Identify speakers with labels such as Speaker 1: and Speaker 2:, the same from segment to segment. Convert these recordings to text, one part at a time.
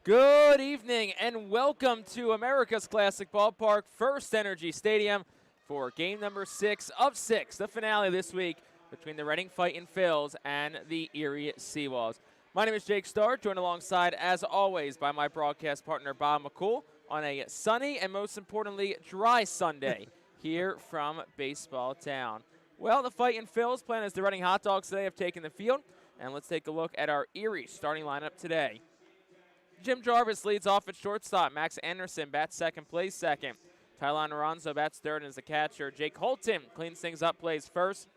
Speaker 1: Good evening and welcome to America's Classic Ballpark, FirstEnergy Stadium for game number 6 of 6, the finale this week between the Reading Fightin Phillies and the Erie SeaWolves. My name is Jake Starr, joined alongside, as always, by my broadcast partner Bob McCool on a sunny and most importantly dry Sunday here from Baseball Town. Well, the Fightin Phillies, playing as the Reading Hot Dogs today, have taken the field, and let's take a look at our Erie starting lineup today. Jim Jarvis leads off at shortstop. Max Anderson bats second, plays second. Tylon Aranzo bats third and is the catcher. Jake Holton cleans things up, plays first.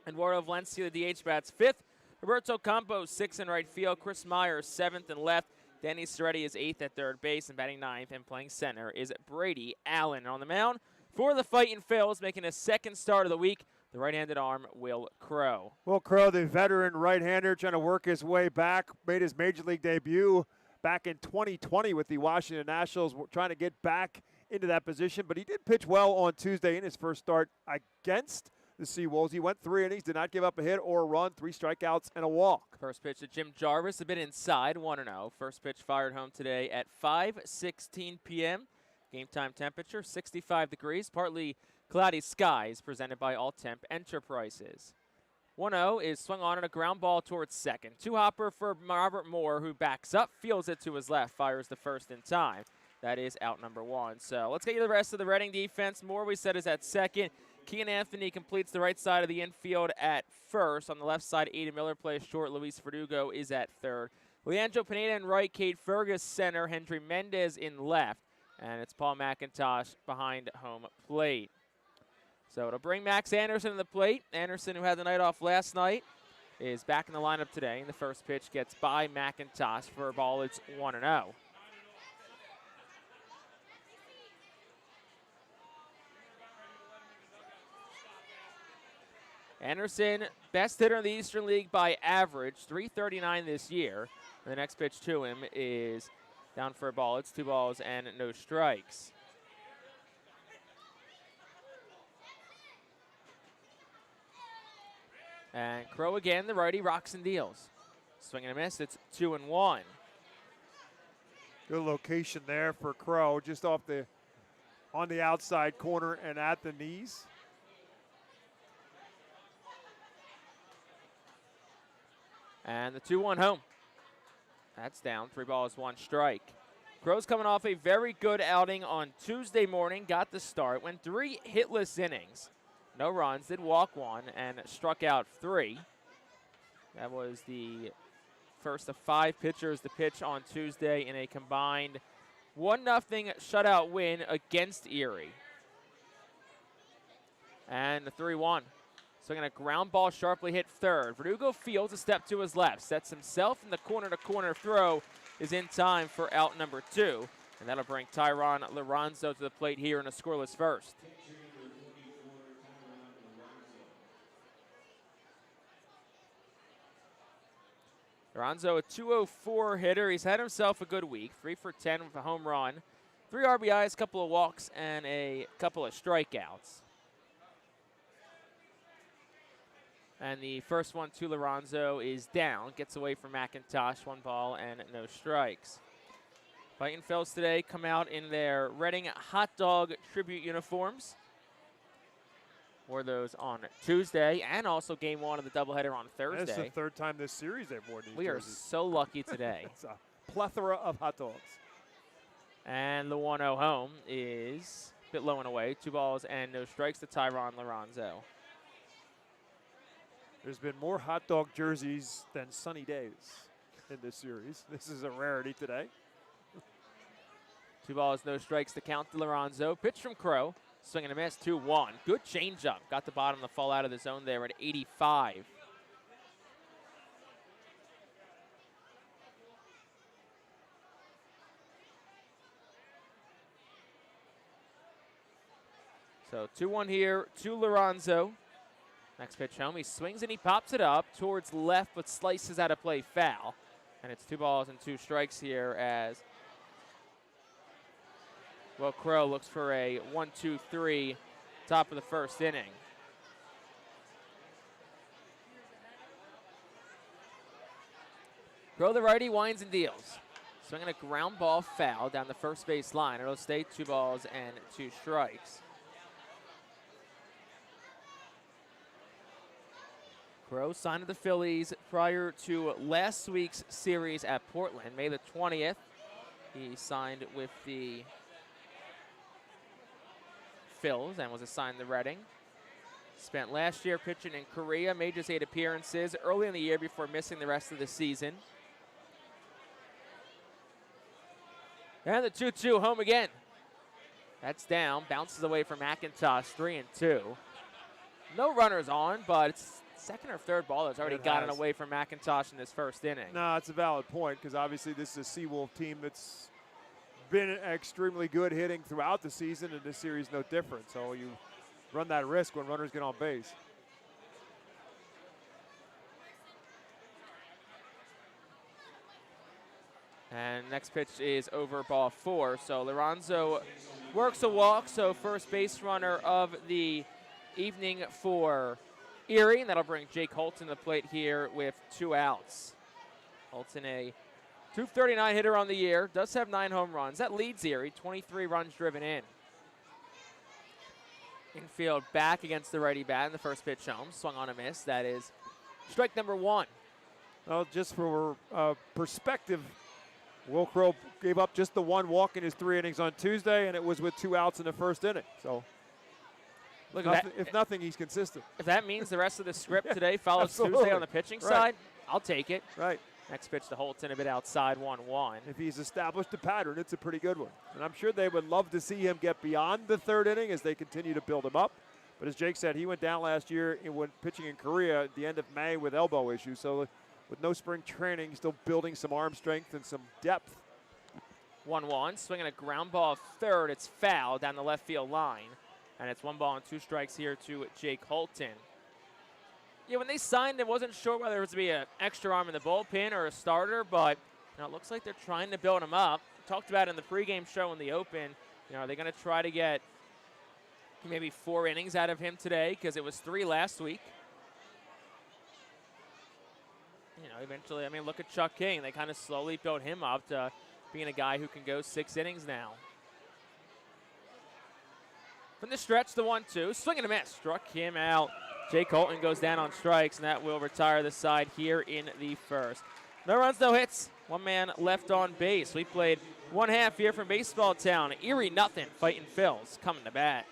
Speaker 1: Eduardo Valencia, the DH, bats fifth. Roberto Campos, sixth in right field. Chris Myers, seventh and left. Danny Soretti is eighth at third base, and batting ninth and playing center is Brady Allen. On the mound for the Fightin Phillies, making his second start of the week, the right-handed arm, Will Crowe.
Speaker 2: Will Crowe, the veteran right-hander, trying to work his way back, made his Major League debut back in 2020 with the Washington Nationals, trying to get back into that position. But he did pitch well on Tuesday in his first start against the SeaWolves. He went 3 innings, did not give up a hit or a run, 3 strikeouts and a walk.
Speaker 1: First pitch to Jim Jarvis, a bit inside, 1-0. First pitch fired home today at 5:16 p.m. Game time temperature, 65 degrees, partly cloudy skies, presented by All Temp Enterprises. 1-0 is swung on a ground ball towards second. Two-hopper for Robert Moore, who backs up, fields it to his left, fires the first in time. That is out number 1. So let's get you the rest of the Reading defense. Moore, we said, is at second. Kean Anthony completes the right side of the infield at first. On the left side, Aidan Miller plays short. Luis Verdugo is at third. Leandro Pineda in right, Cade Fergus center, Hendry Mendez in left. And it's Paul McIntosh behind home plate. So it'll bring Max Anderson to the plate. Anderson, who had the night off last night, is back in the lineup today. And the first pitch gets by McIntosh for a ball. It's 1-0. Anderson, best hitter in the Eastern League by average, .339 this year. And the next pitch to him is down for a ball. It's 2 balls and no strikes. And Crowe again, the righty, rocks and deals. Swing and a miss, it's 2-1.
Speaker 2: Good location there for Crowe, just on the outside corner and at the knees.
Speaker 1: And the 2-1 home. That's down, 3 balls, 1 strike. Crowe's coming off a very good outing on Tuesday morning, got the start, went 3 hitless innings. No runs, did walk 1, and struck out 3. That was the first of 5 pitchers to pitch on Tuesday in a combined 1-0 shutout win against Erie. And the 3-1. Swinging a ground ball sharply hit third. Verdugo fields a step to his left, sets himself in the corner-to-corner throw, is in time for out number 2. And that'll bring Tylon Aranzo to the plate here in a scoreless first. Aranzo, a .204 hitter. He's had himself a good week. 3 for 10 with a home run. 3 RBIs, a couple of walks, and a couple of strikeouts. And the first one to Aranzo is down. Gets away from McIntosh. 1 ball and no strikes. Fightin Phillies today come out in their Reading Hot Dog tribute uniforms. Wore those on Tuesday, and also game 1 of the doubleheader on Thursday.
Speaker 2: That's the 3rd time this series they've worn these
Speaker 1: We
Speaker 2: jerseys.
Speaker 1: are so lucky today.
Speaker 2: It's a plethora of hot dogs.
Speaker 1: And the 1-0 home is a bit low and away. 2 balls and no strikes to Tylon Aranzo.
Speaker 2: There's been more hot dog jerseys than sunny days in this series. This is a rarity today.
Speaker 1: 2 balls, no strikes to count to Aranzo. Pitch from Crowe. Swing and a miss, 2-1. Good changeup. Got the bottom to fall out of the zone there at 85. So 2-1 here to Aranzo. Next pitch home. He swings and he pops it up towards left, but slices out of play foul. And it's 2 balls and 2 strikes here as Will Crowe looks for a 1-2-3 top of the first inning. Crowe, the righty, winds and deals. Swinging a ground ball foul down the first base line. It'll stay 2 balls and 2 strikes. Crowe signed with the Phillies prior to last week's series at Portland, May the 20th. He signed with the Phils and was assigned to Reading. Spent last year pitching in Korea, made just 8 appearances early in the year before missing the rest of the season. And the 2-2 home again. That's down, bounces away from McIntosh, 3-2. No runners on, but it's second or third ball that's already gotten away from McIntosh in this first inning.
Speaker 2: No, it's a valid point because obviously this is a SeaWolves team that's been extremely good hitting throughout the season, and this series no different. So you run that risk when runners get on base.
Speaker 1: And next pitch is over, ball 4. So Lorenzo works a walk, so first base runner of the evening for Erie, and that'll bring Jake Holton to the plate here with 2 outs. Holton, a .239 hitter on the year, does have 9 home runs. That leads Erie, 23 runs driven in. Infield back against the righty bat in the first pitch home. Swung on a miss. That is strike number 1.
Speaker 2: Well, just for perspective, Will Crowe gave up just the 1 walk in his 3 innings on Tuesday, and it was with 2 outs in the first inning. So,
Speaker 1: look,
Speaker 2: if nothing, he's consistent.
Speaker 1: If that means the rest of the script today follows
Speaker 2: absolutely.
Speaker 1: Tuesday on the pitching side, I'll take it.
Speaker 2: Right.
Speaker 1: Next pitch to Holton, a bit outside, 1-1.
Speaker 2: If he's established a pattern, it's a pretty good one. And I'm sure they would love to see him get beyond the 3rd inning as they continue to build him up. But as Jake said, he went down last year when pitching in Korea at the end of May with elbow issues. So with no spring training, still building some arm strength and some depth.
Speaker 1: 1-1, swinging a ground ball 3rd. It's foul down the left field line. And it's 1 ball and 2 strikes here to Jake Holton. Yeah, when they signed him, wasn't sure whether it was to be an extra arm in the bullpen or a starter, but it looks like they're trying to build him up. Talked about it in the pregame show in the open. Are they going to try to get maybe 4 innings out of him today? Because it was 3 last week. Eventually, look at Chuck King. They kind of slowly built him up to being a guy who can go 6 innings now. From the stretch, the 1-2. Swing and a miss. Struck him out. Jake Holton goes down on strikes, and that will retire the side here in the first. No runs, no hits. 1 man left on base. We played 1/2 here from Baseball Town. Erie nothing. Fightin' Phils coming to bat.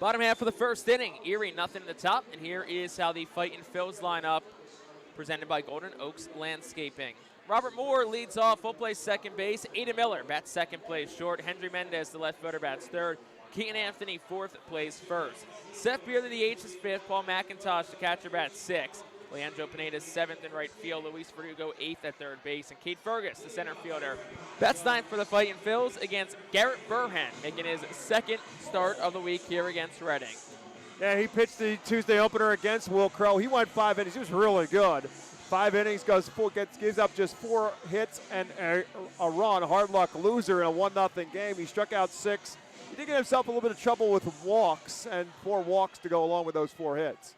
Speaker 1: Bottom half of the first inning, Erie nothing at the top, and here is how the Fightin' Phils line up, presented by Golden Oaks Landscaping. Robert Moore leads off, will play second base. Ada Miller bats second, plays short. Henry Mendez, the left fielder, bats third. Keaton Anthony, fourth, plays first. Seth Beer, the DH, is fifth. Paul McIntosh, the catcher, bats sixth. Leandro Pineda, seventh in right field. Luis Verdugo, eighth at third base. And Kate Fergus, the center fielder, bats ninth for the Fightin' Phils against Garrett Burhan, making his second start of the week here against Reading.
Speaker 2: Yeah, he pitched the Tuesday opener against Will Crowe. He went 5 innings. He was really good. 5 innings, gives up just 4 hits and a run. Hard luck loser in a 1-0 game. He struck out 6. He did get himself a little bit of trouble with walks, and 4 walks to go along with those 4 hits.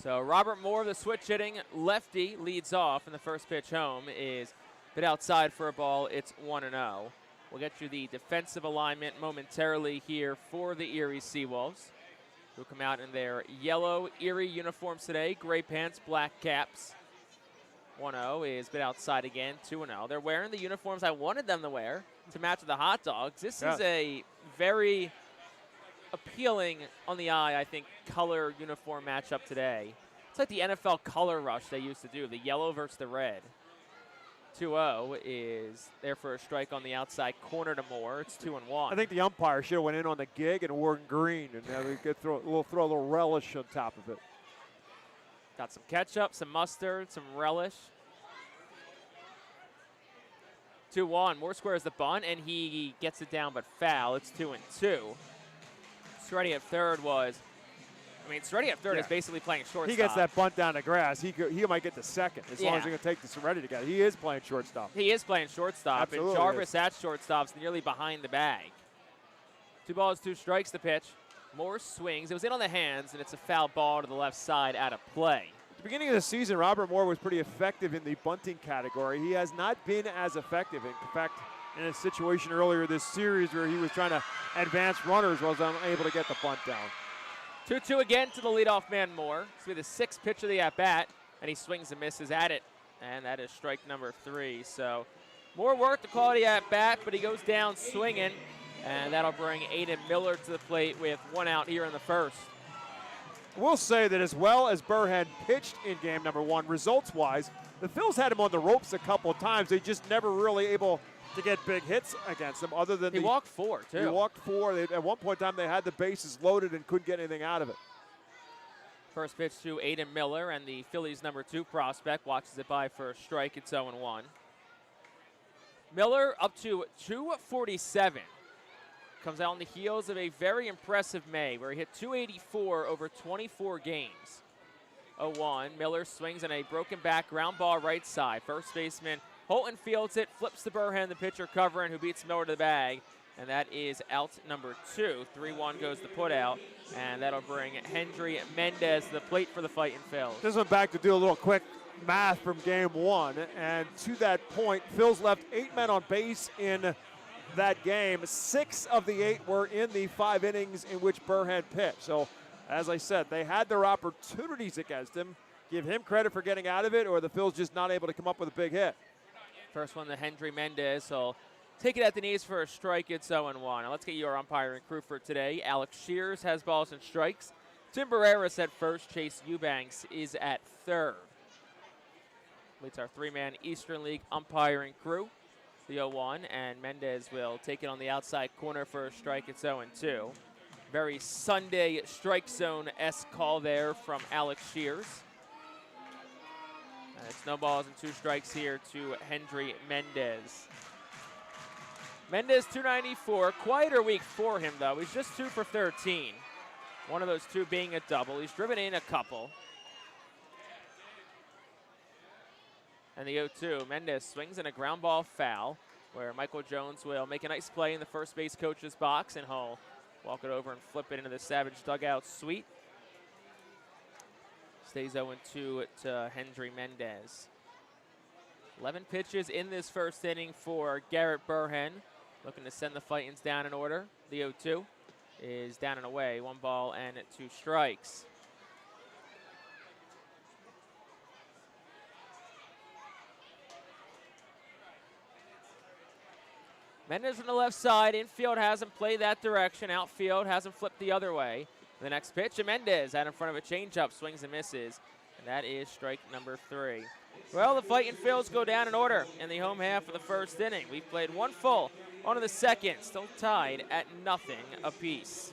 Speaker 1: So Robert Moore, the switch hitting lefty, leads off, and the first pitch home is a bit outside for a ball. It's 1-0. We'll get you the defensive alignment momentarily here for the Erie SeaWolves, who come out in their yellow Erie uniforms today, gray pants, black caps. 1-0 is bit outside again, 2-0. They're wearing the uniforms I wanted them to wear to match the hot dogs. This is a very appealing on the eye, I think, color uniform matchup today. It's like the NFL color rush they used to do, the yellow versus the red. 2-0 is there for a strike on the outside corner to Moore. It's 2-1.
Speaker 2: I think the umpire should have went in on the gig and worn green, and we'll throw a little relish on top of it.
Speaker 1: Got some ketchup, some mustard, some relish. 2-1. Moore squares the bunt, and he gets it down but foul. It's 2-2. Seretti at third Seretti at third is basically playing shortstop.
Speaker 2: He gets that bunt down the grass. He might get the second as long as he can take the Seretti together. He is playing shortstop.
Speaker 1: He is playing shortstop.
Speaker 2: Absolutely
Speaker 1: And Jarvis at shortstop's nearly behind the bag. 2 balls, 2 strikes the pitch. Moore swings. It was in on the hands, and it's a foul ball to the left side out of play.
Speaker 2: At the beginning of the season, Robert Moore was pretty effective in the bunting category. He has not been as effective. In fact, in a situation earlier this series where he was trying to advance runners, was unable to get the bunt down.
Speaker 1: 2-2 again to the leadoff man, Moore. This will be the 6th pitch of the at-bat, and he swings and misses at it, and that is strike number 3. So Moore worked the quality at-bat, but he goes down swinging, and that'll bring Aiden Miller to the plate with 1 out here in the first.
Speaker 2: We'll say that as well as Burhead pitched in game number 1, results-wise, the Phils had him on the ropes a couple of times. They just never really able to get big hits against him other than
Speaker 1: he walked 4, too.
Speaker 2: He walked 4. At one point in time, they had the bases loaded and couldn't get anything out of it.
Speaker 1: First pitch to Aiden Miller, and the Phillies' number 2 prospect watches it by for a strike. It's 0-1. Miller up to 247. Comes out on the heels of a very impressive May, where he hit 284 over 24 games. 0-1. Miller swings on a broken back ground ball right side. First baseman Holton fields it, flips to Burhan, the pitcher covering, who beats Miller to the bag, and that is out number 2. 3-1 goes the put out, and that'll bring Hendry Mendez to the plate for the Fightin Phils.
Speaker 2: This went back to do a little quick math from game 1, and to that point, Phils left 8 men on base in that game. 6 of the 8 were in the 5 innings in which Burhan pitched. So, as I said, they had their opportunities against him. Give him credit for getting out of it, or the Phils just not able to come up with a big hit.
Speaker 1: First one to Hendry Mendez. He'll take it at the knees for a strike. It's 0-1. Now let's get your umpiring crew for today. Alex Shears has balls and strikes. Tim Barreras at first. Chase Eubanks is at third. Leads our 3-man Eastern League umpiring crew. The 0-1, and Mendez will take it on the outside corner for a strike. It's 0-2. Very Sunday strike zone-esque call there from Alex Shears. And it's no balls and 2 strikes here to Hendry Mendez. Mendez 294, quieter week for him though. He's just 2 for 13. One of those 2 being a double. He's driven in a couple. And the 0-2, Mendez swings in a ground ball foul, where Michael Jones will make a nice play in the first base coach's box, and he'll walk it over and flip it into the Savage dugout suite. Stays 0-2 to Hendry Mendez. 11 pitches in this first inning for Garrett Burhen, looking to send the Fightins down in order. The 0-2 is down and away, 1 ball and 2 strikes. Mendez on the left side. Infield hasn't played that direction. Outfield hasn't flipped the other way. The next pitch, Mendez out in front of a changeup, swings and misses. And that is strike number 3. Well, the Fightin Phils go down in order in the home half of the first inning. We've played 1 full, on to the second, still tied at 0 apiece.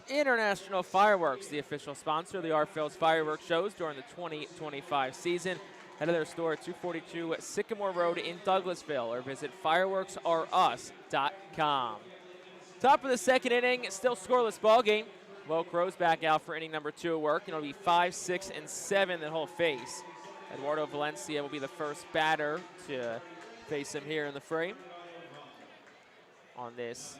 Speaker 1: International Fireworks, the official sponsor of the Phillies fireworks shows during the 2025 season. Head to their store at 242 Sycamore Road in Douglasville or visit fireworksareus.com. Top of the second inning, still scoreless ball game. Will Crow's back out for inning number 2 of work, and it'll be 5, 6, and 7 that he'll face. Eduardo Valencia will be the first batter to face him here in the frame on this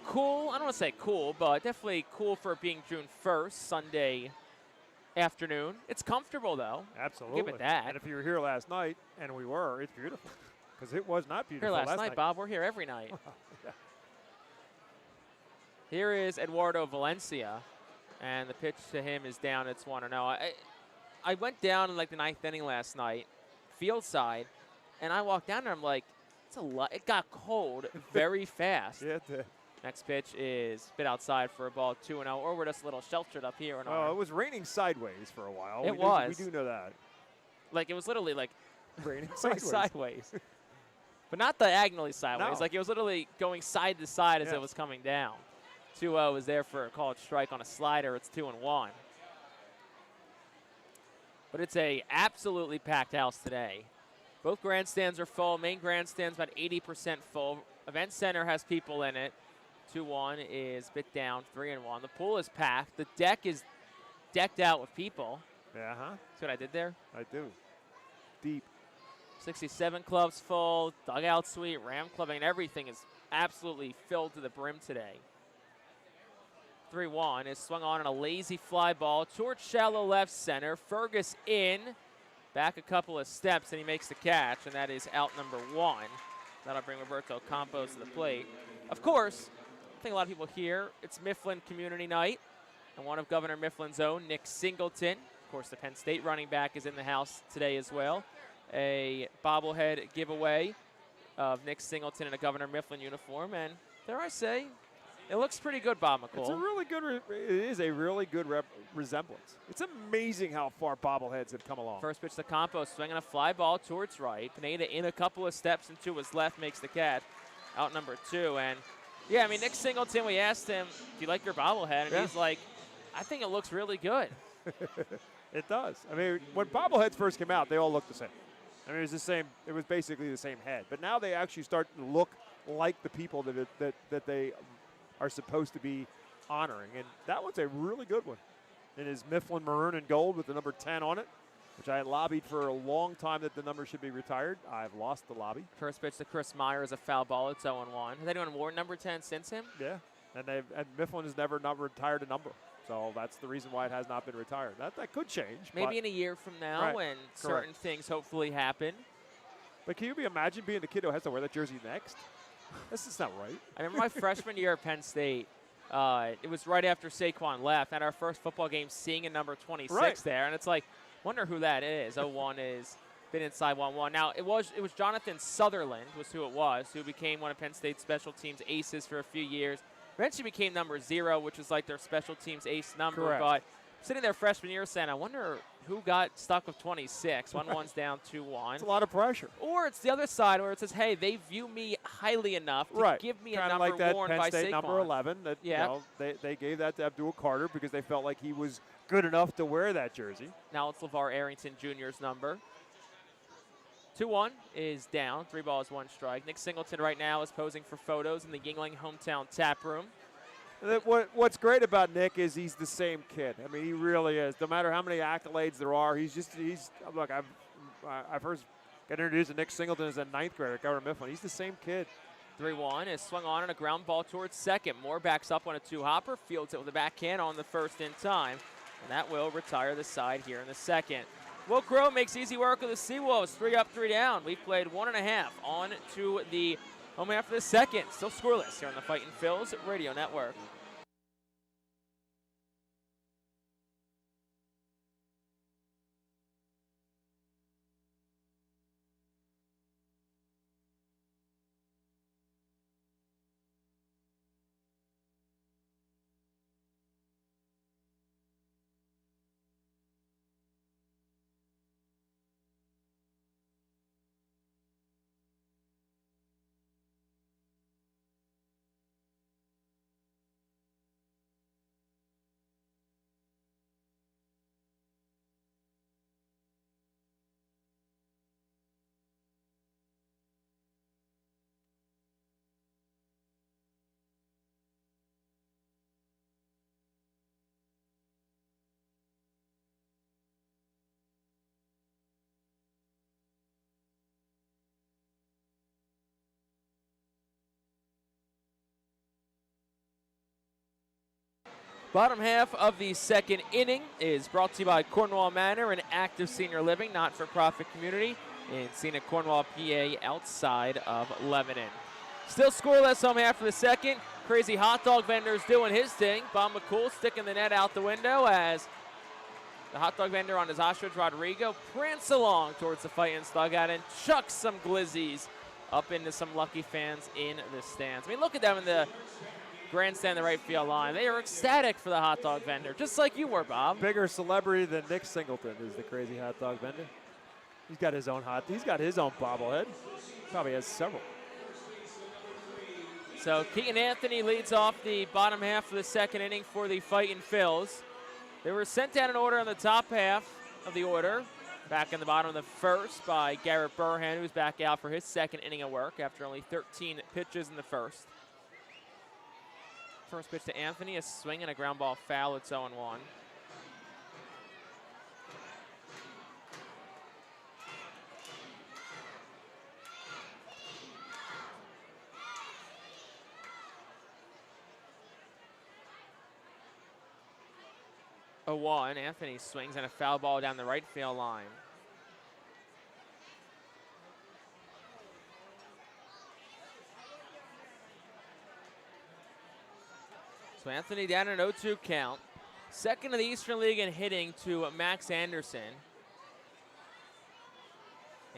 Speaker 1: cool, I don't want to say cool, but definitely cool for it being June 1st, Sunday afternoon. It's comfortable, though.
Speaker 2: Absolutely.
Speaker 1: Give it that.
Speaker 2: And if you were here last night, and we were, it's beautiful. Because it was not beautiful
Speaker 1: Here last night, Bob. We're here every night.
Speaker 2: Yeah.
Speaker 1: Here is Eduardo Valencia, and the pitch to him is down. It's 1-0. I went down in like the 9th inning last night, field side, and I walked down there. I'm like, it's a lot. It got cold very fast.
Speaker 2: Yeah, it did.
Speaker 1: Next pitch is spit outside for a ball, 2-0, or we're just a little sheltered up here.
Speaker 2: It was raining sideways for a while.
Speaker 1: It was.
Speaker 2: We do know that.
Speaker 1: Like, it was literally like
Speaker 2: Raining
Speaker 1: sideways. But not diagonally sideways.
Speaker 2: No.
Speaker 1: Like, it was literally going side to side as
Speaker 2: Yes.
Speaker 1: it was coming down. 2-0 is there for a called strike on a slider. It's 2-1. But it's a absolutely packed house today. Both grandstands are full. Main grandstand's about 80% full. Event center has people in it. 2-1 is bit down, 3-1. The pool is packed. The deck is decked out with people.
Speaker 2: Yeah, huh?
Speaker 1: See what I did there?
Speaker 2: I do. Deep.
Speaker 1: 67 clubs full, dugout suite, Ram Club, and everything is absolutely filled to the brim today. 3-1 is swung on a lazy fly ball towards shallow left center. Fergus in, back a couple of steps, and he makes the catch, and that is out number 1. That'll bring Roberto Campos to the plate. Of course, I think a lot of people here, it's Mifflin Community Night, and one of Governor Mifflin's own, Nick Singleton. Of course, the Penn State running back is in the house today as well. A bobblehead giveaway of Nick Singleton in a Governor Mifflin uniform, and dare I say, it looks pretty good, Bob McCool.
Speaker 2: It's a really good. It is a really good resemblance. It's amazing how far bobbleheads have come along.
Speaker 1: First pitch to Campos, swinging a fly ball towards right. Pineda in a couple of steps and to his left makes the catch. Out number 2, and yeah, I mean, Nick Singleton, we asked him, do you like your bobblehead? And he's like, I think it looks really good.
Speaker 2: It does. I mean, when bobbleheads first came out, they all looked the same. I mean, it was the same. It was basically the same head. But now they actually start to look like the people that they are supposed to be honoring. And that one's a really good one. It is Mifflin maroon and gold with the number 10 on it, which I had lobbied for a long time that the number should be retired. I've lost the lobby.
Speaker 1: First pitch to Chris Meyer is a foul ball. It's 0-1. Has anyone worn number 10 since him?
Speaker 2: Yeah, and Mifflin has never not retired a number. So that's the reason why it has not been retired. That could change.
Speaker 1: Maybe in a year from now when certain things hopefully happen.
Speaker 2: But can you imagine being the kid who has to wear that jersey next? This is not right.
Speaker 1: I remember my freshman year at Penn State. It was right after Saquon left. At our first football game, seeing a number 26 there. And it's like, wonder who that is. 0-1 is been inside 1-1. Now, it was Jonathan Sutherland was who it was, who became one of Penn State's special teams aces for a few years. Eventually became number 0, which was like their special teams ace number.
Speaker 2: Correct.
Speaker 1: But sitting there freshman year saying, I wonder who got stuck with 26. 1-1's down 2-1.
Speaker 2: It's a lot of pressure.
Speaker 1: Or it's the other side where it says, hey, they view me highly enough to give me a number
Speaker 2: like that
Speaker 1: worn
Speaker 2: Penn
Speaker 1: by
Speaker 2: State
Speaker 1: Saquon.
Speaker 2: number 11. That, you know, they gave that to Abdul Carter because they felt like he was good enough to wear that jersey.
Speaker 1: Now it's LeVar Arrington Jr.'s number. 2-1 is down. 3 balls, 1 strike. Nick Singleton right now is posing for photos in the Yingling Hometown Tap Room.
Speaker 2: What's great about Nick is he's the same kid. I mean, he really is. No matter how many accolades there are, look, I first got introduced to Nick Singleton as a 9th grader at Governor Mifflin. He's the same kid.
Speaker 1: 3-1 is swung on a ground ball towards second. Moore backs up on a 2-hopper, fields it with a backhand on the first in time, and that will retire the side here in the second. Will Crow makes easy work of the SeaWolves. 3 up, 3 down. We've played 1.5 on to the home half of the second. Still scoreless here on the Fightin' Phillies Radio Network. Bottom half of the second inning is brought to you by Cornwall Manor, an active senior living, not-for-profit community in scenic Cornwall, PA, outside of Lebanon. Still scoreless home half of the second. Crazy hot dog vendor's doing his thing. Bob McCool sticking the net out the window as the hot dog vendor on his ostrich, Rodrigo, prance along towards the Fightin's dugout and chucks some glizzies up into some lucky fans in the stands. I mean, look at them in the grandstand, the right field line. They are ecstatic for the hot dog vendor, just like you were, Bob.
Speaker 2: Bigger celebrity than Nick Singleton is the crazy hot dog vendor. He's got his own bobblehead. Probably has several.
Speaker 1: So Keaton Anthony leads off the bottom half of the second inning for the Fightin' Phils. They were sent down in order on the top half of the order. Back in the bottom of the first by Garrett Burhan, who's back out for his second inning of work after only 13 pitches in the first. First pitch to Anthony, a swing and a ground ball foul. It's 0-1. Anthony swings and a foul ball down the right field line. So Anthony down an 0-2 count. Second in the Eastern League in hitting to Max Anderson.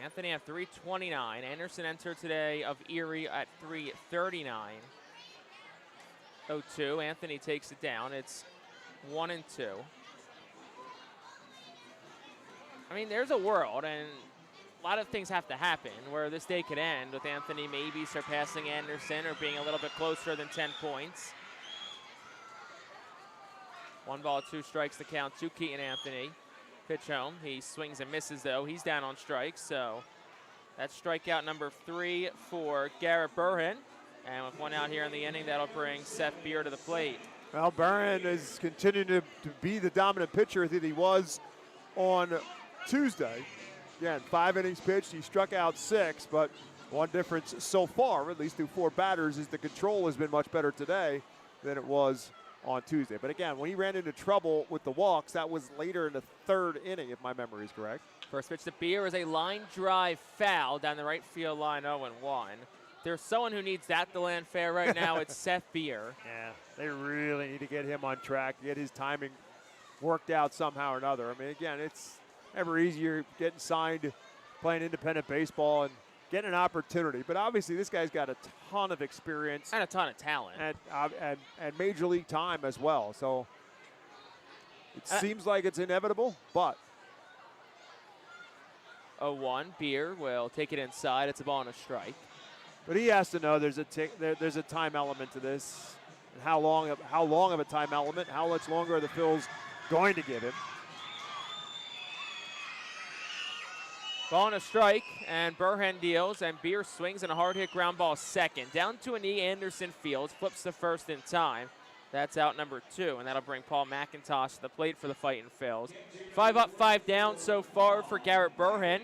Speaker 1: Anthony at 329. Anderson entered today of Erie at 339. 0-2. Anthony takes it down. It's 1-2. I mean, there's a world, and a lot of things have to happen where this day could end with Anthony maybe surpassing Anderson or being a little bit closer than 10 points. 1-2 strikes to count to Keaton Anthony. Pitch home. He swings and misses, though. He's down on strikes, so that's strikeout number 3 for Garrett Burhan. And with one out here in the inning, that'll bring Seth Beer to the plate.
Speaker 2: Well, Burhan is continuing to be the dominant pitcher that he was on Tuesday. Again, 5 innings pitched. He struck out 6, but one difference so far, at least through 4 batters, is the control has been much better today than it was on Tuesday. But again, when he ran into trouble with the walks, that was later in the 3rd inning, if my memory is correct.
Speaker 1: First pitch to Beer is a line drive foul down the right field line, 0-1. There's someone who needs that to land fair right now. It's Seth Beer.
Speaker 2: Yeah, they really need to get him on track, get his timing worked out somehow or another. I mean, again, it's never easier getting signed, playing independent baseball, and getting an opportunity. But obviously, this guy's got a ton of experience.
Speaker 1: And a ton of talent.
Speaker 2: And major league time as well. So it seems like it's inevitable, but.
Speaker 1: 0-1. Beer will take it inside. It's a ball and a strike.
Speaker 2: But he has to know there's a time element to this. And how long of a time element, how much longer are the Phils going to give him?
Speaker 1: Ball and a strike, and Burhan deals, and Beer swings and a hard hit ground ball second. Down to a knee, Anderson fields, flips the first in time. That's out number 2, and that'll bring Paul McIntosh to the plate for the Fightin' Phils. 5 up, 5 down so far for Garrett Burhan.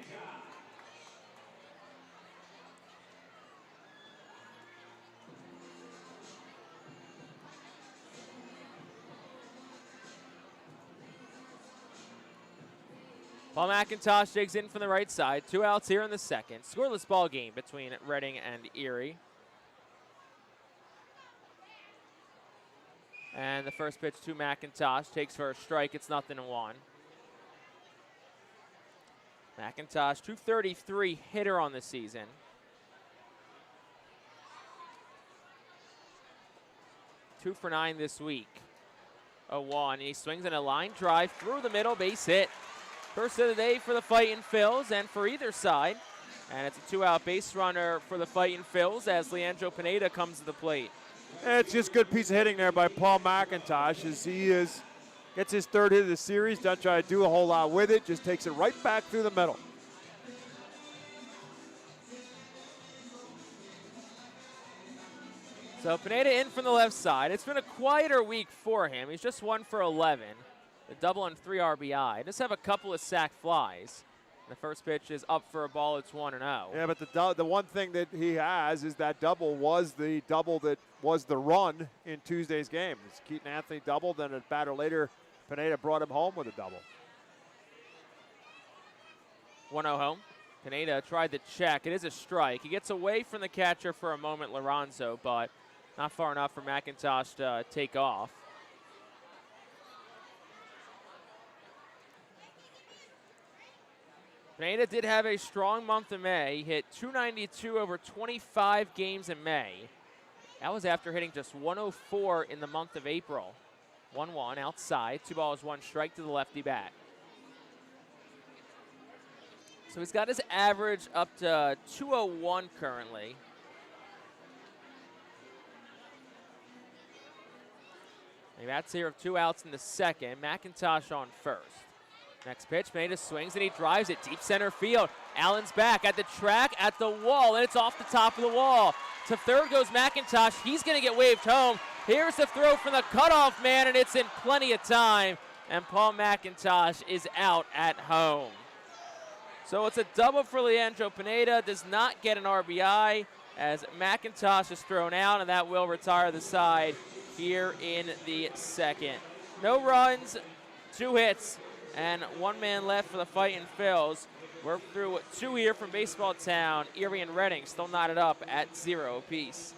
Speaker 1: Paul McIntosh digs in from the right side. 2 outs here in the second. Scoreless ball game between Reading and Erie. And the first pitch to McIntosh takes for a strike. It's 0-1. McIntosh, 233 hitter on the season. Two for 9 this week. 0-1, and he swings in a line drive through the middle, base hit. First of the day for the Fightin' Phils and for either side. And it's a 2-out base runner for the Fightin' Phils as Leandro Pineda comes to the plate.
Speaker 2: It's just a good piece of hitting there by Paul McIntosh as he gets his 3rd hit of the series. Doesn't try to do a whole lot with it, just takes it right back through the middle.
Speaker 1: So Pineda in from the left side. It's been a quieter week for him. He's just 1 for 11. A double and 3 RBI. Does have a couple of sac flies. The first pitch is up for a ball. It's 1-0.
Speaker 2: Yeah, but the one thing that he has is that double was the double that was the run in Tuesday's game. It's Keaton Anthony doubled, and a batter later, Pineda brought him home with a double.
Speaker 1: 1-0 home. Pineda tried the check. It is a strike. He gets away from the catcher for a moment, Lorenzo, but not far enough for McIntosh to take off. Pineda did have a strong month in May. He hit .292 over 25 games in May. That was after hitting just 104 in the month of April. 1-1 outside, 2 balls, 1 strike to the lefty bat. So he's got his average up to 201 currently. He bats here of 2 outs in the second. McIntosh on first. Next pitch, Pineda swings and he drives it deep center field. Allen's back at the track, at the wall, and it's off the top of the wall. To third goes McIntosh. He's going to get waved home. Here's the throw from the cutoff man, and it's in plenty of time. And Paul McIntosh is out at home. So it's a double for Leandro Pineda. Does not get an RBI as McIntosh is thrown out, and that will retire the side here in the second. No runs, 2 hits, and 1 man left for the Fightin' Phils. We're through 2 here from Baseball Town. Erie and Reading still knotted up at 0 apiece.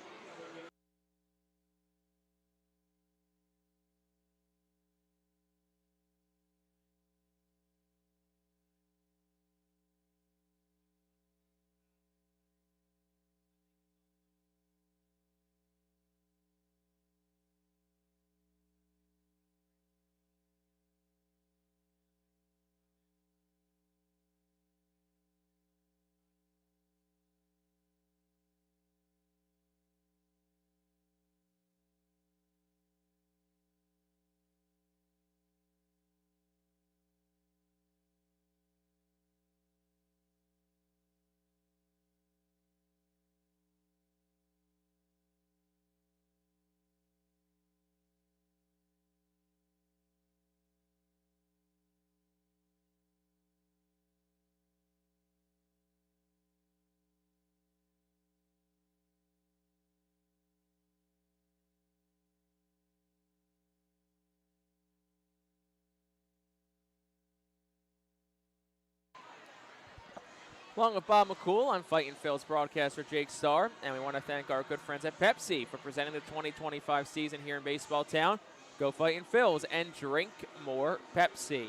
Speaker 1: Along with Bob McCool, I'm Fightin' Phil's broadcaster Jake Starr, and we want to thank our good friends at Pepsi for presenting the 2025 season here in Baseball Town. Go Fightin' Phil's and drink more Pepsi.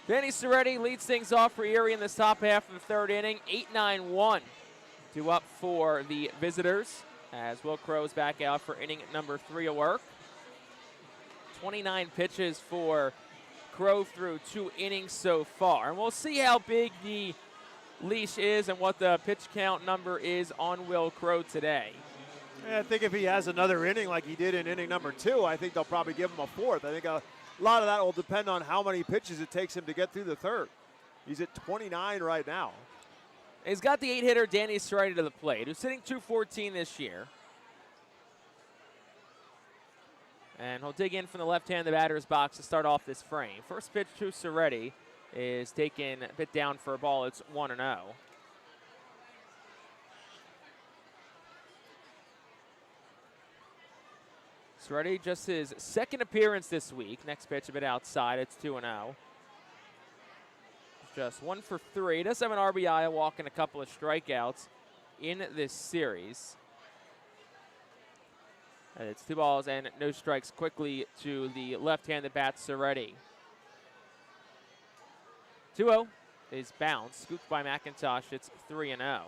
Speaker 1: Danny Soretti leads things off for Erie in this top half of the 3rd inning, 8-9-1. 2 up for the visitors as Will Crow's back out for inning number 3 of work. 29 pitches for Crow through 2 innings so far. And we'll see how big the leash is and what the pitch count number is on Will Crow today.
Speaker 2: Yeah, I think if he has another inning like he did in inning number 2, I think they'll probably give him a 4th. I think a lot of that will depend on how many pitches it takes him to get through the 3rd. He's at 29 right now.
Speaker 1: He's got the 8-hitter Danny Soretti to the plate, who's hitting .214 this year. And he'll dig in from the left-handed batter's box to start off this frame. First pitch to Soretti is taken a bit down for a ball. It's 1-0. Soretti just his 2nd appearance this week. Next pitch a bit outside. It's 2-0. Just 1 for 3. Does have an RBI, a walk, and a couple of strikeouts in this series. And it's 2 balls and no strikes quickly to the left-handed bat, Soretti. 2-0 is bounced, scooped by McIntosh. It's 3-0.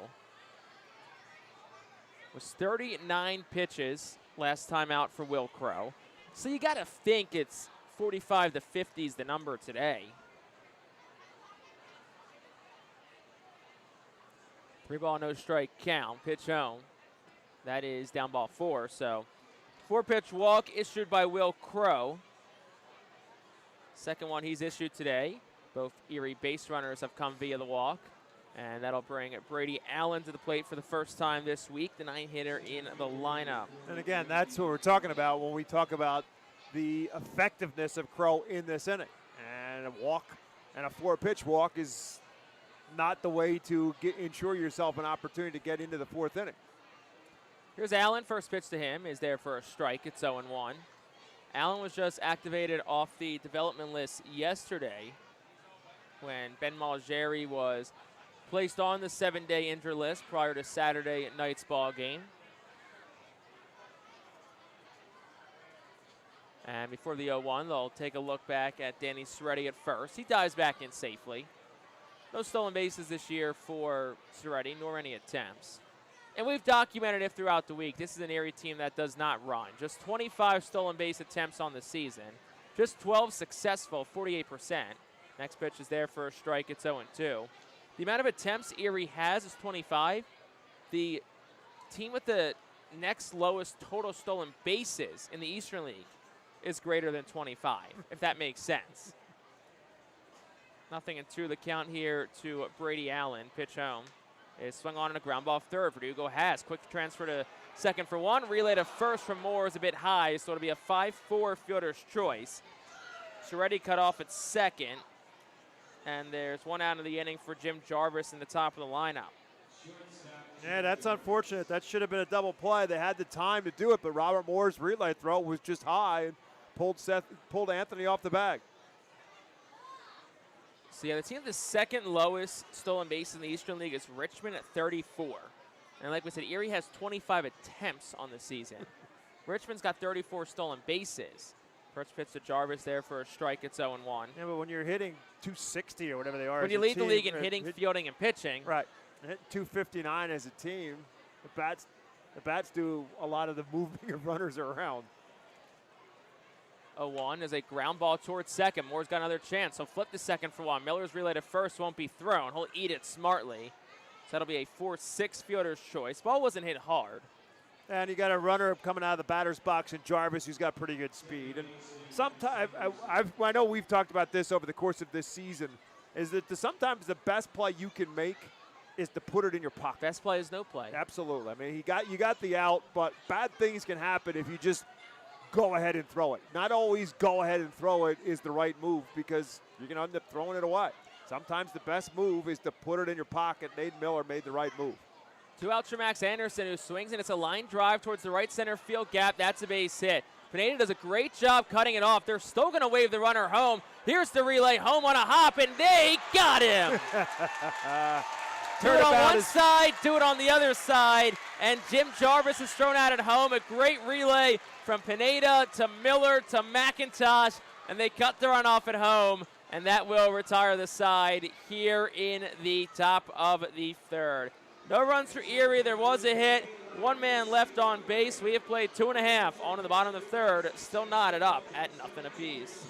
Speaker 1: Was 39 pitches last time out for Will Crow. So you got to think it's 45 to 50 is the number today. 3 ball, no strike count. Pitch home. That is down ball 4. So 4-pitch walk issued by Will Crow. Second one he's issued today. Both Erie base runners have come via the walk. And that'll bring Brady Allen to the plate for the first time this week, the 9-hitter in the lineup.
Speaker 2: And again, that's what we're talking about when we talk about the effectiveness of Crow in this inning. And a walk and a 4-pitch walk is not the way to ensure yourself an opportunity to get into the fourth inning.
Speaker 1: Here's Allen. First pitch to him is there for a strike. It's 0-1. Allen was just activated off the development list yesterday when Ben Malgeri was placed on the 7-day injured list prior to Saturday night's ball game. And before the 0-1, they'll take a look back at Danny Soretti at first. He dives back in safely. No stolen bases this year for Soretti, nor any attempts. And we've documented it throughout the week. This is an Erie team that does not run. Just 25 stolen base attempts on the season. Just 12 successful, 48%. Next pitch is there for a strike. It's 0-2. The amount of attempts Erie has is 25. The team with the next lowest total stolen bases in the Eastern League is greater than 25, if that makes sense. 0-2 the count here to Brady Allen. Pitch home. Is swung on a ground ball third. Verdugo has quick transfer to second for one. Relay to first from Moore is a bit high, so it'll be a 5-4 fielder's choice. Soretti cut off at second. And there's one out of the inning for Jim Jarvis in the top of the lineup.
Speaker 2: Yeah, that's unfortunate. That should have been a double play. They had the time to do it, but Robert Moore's relay throw was just high and pulled Anthony off the bag.
Speaker 1: So yeah, the team with the second lowest stolen base in the Eastern League is Richmond at 34. And like we said, Erie has 25 attempts on the season. Richmond's got 34 stolen bases. First pitch to Jarvis there for a strike. It's 0-1.
Speaker 2: Yeah, but when you're hitting 260 or whatever they are,
Speaker 1: when you lead the league in hitting, fielding, and pitching,
Speaker 2: right? Hit 259 as a team. The bats do a lot of the moving of runners around.
Speaker 1: 0-1 is a ground ball towards second. Moore's got another chance. He'll flip to second for one. Miller's relay to first won't be thrown. He'll eat it smartly. So that'll be a 4-6 fielder's choice. Ball wasn't hit hard.
Speaker 2: And you got a runner coming out of the batter's box in Jarvis, who's got pretty good speed. And sometimes I know we've talked about this over the course of this season, is that sometimes the best play you can make is to put it in your pocket.
Speaker 1: Best play is no play.
Speaker 2: Absolutely. I mean, you got the out, but bad things can happen if you just go ahead and throw it. Not always go ahead and throw it is the right move because you're going to end up throwing it away. Sometimes the best move is to put it in your pocket. Nathan Miller made the right move.
Speaker 1: Two outs for Max Anderson, who swings, and it's a line drive towards the right center field gap. That's a base hit. Pineda does a great job cutting it off. They're still going to wave the runner home. Here's the relay home on a hop, and they got him. Do it on one side, do it on the other side, and Jim Jarvis is thrown out at home. A great relay from Pineda to Miller to McIntosh, and they cut the run off at home, and that will retire the side here in the top of the third. No runs for Erie. There was a hit. One man left on base. We have played 2.5 on to the bottom of the third. Still knotted up at 0 apiece.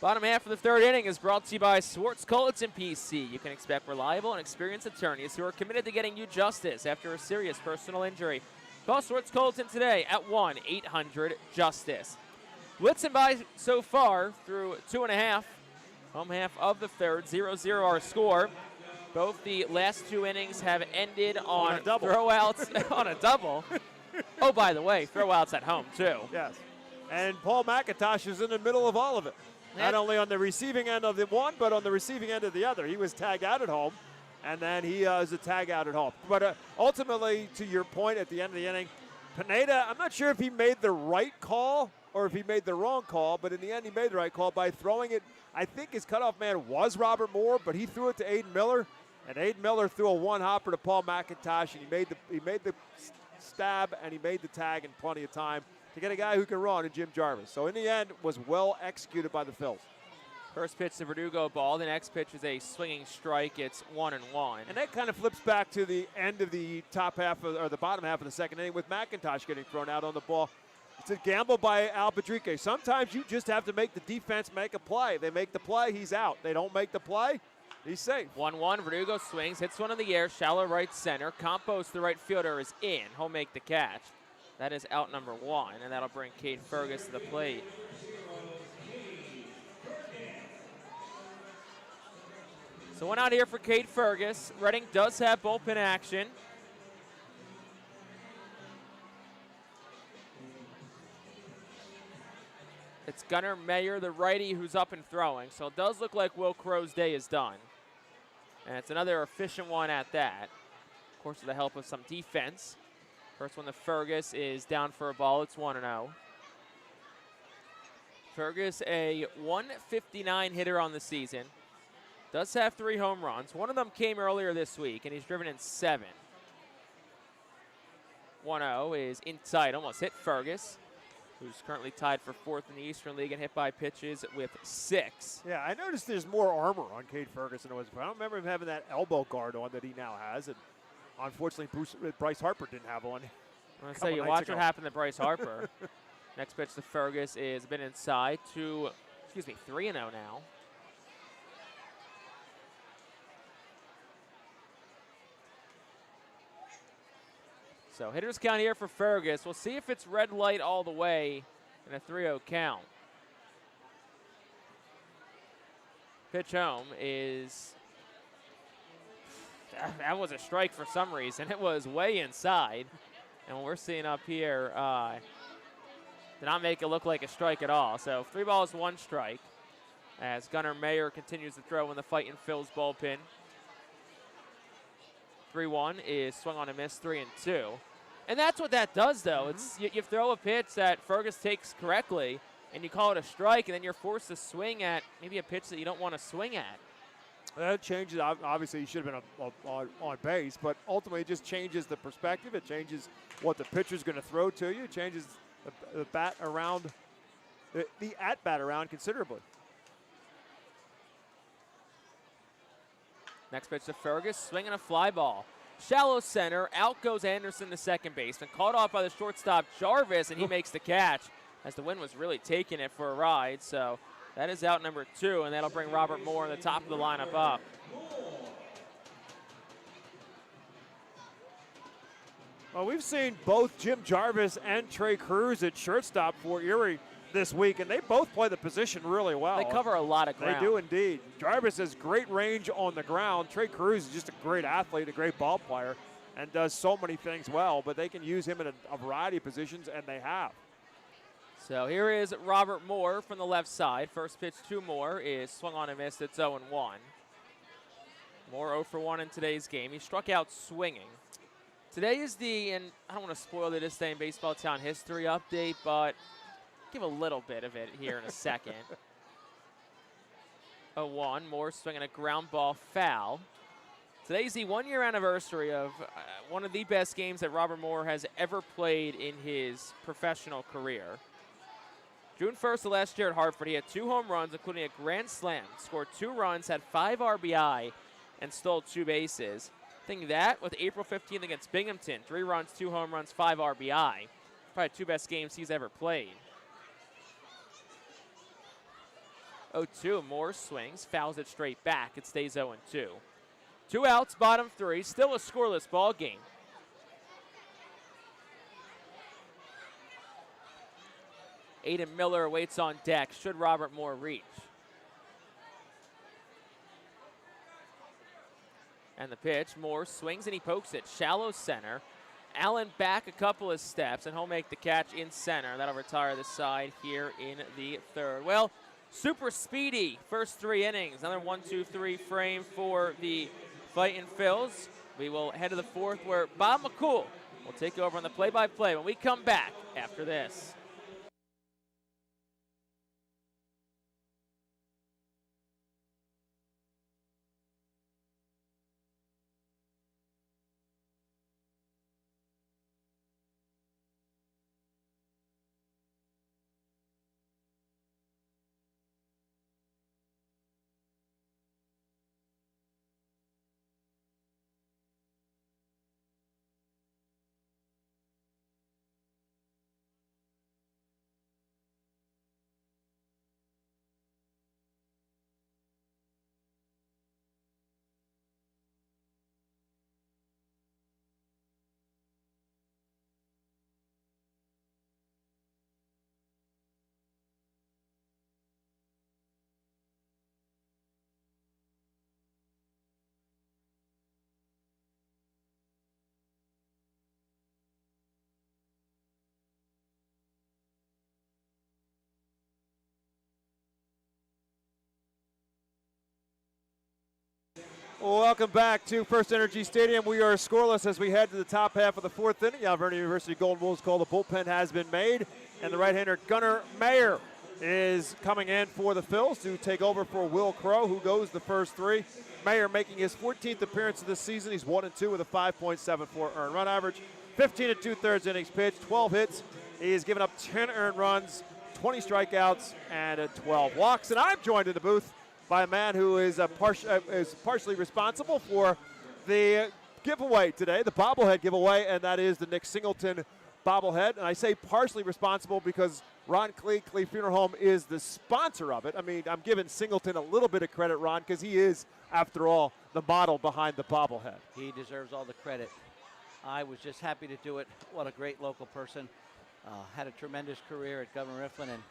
Speaker 1: Bottom half of the third inning is brought to you by Swartz Culleton PC. You can expect reliable and experienced attorneys who are committed to getting you justice after a serious personal injury. Call Swartz Culleton today at 1-800-JUSTICE. Blitzing by so far through 2.5. Home half of the third, 0-0 our score. Both the last two innings have ended on throwouts on a double. Oh, by the way, throwouts at home, too.
Speaker 2: Yes. And Paul McIntosh is in the middle of all of it. Not only on the receiving end of the one, but on the receiving end of the other. He was tagged out at home, and then he is a tag out at home. But ultimately, to your point at the end of the inning, Pineda, I'm not sure if he made the right call or if he made the wrong call, but in the end he made the right call by throwing it. I think his cutoff man was Robert Moore, but he threw it to Aiden Miller, and Aiden Miller threw a one-hopper to Paul McIntosh, and he made the stab and he made the tag in plenty of time to get a guy who can run in Jim Jarvis. So in the end, was well executed by the Phils.
Speaker 1: First pitch to Verdugo, ball. The next pitch is a swinging strike. It's 1-1.
Speaker 2: And that kind of flips back to the end of the top half or the bottom half of the second inning with McIntosh getting thrown out on the ball. It's a gamble by Al Badrique. Sometimes you just have to make the defense make a play. They make the play, he's out. They don't make the play, he's safe.
Speaker 1: 1-1, Verdugo swings, hits one in the air, shallow right center. Campos, the right fielder, is in. He'll make the catch. That is out number 1, and that'll bring Cade Fergus to the plate. So one out here for Cade Fergus. Reading does have bullpen action. It's Gunnar Mayer, the righty, who's up and throwing. So it does look like Will Crow's day is done. And it's another efficient one at that. Of course, with the help of some defense. First one to Fergus is down for a ball. It's 1-0. Fergus, a 159 hitter on the season. Does have 3 home runs. One of them came earlier this week, and he's driven in 7. 1-0 is inside, almost hit Fergus, who's currently tied for 4th in the Eastern League and hit by pitches with 6.
Speaker 2: Yeah, I noticed there's more armor on Cade Fergus than it was before. I don't remember him having that elbow guard on that he now has, and unfortunately Bryce Harper didn't have one.
Speaker 1: I'm going to say, you watch what happened to Bryce Harper. Next pitch to Fergus is been inside to, 3-0 now. So hitters count here for Fergus. We'll see if it's red light all the way in a 3-0 count. Pitch home is, that was a strike for some reason. It was way inside. And what we're seeing up here did not make it look like a strike at all. So 3 balls, 1 strike as Gunnar Mayer continues to throw in the Fightin Phil's bullpen. 3-1 is swung on a miss, 3-2. And that's what that does, though. It's you throw a pitch that Fergus takes correctly, and you call it a strike, and then you're forced to swing at maybe a pitch that you don't want to swing at.
Speaker 2: That changes. Obviously, he should have been on base, but ultimately it just changes the perspective. It changes what the pitcher's going to throw to you. It changes the bat around, the at-bat around considerably.
Speaker 1: Next pitch to Fergus, swinging a fly ball. Shallow center, out goes Anderson to second baseman. Caught off by the shortstop Jarvis, and he makes the catch as the wind was really taking it for a ride. So that is out number 2, and that'll bring Robert Moore in the top of the lineup up.
Speaker 2: Well, we've seen both Jim Jarvis and Trey Cruz at shortstop for Erie this week, and they both play the position really well.
Speaker 1: They cover a lot of ground.
Speaker 2: They do indeed. Jarvis has great range on the ground. Trey Cruz is just a great athlete, a great ball player, and does so many things well, but they can use him in a variety of positions, and they have.
Speaker 1: So here is Robert Moore from the left side. First pitch to Moore is swung on and missed. It's 0-1. Moore 0 for 1 in today's game. He struck out swinging. Today is and I don't want to spoil the This Day in Baseball Town history update, but give a little bit of it here in a second. 0-1, Moore swinging a ground ball foul. Today's the 1-year anniversary of one of the best games that Robert Moore has ever played in his professional career. June 1st of last year at Hartford, he had 2 home runs, including a grand slam, scored 2 runs, had 5 RBI, and stole 2 bases. Think that with April 15th against Binghamton, 3 runs, 2 home runs, 5 RBI. Probably 2 best games he's ever played. 0-2, Moore swings, fouls it straight back. It stays 0-2. 2 outs, bottom 3, still a scoreless ball game. Aiden Miller waits on deck. Should Robert Moore reach? And the pitch, Moore swings and he pokes it. Shallow center. Allen back a couple of steps, and he'll make the catch in center. That'll retire the side here in the 3rd. Well, super speedy first 3 innings. Another 1-2-3 frame for the Fightin Phils. We will head to the 4th where Bob McCool will take over on the play-by-play when we come back after this.
Speaker 2: Welcome back to FirstEnergy Stadium. We are scoreless as we head to the top half of the fourth inning. Alberta University Golden Wolves call the bullpen has been made, and the right-hander Gunnar Mayer is coming in for the Phils to take over for Will Crow, who goes the first three. Mayer making his 14th appearance of this season. He's 1-2 with a 5.74 earned run average, 15 2/3 innings pitched, 12 hits. He has given up 10 earned runs, 20 strikeouts, and 12 walks. And I'm joined in the booth by a man who is partially responsible for the giveaway today, the bobblehead giveaway, and that is the Nick Singleton bobblehead. And I say partially responsible because Ron Klee Funeral Home is the sponsor of it. I mean, I'm giving Singleton a little bit of credit, Ron, because he is, after all, the model behind the bobblehead.
Speaker 3: He deserves all the credit. I was just happy to do it. What a great local person. Had a tremendous career at Governor Mifflin and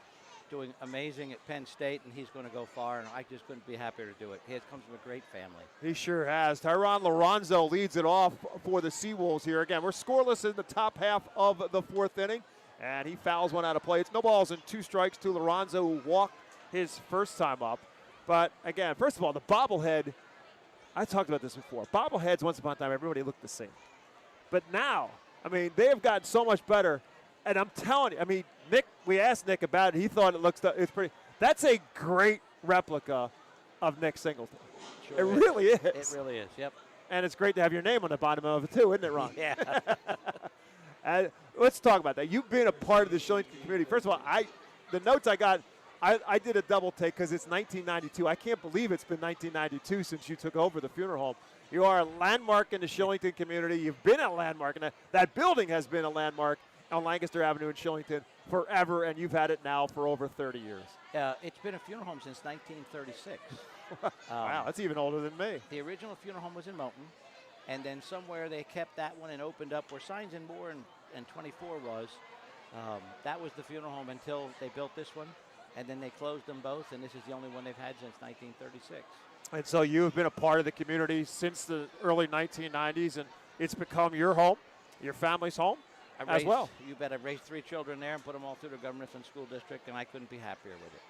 Speaker 3: doing amazing at Penn State, and he's going to go far, and I just couldn't be happier to do it. He comes from a great family.
Speaker 2: He sure has. Tyron Lorenzo leads it off for the SeaWolves here. Again, we're scoreless in the top half of the fourth inning, and he fouls one out of play. It's no balls and 2 strikes to Lorenzo, who walked his first time up. But again, first of all, the bobblehead, I talked about this before. Bobbleheads, once upon a time, everybody looked the same. But now, I mean, they have gotten so much better. And I'm telling you, I mean, Nick, we asked Nick about it. He thought it's pretty. That's a great replica of Nick Singleton.
Speaker 3: Sure
Speaker 2: it really is.
Speaker 3: It really is, yep.
Speaker 2: And it's great to have your name on the bottom of it, too, isn't it, Ron?
Speaker 3: Yeah.
Speaker 2: Let's talk about that. You've been a part of the Shillington community. First of all, the notes I got, I did a double take because it's 1992. I can't believe it's been 1992 since you took over the funeral home. You are a landmark in the Shillington community. You've been a landmark, and that building has been a landmark on Lancaster Avenue in Shillington forever, and you've had it now for over 30 years.
Speaker 3: It's been a funeral home since 1936.
Speaker 2: Wow, that's even older than me.
Speaker 3: The original funeral home was in Moulton, and then somewhere they kept that one and opened up where Signs and More and 24 was. That was the funeral home until they built this one, and then they closed them both, and this is the only one they've had since 1936.
Speaker 2: And so you've been a part of the community since the early 1990s, and it's become your home, your family's home. As well.
Speaker 3: You bet. I've raised 3 children there and put them all through the Governor Mifflin School District, and I couldn't be happier with it.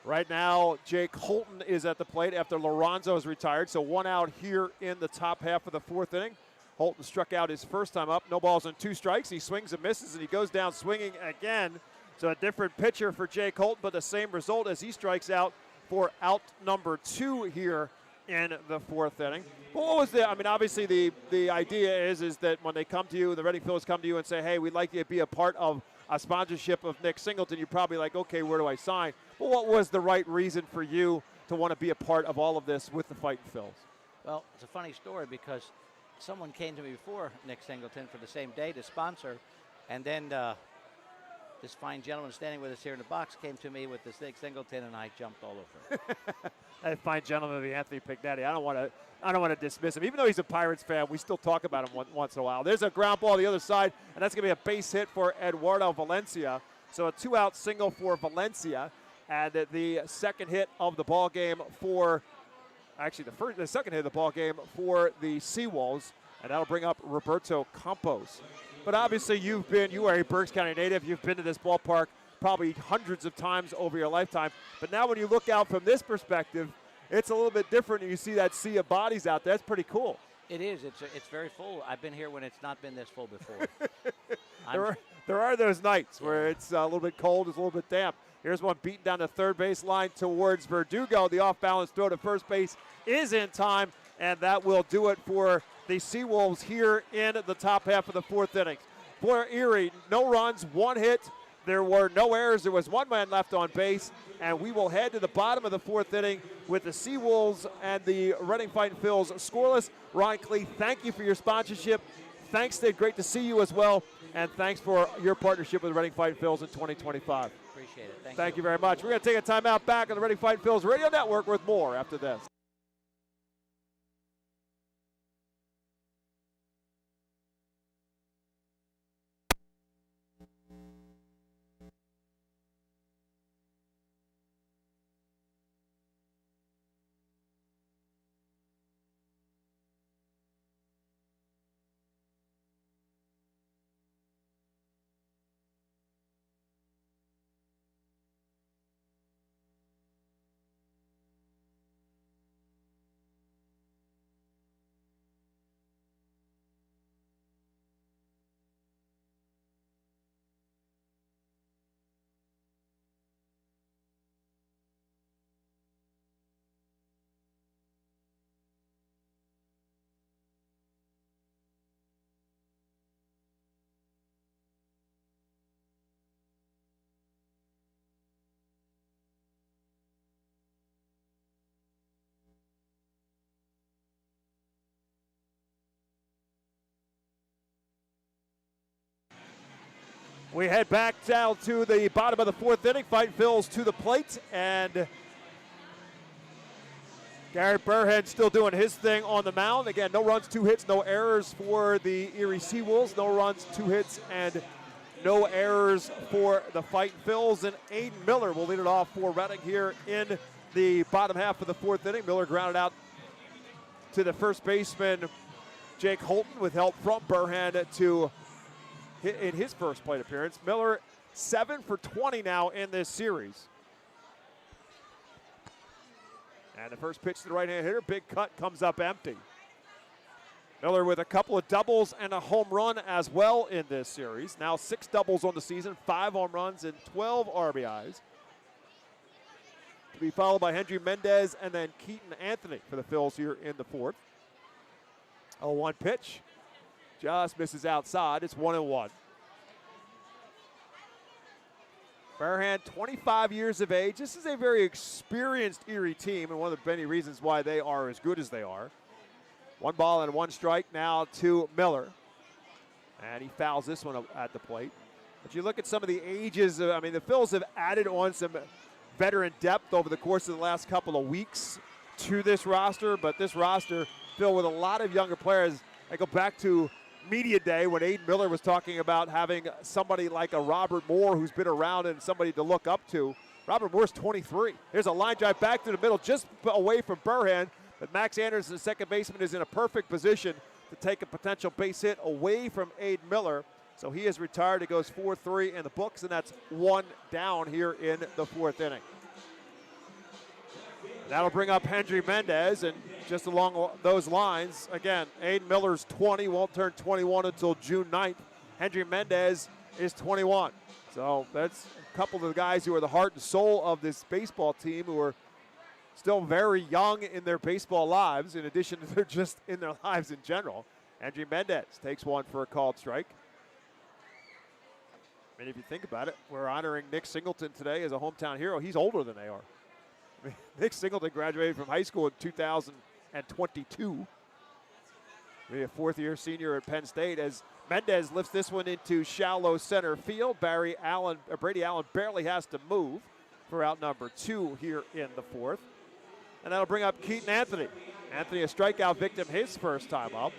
Speaker 2: Right now, Jake Holton is at the plate after Lorenzo is retired, so 1 out here in the top half of the fourth inning. Holton struck out his first time up. No balls and 2 strikes. He swings and misses, and he goes down swinging again. So a different pitcher for Jake Holton, but the same result as he strikes out for out number 2 here in the fourth inning. But what was I mean, obviously the idea is that when they come to you, the Reading Phillies come to you and say, hey, we'd like you to be a part of a sponsorship of Nick Singleton, you're probably like, okay, where do I sign? But what was the right reason for you to want to be a part of all of this with the Fightin' Phils?
Speaker 3: Well, it's a funny story because someone came to me before Nick Singleton for the same day to sponsor, and then this fine gentleman standing with us here in the box came to me with this Nick Singleton, and I jumped all over him.
Speaker 2: That fine gentleman, the Anthony Pignetti. I don't want to dismiss him. Even though he's a Pirates fan, we still talk about him once in a while. There's a ground ball on the other side, and that's going to be a base hit for Eduardo Valencia. So a 2-out single for Valencia, and the second hit of the ball game for, actually the second hit of the ball game for the SeaWolves, and that'll bring up Roberto Campos. But obviously you are a Berks County native. You've been to this ballpark probably hundreds of times over your lifetime. But now when you look out from this perspective, it's a little bit different, and you see that sea of bodies out there. That's pretty cool.
Speaker 3: It is. It's very full. I've been here when it's not been this full before.
Speaker 2: there are those nights where it's a little bit cold, it's a little bit damp. Here's one beaten down the third base line towards Verdugo. The off-balance throw to first base is in time, and that will do it for the SeaWolves here in the top half of the fourth inning. For Erie, no runs, 1 hit. There were no errors. There was 1 man left on base, and we will head to the bottom of the fourth inning with the SeaWolves and the Reading Fightin' Phils scoreless. Ron Klee, thank you for your sponsorship. Thanks, Dave. Great to see you as well, and thanks for your partnership with Reading Fightin' Phils in 2025.
Speaker 3: Appreciate it.
Speaker 2: Thank you very much. We're going to take a timeout back on the Reading Fightin' Phils Radio Network with more after this. We head back down to the bottom of the fourth inning. Fightin Phillies to the plate, and Garrett Burhead still doing his thing on the mound. Again, no runs, 2 hits, no errors for the Erie SeaWolves. No runs, 2 hits, and no errors for the Fightin Phillies. And Aiden Miller will lead it off for Reading here in the bottom half of the fourth inning. Miller grounded out to the first baseman, Jake Holton, with help from Burhead to hit in his first plate appearance. Miller 7 for 20 now in this series. And the first pitch to the right-hand hitter, big cut, comes up empty. Miller with a couple of doubles and a home run as well in this series. Now 6 doubles on the season, 5 home runs, and 12 RBIs. To be followed by Hendry Mendez and then Keaton Anthony for the Phils here in the fourth. 0-1 pitch. Just misses outside. It's 1-1. Burhead, 25 years of age. This is a very experienced Erie team, and one of the many reasons why they are as good as they are. 1 ball and 1 strike now to Miller. And he fouls this one at the plate. But you look at some of the ages, the Phils have added on some veteran depth over the course of the last couple of weeks to this roster, but this roster filled with a lot of younger players. I go back to media day when Aiden Miller was talking about having somebody like a Robert Moore who's been around and somebody to look up to. Robert Moore's 23. Here's a line drive back to the middle, just away from Burhead, but Max Anderson, the second baseman, is in a perfect position to take a potential base hit away from Aiden Miller. So he is retired. It goes 4-3 in the books, and that's 1 down here in the fourth inning. That'll bring up Hendry Mendez, and just along those lines, again, Aiden Miller's 20, won't turn 21 until June 9th. Hendry Mendez is 21. So that's a couple of the guys who are the heart and soul of this baseball team, who are still very young in their baseball lives, in addition to they're just in their lives in general. Hendry Mendez takes one for a called strike. I mean, if you think about it, we're honoring Nick Singleton today as a hometown hero. He's older than they are. I mean, Nick Singleton graduated from high school in 2022. Maybe a fourth-year senior at Penn State, as Mendez lifts this one into shallow center field. Brady Allen barely has to move for out number 2 here in the fourth. And that'll bring up Keaton Anthony. Anthony, a strikeout victim his first time up.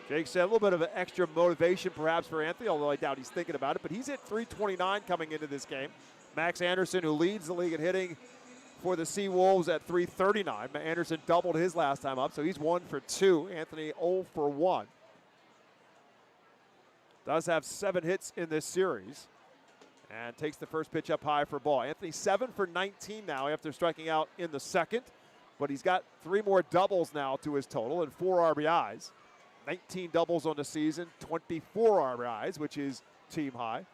Speaker 2: Jake said a little bit of an extra motivation perhaps for Anthony, although I doubt he's thinking about it. But he's at 329 coming into this game. Max Anderson, who leads the league in hitting for the SeaWolves, at 339. Anderson doubled his last time up, so he's 1 for 2. Anthony 0 for 1. Does have 7 hits in this series and takes the first pitch up high for a ball. Anthony 7 for 19 now after striking out in the second, but he's got 3 more doubles now to his total and 4 RBIs. 19 doubles on the season, 24 RBIs, which is team high.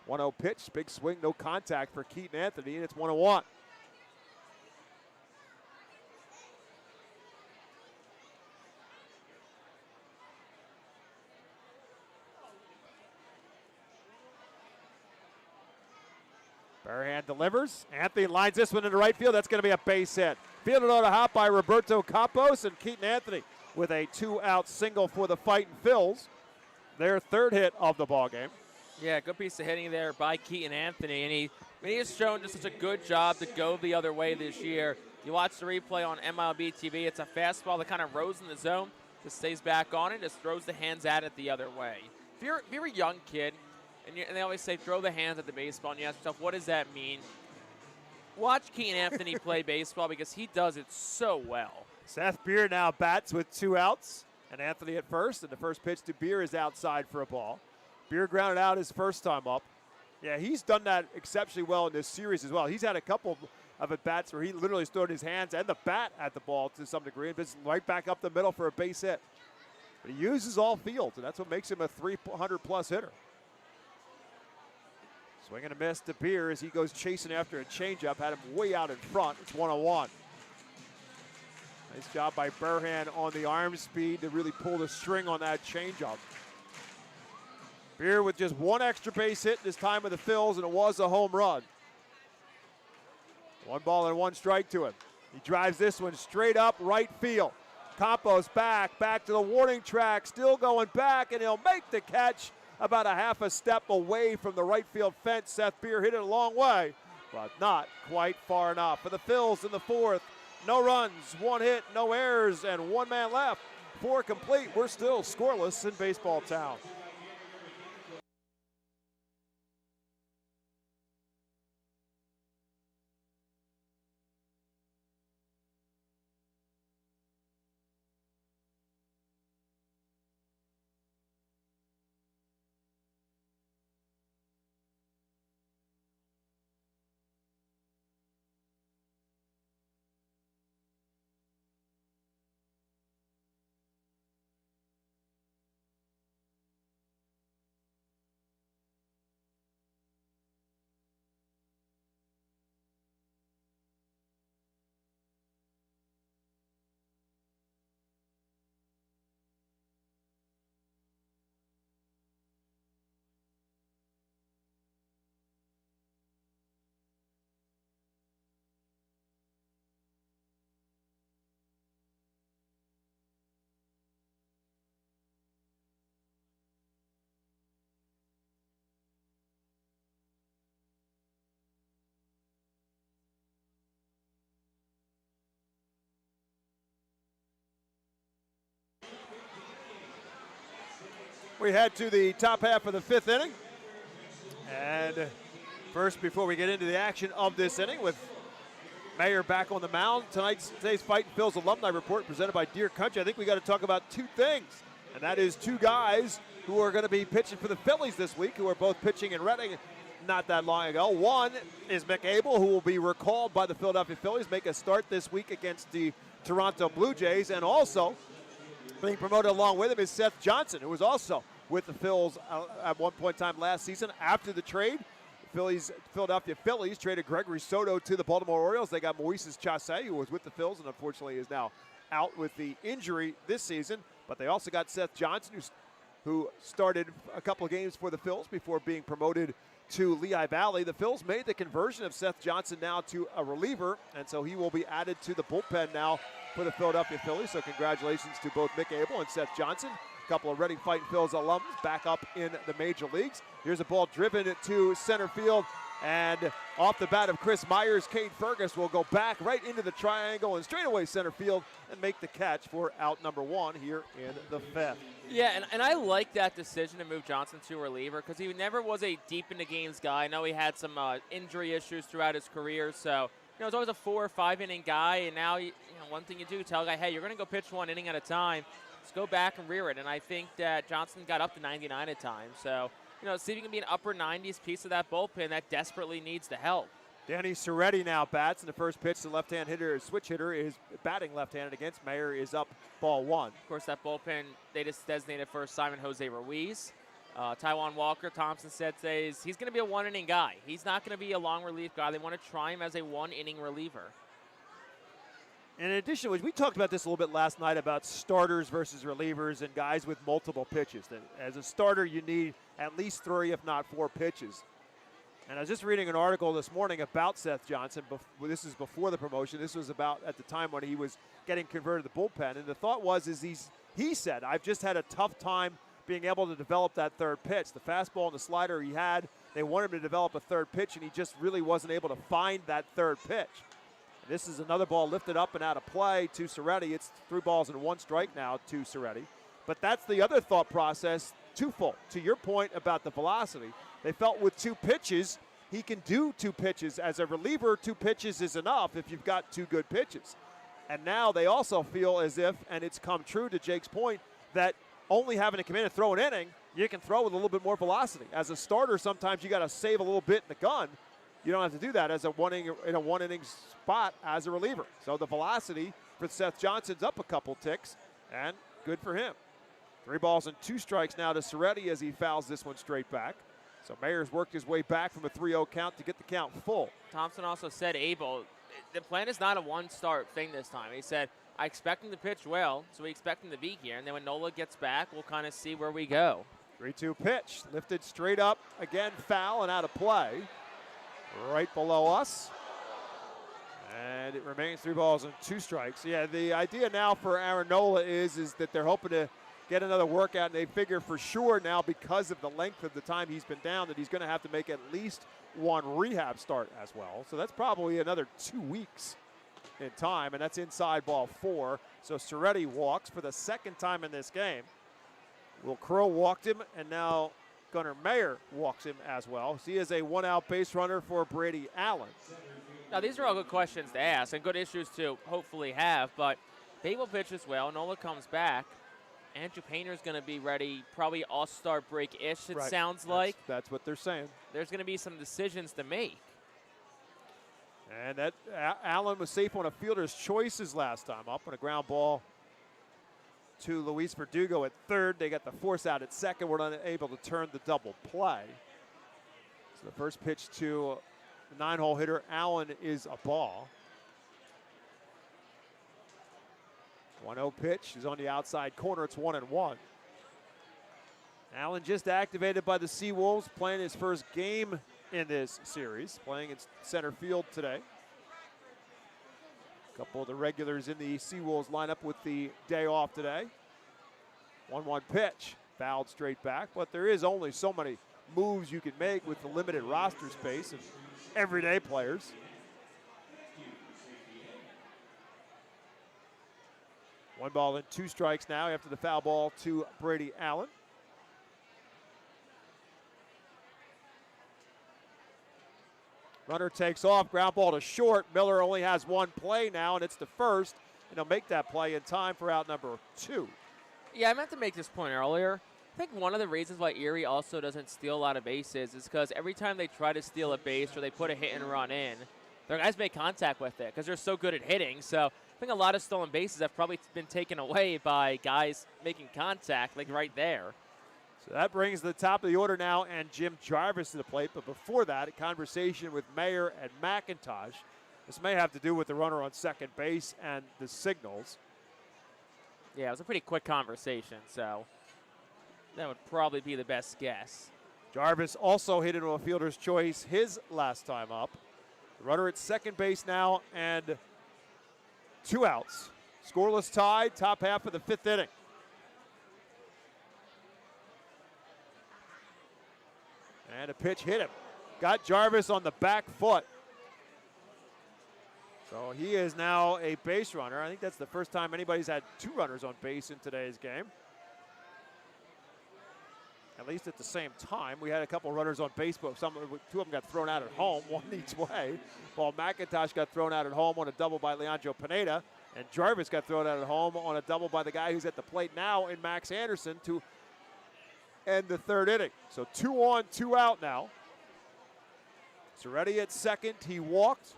Speaker 2: 1-0 pitch, big swing, no contact for Keaton Anthony, and it's 1-1. Burhead delivers. Anthony lines this one into right field. That's going to be a base hit. Fielded on a hop by Roberto Campos, and Keaton Anthony with a 2-out single for the Fightin Phillies. Their 3rd hit of the ballgame.
Speaker 1: Yeah, good piece of hitting there by Keaton Anthony, and he has shown just such a good job to go the other way this year. You watch the replay on MLB TV. It's a fastball that kind of rose in the zone, just stays back on it, just throws the hands at it the other way. If you're a young kid, and they always say throw the hands at the baseball, and you ask yourself, what does that mean? Watch Keaton Anthony play baseball because he does it so well.
Speaker 2: Seth Beer now bats with 2 outs, and Anthony at first, and the first pitch to Beer is outside for a ball. Beer grounded out his first time up. Yeah, he's done that exceptionally well in this series as well. He's had a couple of at-bats where he literally stood his hands and the bat at the ball to some degree, and it's right back up the middle for a base hit. But he uses all fields, and that's what makes him a 300-plus hitter. Swing and a miss to Beer as he goes chasing after a changeup. Had him way out in front. It's 1-1. Nice job by Burhead on the arm speed to really pull the string on that changeup. Beer with just 1 extra base hit this time with the Phils, and it was a home run. 1 ball and 1 strike to him. He drives this one straight up right field. Campos back to the warning track, still going back, and he'll make the catch. about a half a step away from the right field fence. Seth Beer hit it a long way, but not quite far enough. For the Phils in the fourth, no runs, one hit, no errors, and one man left. 4 complete. We're still scoreless in Baseball Town. We head to the top half of the 5th inning. And first, before we get into the action of this inning, with Mayer back on the mound, today's Fightin' Phil's Alumni Report presented by Deer Country. I think we got to talk about 2 things, and that is 2 guys who are going to be pitching for the Phillies this week, who are both pitching in Reading not that long ago. One is Mick Abel, who will be recalled by the Philadelphia Phillies, make a start this week against the Toronto Blue Jays, and also being promoted along with him is Seth Johnson, who was also with the Phils at one point in time last season. After the trade, Philadelphia Phillies traded Gregory Soto to the Baltimore Orioles. They got Moises Chassé, who was with the Phils and unfortunately is now out with the injury this season. But they also got Seth Johnson, who started a couple of games for the Phils before being promoted to Lehigh Valley. The Phils made the conversion of Seth Johnson now to a reliever, and so he will be added to the bullpen now for the Philadelphia Phillies. So congratulations to both Mick Abel and Seth Johnson. A couple of Reading Fightin' Phils alums back up in the major leagues. Here's a ball driven to center field, and off the bat of Chris Myers, Cade Fergus will go back right into the triangle and straightaway center field and make the catch for out number 1 here in the 5th.
Speaker 1: Yeah, and I like that decision to move Johnson to reliever because he never was a deep into games guy. I know he had some injury issues throughout his career, so he's always a 4 or 5 inning guy. And now, one thing you do, tell a guy, hey, you're going to go pitch 1 inning at a time. Just go back and rear it. And I think that Johnson got up to 99 at times. So, see if he can be an upper 90s piece of that bullpen that desperately needs the help.
Speaker 2: Danny Soretti now bats, and the first pitch, the left-hand hitter, switch hitter, is batting left-handed against Mayer, is up, ball 1.
Speaker 1: Of course, that bullpen, they just designated for Simon Jose Ruiz. Taijuan Walker, Thompson said today, he's going to be a 1-inning guy. He's not going to be a long relief guy. They want to try him as a 1-inning reliever.
Speaker 2: In addition, we talked about this a little bit last night about starters versus relievers and guys with multiple pitches. That as a starter, you need at least 3, if not 4 pitches. And I was just reading an article this morning about Seth Johnson. This is before the promotion. This was about at the time when he was getting converted to the bullpen. And the thought was, he said, I've just had a tough time being able to develop that 3rd pitch. The fastball and the slider he had, they wanted him to develop a 3rd pitch, and he just really wasn't able to find that 3rd pitch. This is another ball lifted up and out of play to Soretti. It's 3 balls and 1 strike now to Soretti. But that's the other thought process, twofold. To your point about the velocity, they felt with 2 pitches, he can do 2 pitches. As a reliever, 2 pitches is enough if you've got 2 good pitches. And now they also feel as if, and it's come true to Jake's point, that only having to come in and throw an inning, you can throw with a little bit more velocity. As a starter, sometimes you got to save a little bit in the gun. You don't have to do that as a 1-inning spot as a reliever. So the velocity for Seth Johnson's up a couple ticks, and good for him. 3 balls and 2 strikes now to Soretti as he fouls this one straight back. So Mayer's worked his way back from a 3-0 count to get the count full.
Speaker 1: Thompson also said, Abel, the plan is not a 1-start thing this time. He said, I expect him to pitch well, so we expect him to be here. And then when Nola gets back, we'll kind of see where we go.
Speaker 2: 3-2 pitch, lifted straight up, again foul and out of play. Right below us. And it remains 3 balls and 2 strikes. Yeah, the idea now for Aaron Nola is that they're hoping to get another workout, and they figure for sure now because of the length of the time he's been down that he's going to have to make at least one rehab start as well. So that's probably another 2 weeks in time, and that's inside ball 4. So Soretti walks for the second time in this game. Will Crow walked him, and now Gunnar Mayer walks him as well. So he is a 1-out base runner for Brady Allen.
Speaker 1: Now, these are all good questions to ask and good issues to hopefully have, but Babel pitches well. Nola comes back. Andrew Painter's going to be ready, probably all-star break-ish, it sounds like.
Speaker 2: That's what they're saying.
Speaker 1: There's going to be some decisions to make.
Speaker 2: And that Allen was safe on a fielder's choices last time up on a ground ball to Luis Verdugo at third. They got the force out at second. We're unable to turn the double play. So the first pitch to the 9-hole hitter, Allen, is a ball. 1-0 pitch is on the outside corner. It's 1-1. Allen just activated by the SeaWolves, playing his first game in this series, playing in center field today. A couple of the regulars in the SeaWolves lineup with the day off today. 1-1 pitch, fouled straight back, but there is only so many moves you can make with the limited roster space of everyday players. 1 ball and 2 strikes now after the foul ball to Brady Allen. Runner takes off, ground ball to short. Miller only has 1 play now, and it's the first, and he'll make that play in time for out number 2.
Speaker 1: Yeah, I meant to make this point earlier. I think one of the reasons why Erie also doesn't steal a lot of bases is because every time they try to steal a base or they put a hit and run in, their guys make contact with it because they're so good at hitting. So I think a lot of stolen bases have probably been taken away by guys making contact, like right there.
Speaker 2: So that brings the top of the order now and Jim Jarvis to the plate. But before that, a conversation with Mayer and McIntosh. This may have to do with the runner on second base and the signals.
Speaker 1: Yeah, it was a pretty quick conversation, so that would probably be the best guess.
Speaker 2: Jarvis also hit into a fielder's choice his last time up. The runner at second base now and 2 outs. Scoreless tie, top half of the 5th inning. And a pitch hit him. Got Jarvis on the back foot. So he is now a base runner. I think that's the first time anybody's had 2 runners on base in today's game. At least at the same time. We had a couple runners on base, but 2 of them got thrown out at home, 1 each way. Paul McIntosh got thrown out at home on a double by Leandro Pineda, and Jarvis got thrown out at home on a double by the guy who's at the plate now in Max Anderson to end the 3rd inning. So 2 on, 2 out now. Soretti at second, he walked.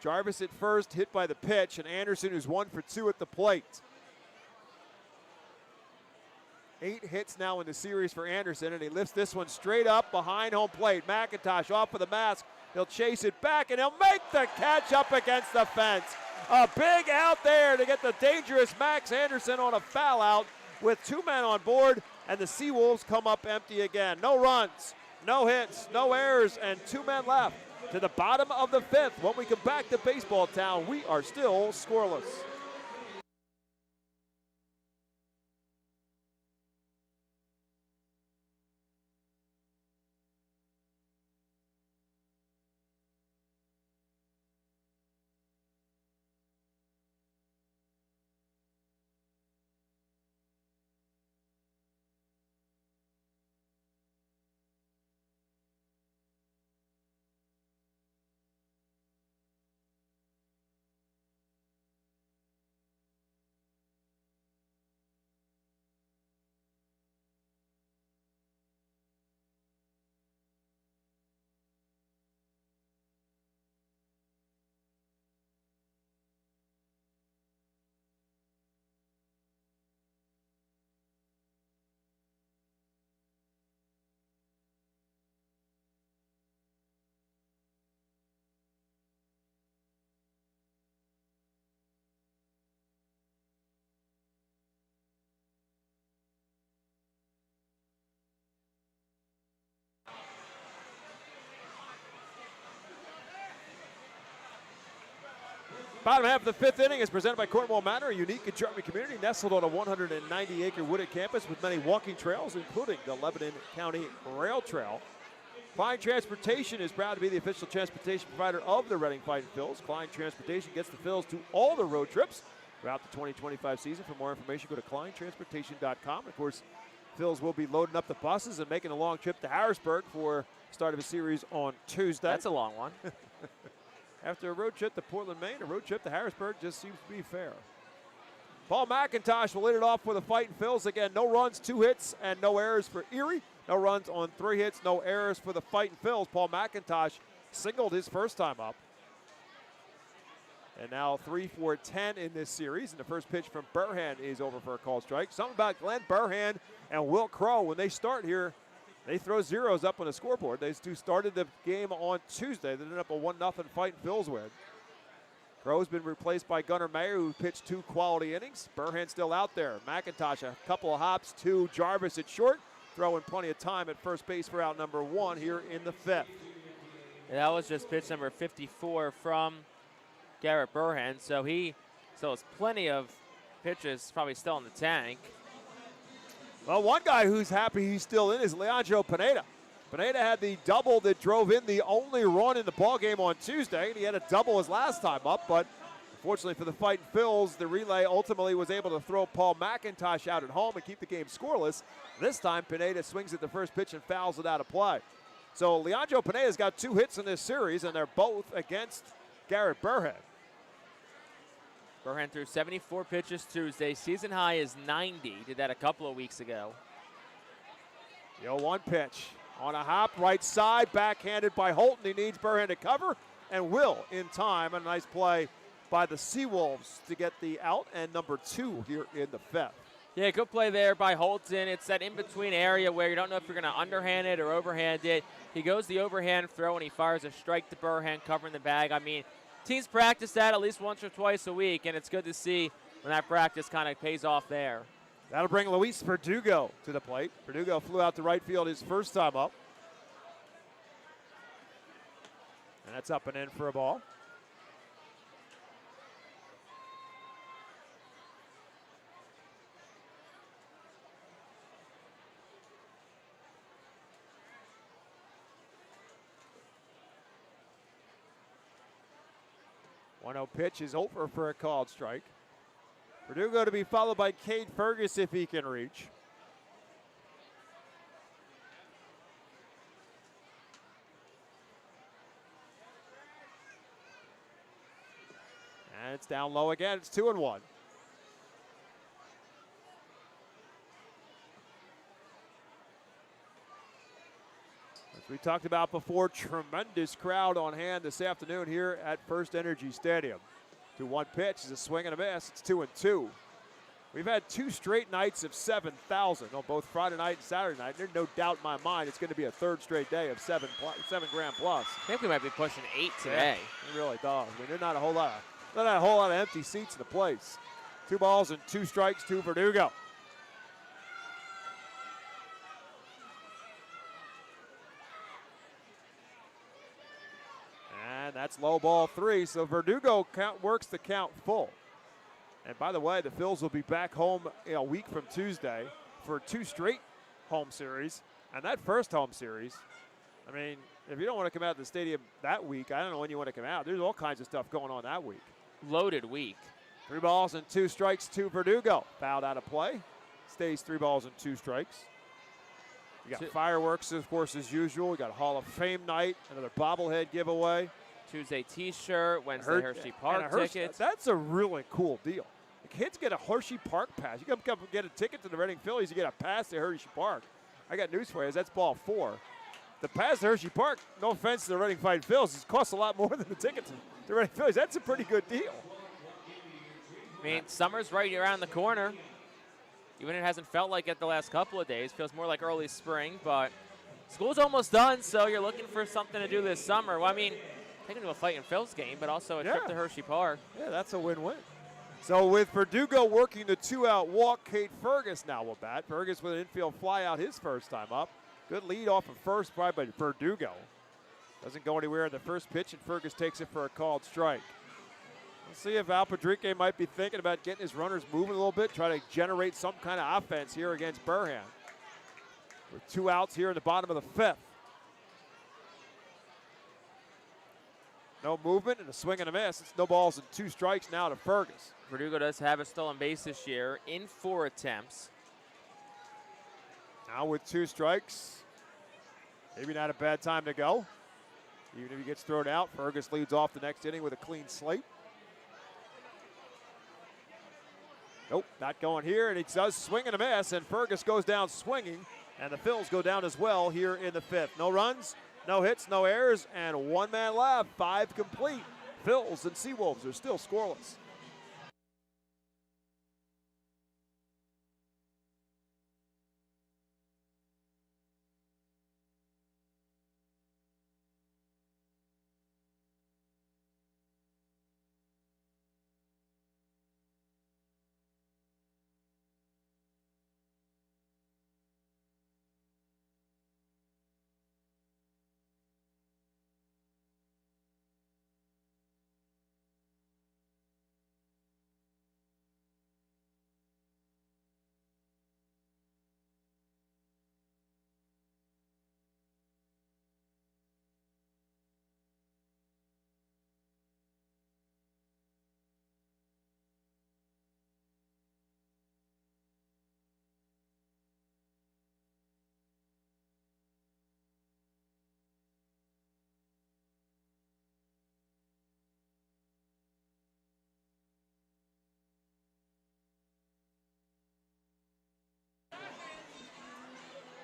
Speaker 2: Jarvis at first, hit by the pitch, and Anderson, who's 1 for 2 at the plate. 8 hits now in the series for Anderson, and he lifts this one straight up behind home plate. McIntosh off of the mask. He'll chase it back, and he'll make the catch up against the fence. A big out there to get the dangerous Max Anderson on a foul out with 2 men on board, and the SeaWolves come up empty again. No runs, no hits, no errors, and 2 men left to the bottom of the 5th. When we come back to Baseball Town, we are still scoreless. Bottom half of the fifth inning is presented by Cornwall Manor, a unique and charming community nestled on a 190-acre wooded campus with many walking trails, including the Lebanon County Rail Trail. Klein Transportation is proud to be the official transportation provider of the Reading Fightin' Phils. Klein Transportation gets the Phils to all the road trips throughout the 2025 season. For more information, go to kleintransportation.com. Of course, Phils will be loading up the buses and making a long trip to Harrisburg for the start of a series on Tuesday.
Speaker 1: That's a long one.
Speaker 2: After a road trip to Portland, Maine, a road trip to Harrisburg just seems to be fair. Paul McIntosh will lead it off for the Fightin' Phils. Again, no runs, 2 hits, and no errors for Erie. No runs on 3 hits, no errors for the Fightin' Phils. Paul McIntosh singled his first time up. And now 3 for 10 in this series. And the first pitch from Burhan is over for a called strike. Something about Glenn Burhan and Will Crow, when they start here, they throw zeros up on the scoreboard. These two started the game on Tuesday. They ended up a 1-0 Fightin' Phils win. Crow's been replaced by Gunnar Mayer, who pitched 2 quality innings. Burhan still out there. McIntosh a couple of hops to Jarvis at short, throwing plenty of time at first base for out number 1 here in the 5th.
Speaker 1: And that was just pitch number 54 from Garrett Burhan, so he still has plenty of pitches probably still in the tank.
Speaker 2: Well, one guy who's happy he's still in is Leandro Pineda. Pineda had the double that drove in the only run in the ballgame on Tuesday, and he had a double his last time up, but unfortunately for the Fightin' Phils, the relay ultimately was able to throw Paul McIntosh out at home and keep the game scoreless. This time, Pineda swings at the first pitch and fouls it out of play. So Leandro Pineda's got 2 hits in this series, and they're both against Garrett Burhan.
Speaker 1: Burhan threw 74 pitches Tuesday. Season high is 90. Did that a couple of weeks ago.
Speaker 2: The 0-1 pitch on a hop, right side, backhanded by Holton. He needs Burhan to cover, and will in time. A nice play by the SeaWolves to get the out, and number 2 here in the 5th.
Speaker 1: Yeah, good play there by Holton. It's that in-between area where you don't know if you're going to underhand it or overhand it. He goes the overhand throw, and he fires a strike to Burhan, covering the bag. I mean, teams practice that at least once or twice a week, and it's good to see when that practice kind of pays off there.
Speaker 2: That'll bring Luis Verdugo to the plate. Verdugo flew out to right field his first time up. And that's up and in for a ball. One 0 pitch is over for a called strike. Verdugo to be followed by Cade Fergus if he can reach. And it's down low again. It's 2-1. As we talked about before, tremendous crowd on hand this afternoon here at FirstEnergy Stadium. 2-1 pitch is a swing and a miss. It's 2-2. We've had 2 straight nights of 7,000 on both Friday night and Saturday night. There's no doubt in my mind it's going to be a 3rd straight day of 7 grand plus.
Speaker 1: I think we might be pushing 8 today.
Speaker 2: Yeah, it really does. I mean, there's not a whole lot of empty seats in the place. 2 balls and 2 strikes to Verdugo. And that's low ball 3, so Verdugo works the count full. And by the way, the Phils will be back home a week from Tuesday for 2 straight home series. And that first home series, I mean, if you don't want to come out to the stadium that week, I don't know when you want to come out. There's all kinds of stuff going on that week.
Speaker 1: Loaded week.
Speaker 2: 3 balls and 2 strikes to Verdugo. Fouled out of play. Stays 3 balls and 2 strikes. You got fireworks, of course, as usual. We got Hall of Fame night, another bobblehead giveaway.
Speaker 1: Tuesday T-shirt, Wednesday Hershey Park tickets.
Speaker 2: That's a really cool deal. The kids get a Hershey Park pass. You come get a ticket to the Reading Phillies, you get a pass to Hershey Park. I got news for you. That's ball 4. The pass to Hershey Park, no offense to the Reading Fightin' Phils, it costs a lot more than the ticket to the Reading Phillies. That's a pretty good deal.
Speaker 1: I mean, summer's right around the corner. Even if it hasn't felt like it the last couple of days. Feels more like early spring, but school's almost done, so you're looking for something to do this summer. Well, I mean, taking to a Fightin' Phils game, but also a trip to Hershey Park.
Speaker 2: Yeah, that's a win-win. So with Verdugo working the 2-out walk, Cade Fergus now will bat. Fergus with an infield fly out his first time up. Good lead off of first by Verdugo. Doesn't go anywhere in the first pitch, and Fergus takes it for a called strike. Let's see if Al Padrique might be thinking about getting his runners moving a little bit, try to generate some kind of offense here against Burhan. With 2 outs here in the bottom of the 5th. No movement and a swing and a miss. It's no balls and 2 strikes now to Fergus.
Speaker 1: Verdugo does have a stolen base this year in 4 attempts.
Speaker 2: Now with 2 strikes, maybe not a bad time to go. Even if he gets thrown out, Fergus leads off the next inning with a clean slate. Nope, not going here, and he does swing and a miss, and Fergus goes down swinging, and the Phils go down as well here in the 5th. No runs, no hits, no errors, and 1 man left, 5 complete. Phils and SeaWolves are still scoreless.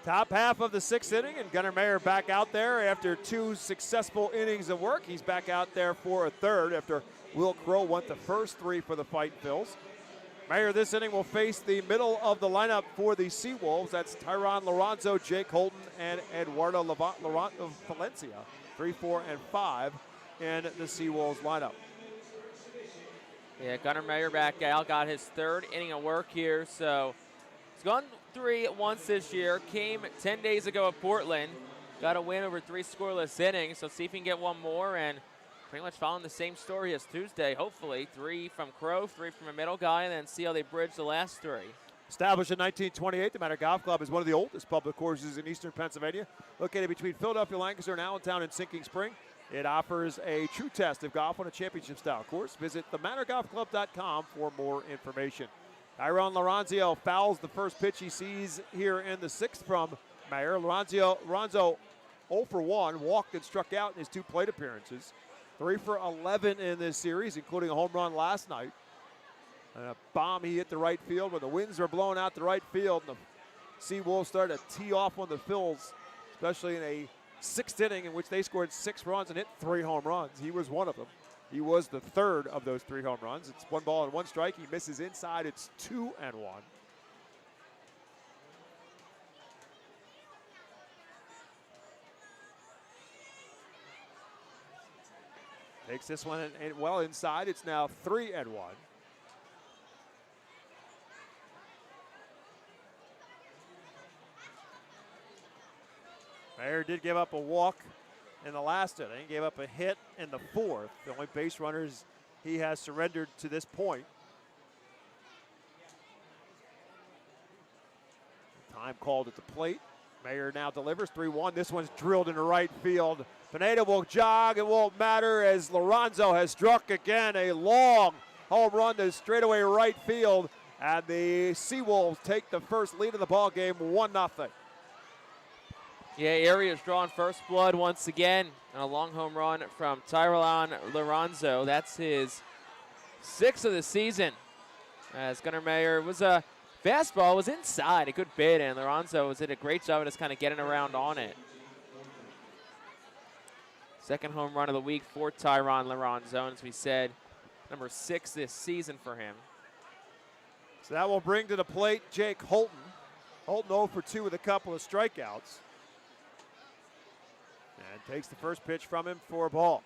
Speaker 2: Top half of the 6th inning, and Gunnar Mayer back out there after 2 successful innings of work. He's back out there for a 3rd after Will Crow went the first 3 for the Fightin Phils. Mayer this inning will face the middle of the lineup for the SeaWolves. That's Tyron Lorenzo, Jake Holton, and Eduardo Lorenzo Valencia. 3, 4, and 5 in the SeaWolves lineup.
Speaker 1: Yeah, Gunnar Mayer back out, got his 3rd inning of work here, so he's gone 3 at once this year. Came 10 days ago at Portland. Got a win over 3 scoreless innings, so see if he can get 1 more, and pretty much following the same story as Tuesday, hopefully. 3 from Crow, 3 from a middle guy, and then see how they bridge the last 3.
Speaker 2: Established in 1928, the Manor Golf Club is one of the oldest public courses in eastern Pennsylvania. Located between Philadelphia, Lancaster, and Allentown and Sinking Spring, it offers a true test of golf on a championship-style course. Visit themanorgolfclub.com for more information. Tyron Lorenzo fouls the first pitch he sees here in the 6th from Mayer. Lorenzo 0 for 1, walked and struck out in his 2 plate appearances. 3 for 11 in this series, including a home run last night. And a bomb he hit the right field when the winds were blowing out the right field. And the SeaWolves started to tee off on the Phils, especially in a 6th inning in which they scored 6 runs and hit 3 home runs. He was one of them. He was the 3rd of those 3 home runs. It's 1 ball and 1 strike. He misses inside. It's 2 and 1. Takes this one and well inside. It's now 3 and 1. Mayer did give up a walk in the last inning, gave up a hit in the 4th. The only base runners he has surrendered to this point. Time called at the plate. Mayer now delivers 3-1. This one's drilled into right field. Pineda will jog. It won't matter as Lorenzo has struck again a long home run to straightaway right field. And the SeaWolves take the first lead of the ball game, 1-0.
Speaker 1: Yeah, Erie has drawn first blood once again and a long home run from Tyron Lorenzo. That's his 6th of the season. As Gunnar Mayer was a fastball, was inside, a good bit, and Lorenzo did a great job of just kind of getting around on it. 2nd home run of the week for Tyron Lorenzo, and as we said, number 6 this season for him.
Speaker 2: So that will bring to the plate Jake Holton. Holton 0 for 2 with a couple of strikeouts. And takes the first pitch from him for a ball.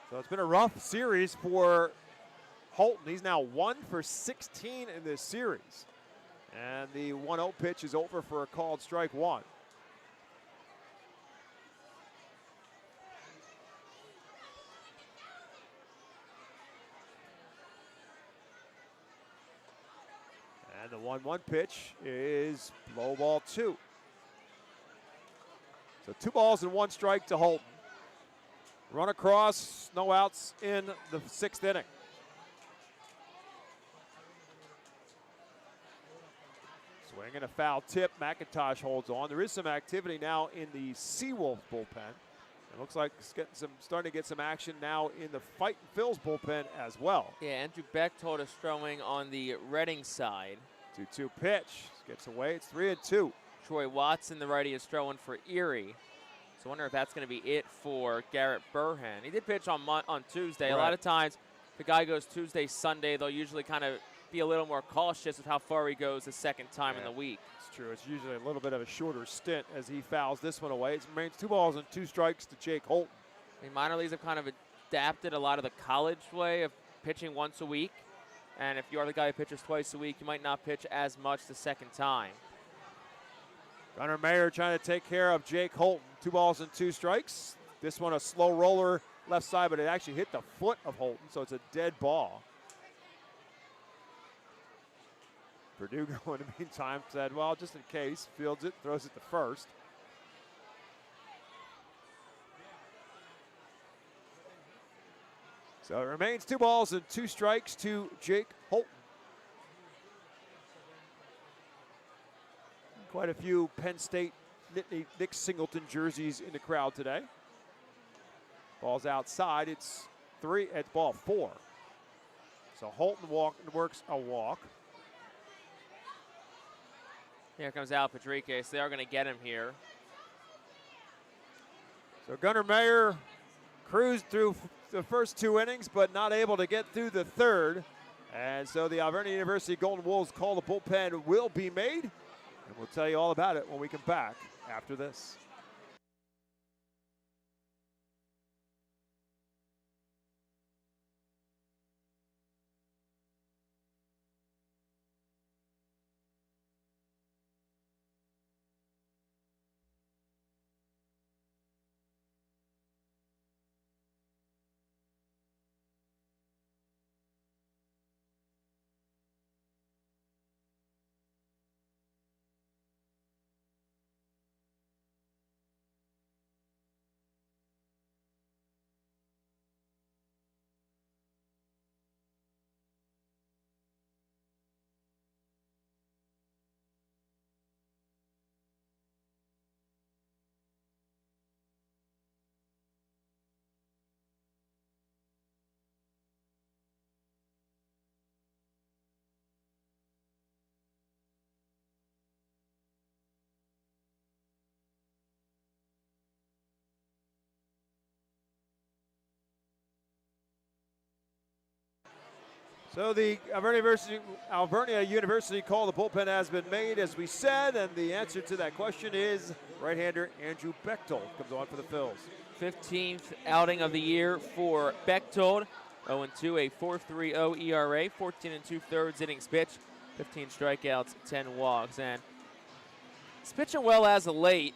Speaker 2: So it's been a rough series for Holton. He's now 1 for 16 in this series. And the 1-0 pitch is over for a called strike 1. the 1-1 pitch is low ball 2. So 2 balls and 1 strike to Holton. Run across, no outs in the 6th inning. Swing and a foul tip. McIntosh holds on. There is some activity now in the SeaWolves bullpen. It looks like it's starting to get some action now in the Fightin Phillies bullpen as well.
Speaker 1: Yeah, Andrew Bechtold is throwing on the Reading side.
Speaker 2: 2-2 pitch. Gets away. It's 3-2.
Speaker 1: Troy Watson, the righty, is throwing for Erie. So I wonder if that's going to be it for Garrett Burhan. He did pitch on Tuesday.
Speaker 2: Right.
Speaker 1: A lot of times, if the guy goes Tuesday, Sunday, they'll usually kind of be a little more cautious with how far he goes the second time in the week.
Speaker 2: It's true. It's usually a little bit of a shorter stint as he fouls this one away. It remains 2 balls and 2 strikes to Jake Holton.
Speaker 1: I mean, minor leagues have kind of adapted a lot of the college way of pitching once a week. And if you are the guy who pitches twice a week, you might not pitch as much the second time.
Speaker 2: Gunnar Mayer trying to take care of Jake Holton. 2 balls and 2 strikes. This one a slow roller left side, but it actually hit the foot of Holton, so it's a dead ball. Verdugo, in the meantime, said, well, just in case, fields it, throws it to first. So it remains 2 balls and 2 strikes to Jake Holton. Quite a few Penn State Nick Singleton jerseys in the crowd today. Ball's outside. It's ball 4. So Holton works a walk.
Speaker 1: Here comes Al Padriques. They are going to get him here.
Speaker 2: So Gunnar Mayer cruised through the first 2 innings, but not able to get through the 3rd. And so the Alvernia University Golden Wolves call the bullpen will be made. And we'll tell you all about it when we come back after this. So the Alvernia University call the bullpen has been made, as we said, and the answer to that question is right-hander Andrew Bechtold comes on for the Phils.
Speaker 1: 15th outing of the year for Bechtold. 0-2, a 4.30 ERA, 14 2/3 innings pitched, 15 strikeouts, 10 walks, and he's pitching well as of late.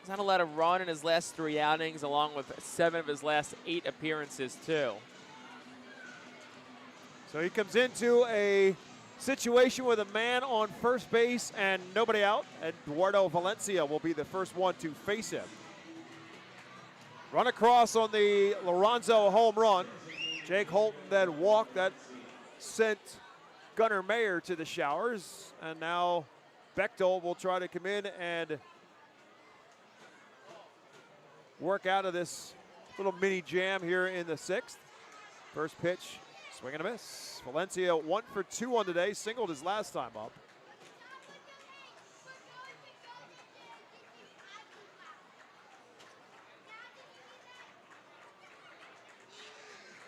Speaker 1: He's had a lot of run in his last 3 outings, along with 7 of his last 8 appearances too.
Speaker 2: So he comes into a situation with a man on first base and nobody out. Eduardo Valencia will be the first one to face him. Run across on the Lorenzo home run. Jake Holton then walked. That sent Gunnar Mayer to the showers. And now Bechtold will try to come in and work out of this little mini jam here in the 6th. First pitch. Swing and a miss. Valencia 1 for 2 on today, singled his last time up.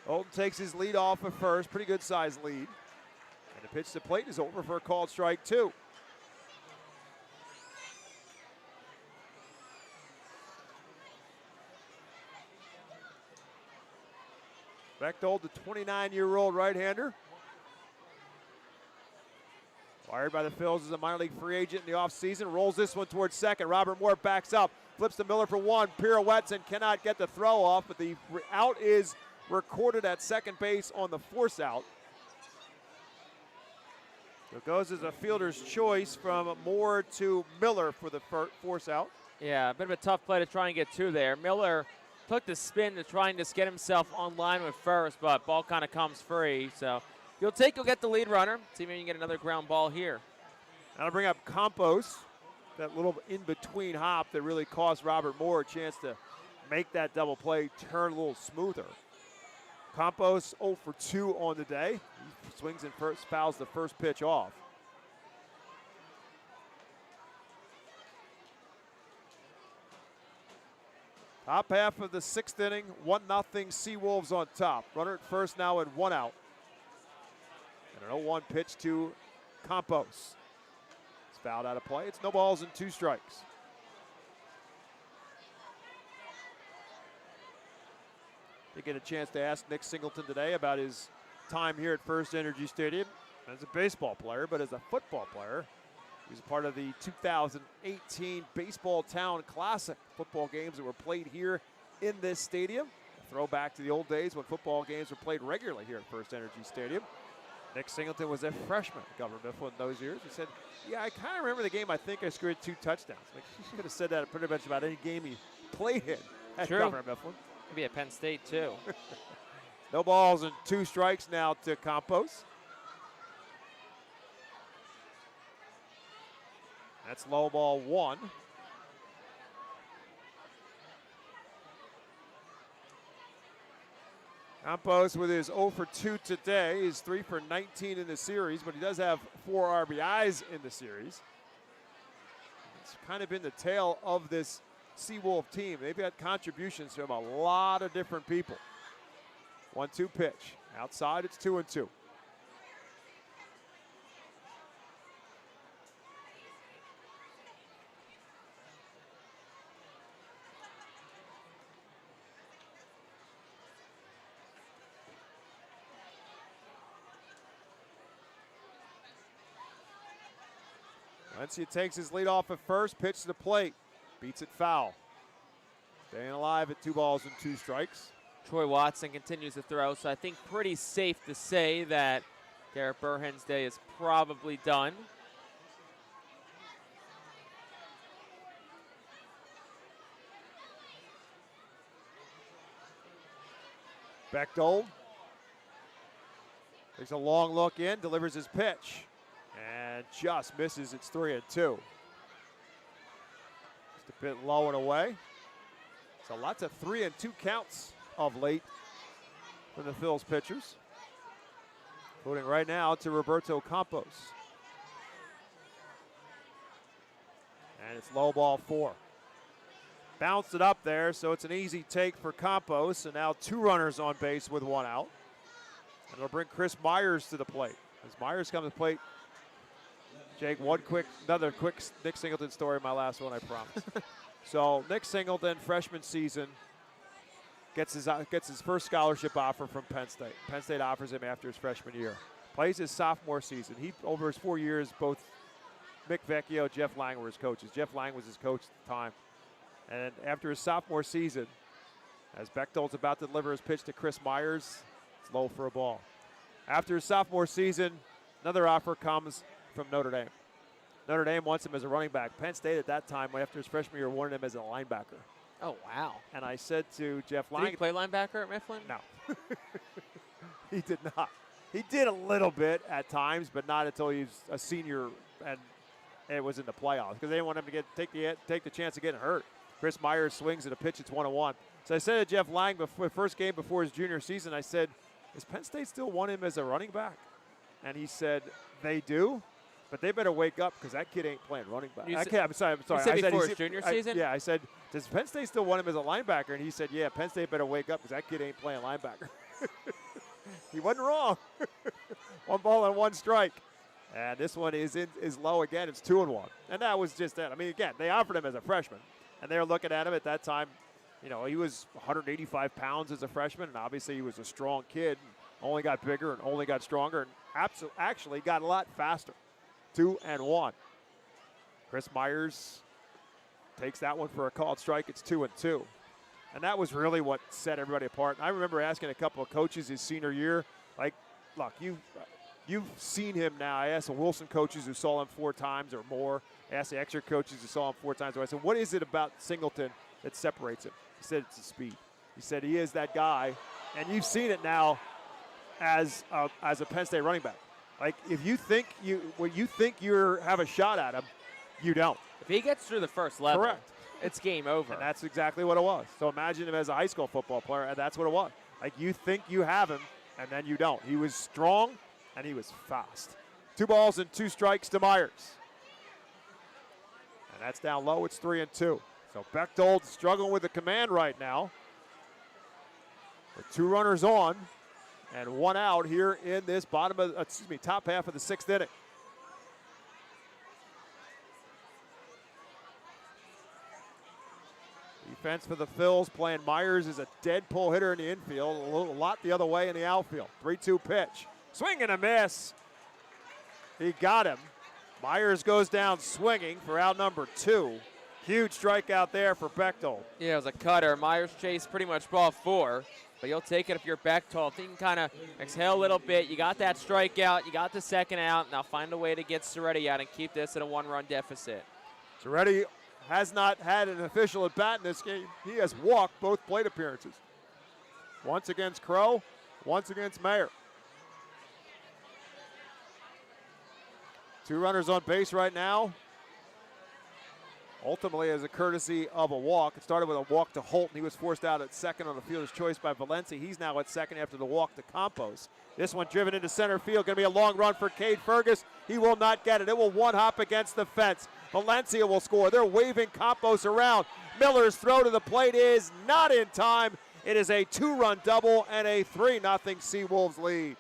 Speaker 2: Holton takes his lead off at first, pretty good sized lead. And the pitch to plate is over for a called strike 2. Bechtold, the 29-year-old right-hander. Wired by the Phils as a minor league free agent in the offseason. Rolls this one towards second. Robert Moore backs up. Flips to Miller for 1. Pirouettes and cannot get the throw off, but the out is recorded at second base on the force out. So it goes as a fielder's choice from Moore to Miller for the force out.
Speaker 1: Yeah, a bit of a tough play to try and get two there. Miller took the spin to try and just get himself on line with first, but ball kind of comes free. So you'll get the lead runner. See if you can get another ground ball here.
Speaker 2: That'll bring up Campos, that little in-between hop that really cost Robert Moore a chance to make that double play turn a little smoother. Campos 0 for 2 on the day. He swings and fouls the first pitch off. Top half of the 6th inning, 1-0 SeaWolves on top. Runner at first now and 1 out. And an 0-1 pitch to Campos. It's fouled out of play. It's no balls and 2 strikes. They get a chance to ask Nick Singleton today about his time here at FirstEnergy Stadium as a baseball player, but as a football player. He was a part of the 2018 Baseball Town Classic, football games that were played here in this stadium. A throwback to the old days when football games were played regularly here at FirstEnergy Stadium. Nick Singleton was a freshman at Governor Mifflin in those years. He said, yeah, I kind of remember the game. I think I scored 2 touchdowns. Like, he could have said that pretty much about any game he played in at Governor Mifflin.
Speaker 1: Could be at Penn State, too.
Speaker 2: No balls and 2 strikes now to Campos. That's low ball 1. Campos with his 0 for 2 today is 3 for 19 in the series, but he does have 4 RBIs in the series. It's kind of been the tale of this SeaWolf team. They've got contributions from a lot of different people. 1-2 pitch. Outside, it's 2-2. Valencia takes his lead off at first, pitch to the plate, beats it foul. Staying alive at 2 balls and 2 strikes.
Speaker 1: Troy Watson continues to throw, so I think pretty safe to say that Garrett Burhan's day is probably done.
Speaker 2: Bechtold takes a long look in, delivers his pitch. And just misses. It's 3-2. Just a bit low and away. So lots of 3-2 counts of late from the Phillies pitchers. Including right now to Roberto Campos. And it's low ball 4. Bounced it up there, so it's an easy take for Campos. And now 2 runners on base with 1 out. And it'll bring Chris Myers to the plate. As Myers comes to the plate, Jake, another quick Nick Singleton story, my last one, I promise. So Nick Singleton, freshman season, gets his first scholarship offer from Penn State. Penn State offers him after his freshman year. Plays his sophomore season. Over his 4 years, both Mick Vecchio, Jeff Lang were his coaches. Jeff Lang was his coach at the time. And after his sophomore season, as Bechtold's about to deliver his pitch to Chris Myers, it's low for a ball. After his sophomore season, another offer comes from Notre Dame. Notre Dame wants him as a running back. Penn State at that time, after his freshman year, wanted him as a linebacker.
Speaker 1: Oh, wow.
Speaker 2: And I said to Jeff Lang.
Speaker 1: Did he play linebacker at Mifflin?
Speaker 2: No. He did not. He did a little bit at times, but not until he was a senior and it was in the playoffs because they didn't want him to take the chance of getting hurt. Chris Myers swings at a pitch. It's 1-1. So I said to Jeff Lang before the first game before his junior season, I said, does Penn State still want him as a running back? And he said, they do. But they better wake up because that kid ain't playing running back. I'm sorry.
Speaker 1: You said before his junior season?
Speaker 2: Yeah, I said, does Penn State still want him as a linebacker? And he said, yeah, Penn State better wake up because that kid ain't playing linebacker. He wasn't wrong. 1 ball and 1 strike. And this one is low again. It's 2-1. And that was just that. I mean, again, they offered him as a freshman. And they were looking at him at that time. You know, he was 185 pounds as a freshman. And obviously he was a strong kid. Only got bigger and only got stronger. And actually got a lot faster. 2-1. Chris Myers takes that one for a called strike. It's 2-2. And that was really what set everybody apart. And I remember asking a couple of coaches his senior year, like, look, you've seen him now. I asked the Wilson coaches who saw him 4 times or more. I asked the extra coaches who saw him 4 times. I said, what is it about Singleton that separates him? He said it's the speed. He said he is that guy, and you've seen it now as a Penn State running back. Like, if you think you have a shot at him, you don't.
Speaker 1: If he gets through the first level,
Speaker 2: correct,
Speaker 1: it's game over.
Speaker 2: And that's exactly what it was. So imagine him as a high school football player, and that's what it was. Like, you think you have him, and then you don't. He was strong, and he was fast. 2 balls and 2 strikes to Myers. And that's down low. It's 3-2. So Bechtold struggling with the command right now. With 2 runners on and 1 out here in this top half of the 6th inning. Defense for the Phils playing Myers as a dead pull hitter in the infield, a lot the other way in the outfield. 3-2 pitch. Swing and a miss. He got him. Myers goes down swinging for out number 2. Huge strikeout there for Bechtold.
Speaker 1: Yeah, it was a cutter. Myers chased pretty much ball 4, but you'll take it if you're Bechtold. If you can kind of exhale a little bit, you got that strikeout, you got the second out. Now find a way to get Soretti out and keep this at a 1-run deficit.
Speaker 2: Soretti has not had an official at bat in this game. He has walked both plate appearances. Once against Crow, once against Mayer. 2 runners on base right now. Ultimately, as a courtesy of a walk. It started with a walk to Holt, and he was forced out at second on the fielder's choice by Valencia. He's now at second after the walk to Campos. This one driven into center field. Going to be a long run for Cade Fergus. He will not get it. It will one-hop against the fence. Valencia will score. They're waving Campos around. Miller's throw to the plate is not in time. It is a 2-run double and a 3-0 SeaWolves lead.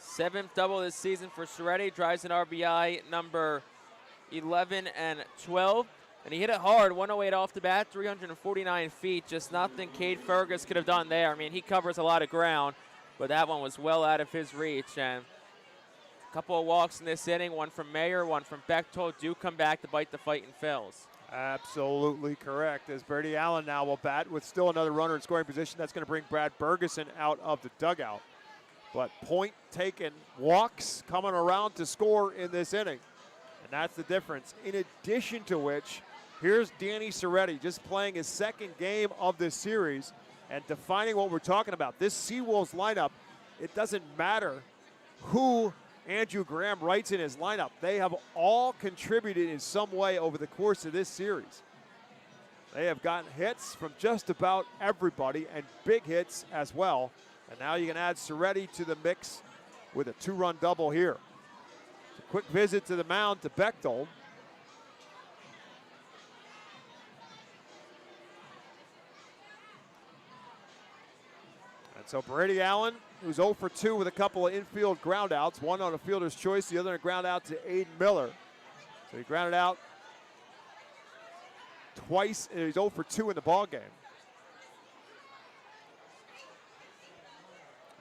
Speaker 1: 7th double this season for Soretti. Drives an RBI number 11 and 12. And he hit it hard, 108 off the bat, 349 feet. Just nothing Cade Fergus could have done there. I mean, he covers a lot of ground, but that one was well out of his reach. And a couple of walks in this inning, one from Mayer, one from Bechtold, do come back to bite the Fightin' Phils.
Speaker 2: Absolutely correct. As Brady Allen now will bat with still another runner in scoring position. That's going to bring Brad Bergeson out of the dugout. But point taken, walks coming around to score in this inning. And that's the difference. In addition to which, here's Danny Soretti just playing his 2nd game of this series and defining what we're talking about. This SeaWolves lineup, it doesn't matter who Andrew Graham writes in his lineup. They have all contributed in some way over the course of this series. They have gotten hits from just about everybody and big hits as well. And now you can add Soretti to the mix with a 2-run double here. A quick visit to the mound to Bechtold. And so Brady Allen, who's 0 for 2 with a couple of infield ground outs, one on a fielder's choice, the other a ground out to Aiden Miller. So he grounded out twice, and he's 0 for 2 in the ball game.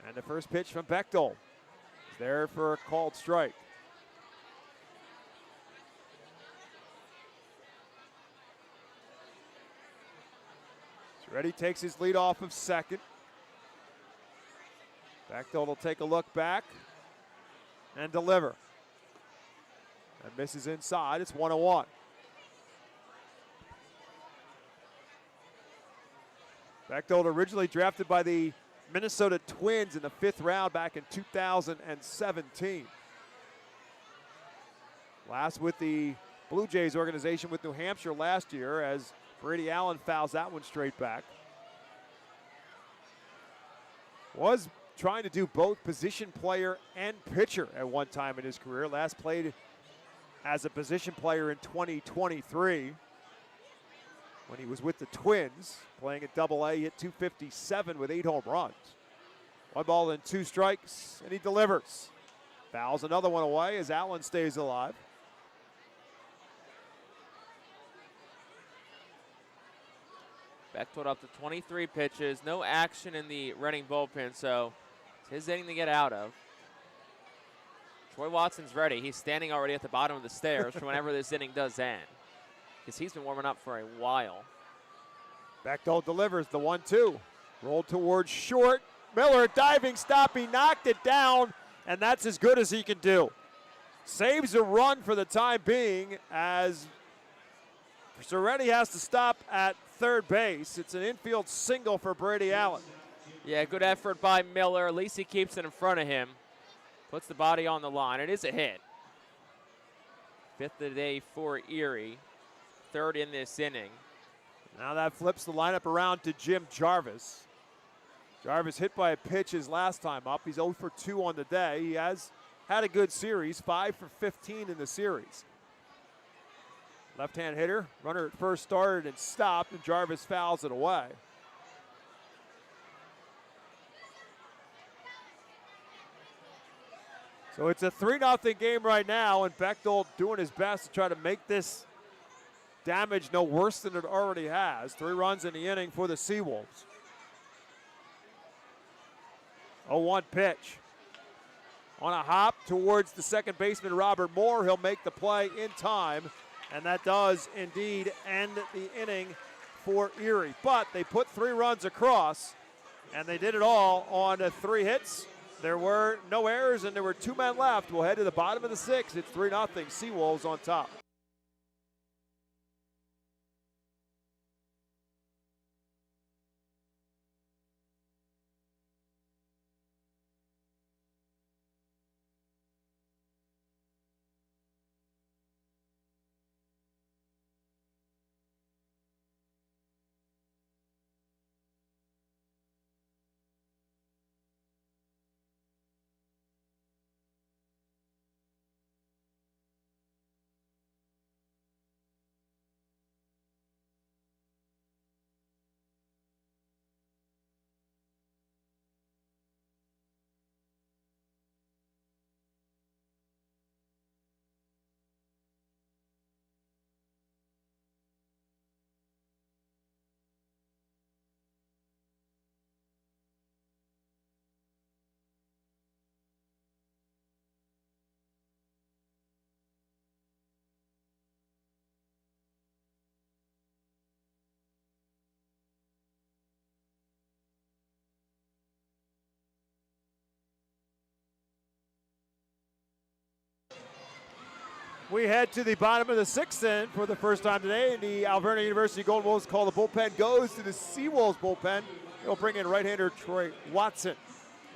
Speaker 2: And the first pitch from Bechtold is there for a called strike. Soretti takes his lead off of second. Bechtold will take a look back and deliver. And misses inside. It's 1-1. Bechtold originally drafted by the Minnesota Twins in the 5th round back in 2017. Last with the Blue Jays organization with New Hampshire last year as Brady Allen fouls that one straight back. Was trying to do both position player and pitcher at one time in his career. Last played as a position player in 2023 when he was with the Twins, playing at Double-A. He hit .257 with 8 home runs. 1 ball and 2 strikes, and he delivers. Fouls another one away as Allen stays alive.
Speaker 1: Bechtold up to 23 pitches. No action in the Reading bullpen, so it's his inning to get out of. Troy Watson's ready. He's standing already at the bottom of the stairs for whenever this inning does end, because he's been warming up for a while.
Speaker 2: Bechtold delivers the 1-2. Rolled towards short. Miller, diving stop. He knocked it down, and that's as good as he can do. Saves a run for the time being as Seretti has to stop at third base. It's an infield single for Brady Allen.
Speaker 1: Yeah, good effort by Miller. At least he keeps it in front of him. Puts the body on the line. It is a hit. Fifth of the day for Erie. Third in this inning.
Speaker 2: Now that flips the lineup around to Jim Jarvis. Jarvis hit by a pitch his last time up. He's 0 for 2 on the day. He has had a good series, 5 for 15 in the series. Left-hand hitter, runner at first started and stopped, and Jarvis fouls it away. So it's a 3-0 game right now, and Bechtold doing his best to try to make this damage no worse than it already has. 3 runs in the inning for the SeaWolves. 0-1 pitch. On a hop towards the second baseman, Robert Moore. He'll make the play in time, and that does indeed end the inning for Erie. But they put 3 runs across, and they did it all on 3 hits. There were no errors, and there were 2 men left. We'll head to the bottom of the 6th. It's 3-0, SeaWolves on top. We head to the bottom of the 6th then for the first time today. And the Alverna University Golden Wolves call the bullpen goes to the SeaWolves bullpen. They'll bring in right-hander Troy Watson.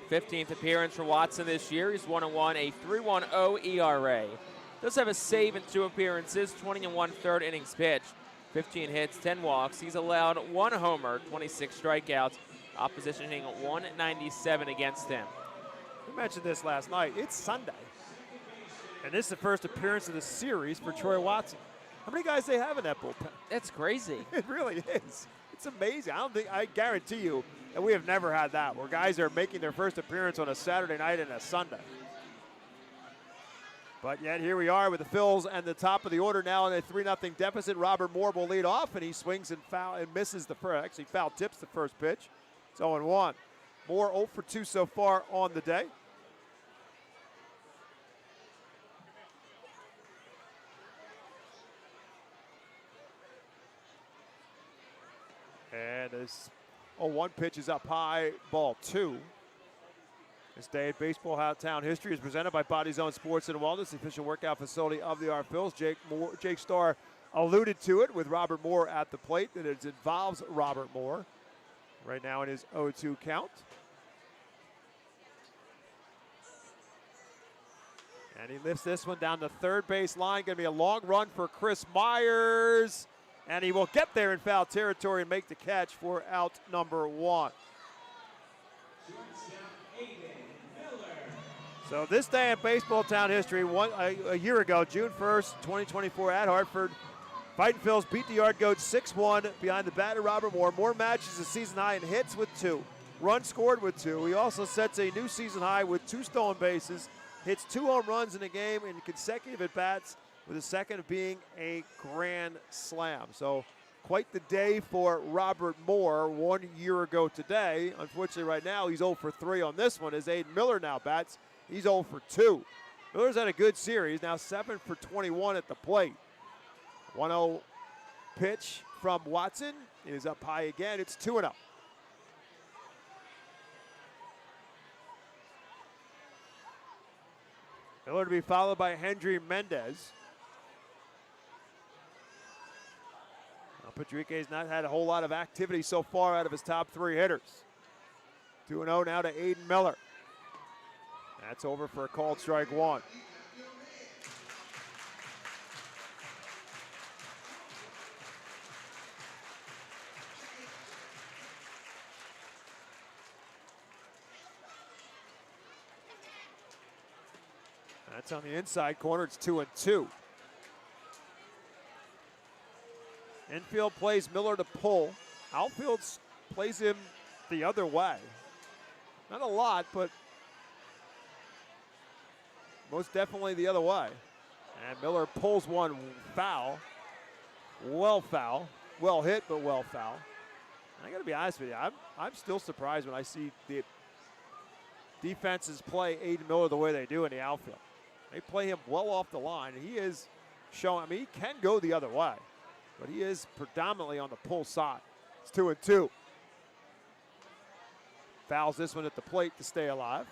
Speaker 1: 15th appearance for Watson this year. He's 1-1, a 3.10 ERA. Does have a save in 2 appearances, 20 and 1/3 innings pitched, 15 hits, 10 walks. He's allowed 1 homer, 26 strikeouts. Opposition hitting 197 against him.
Speaker 2: We mentioned this last night. It's Sunday. And this is the first appearance of the series for Troy Watson. How many guys they have in that bullpen?
Speaker 1: That's crazy.
Speaker 2: It really is. It's amazing. I guarantee you that we have never had that, where guys are making their first appearance on a Saturday night and a Sunday. But yet here we are with the Phils and the top of the order now in a 3-0 deficit. Robert Moore will lead off, and he swings and misses the first. Actually, foul tips the first pitch. It's 0-1. Moore 0 for 2 so far on the day. And this 0-1 pitch is up high, ball 2. This day in baseball town history is presented by Body Zone Sports and Wellness, the official workout facility of the Phils. Jake Starr alluded to it with Robert Moore at the plate, that it involves Robert Moore right now in his 0-2 count. And he lifts this one down the third base line. Going to be a long run for Chris Myers. And he will get there in foul territory and make the catch for out number 1. So this day in baseball town history, a year ago, June 1st, 2024 at Hartford, Fightin Phils beat the Yard Goats 6-1 behind the bat of Robert Moore. Moore matches the season high in hits with 2. Runs scored with 2. He also sets a new season high with 2 stolen bases. Hits 2 home runs in a game in consecutive at-bats, with the second being a grand slam. So quite the day for Robert Moore 1 year ago today. Unfortunately, right now, he's 0 for 3 on this one as Aiden Miller now bats. He's 0 for 2. Miller's had a good series, now 7 for 21 at the plate. 1-0 pitch from Watson is up high again. It's 2-0. Miller to be followed by Hendry Mendez. Now, Padrique's not had a whole lot of activity so far out of his top 3 hitters. 2-0 now to Aiden Miller. That's over for a called strike 1. That's on the inside corner. It's 2-2. Infield plays Miller to pull. Outfield plays him the other way. Not a lot, but most definitely the other way. And Miller pulls one foul. Well foul. Well hit, but well foul. And I got to be honest with you, I'm still surprised when I see the defenses play Aiden Miller the way they do in the outfield. They play him well off the line. He is showing, I mean, he can go the other way, but he is predominantly on the pull side. It's 2-2. Fouls this one at the plate to stay alive.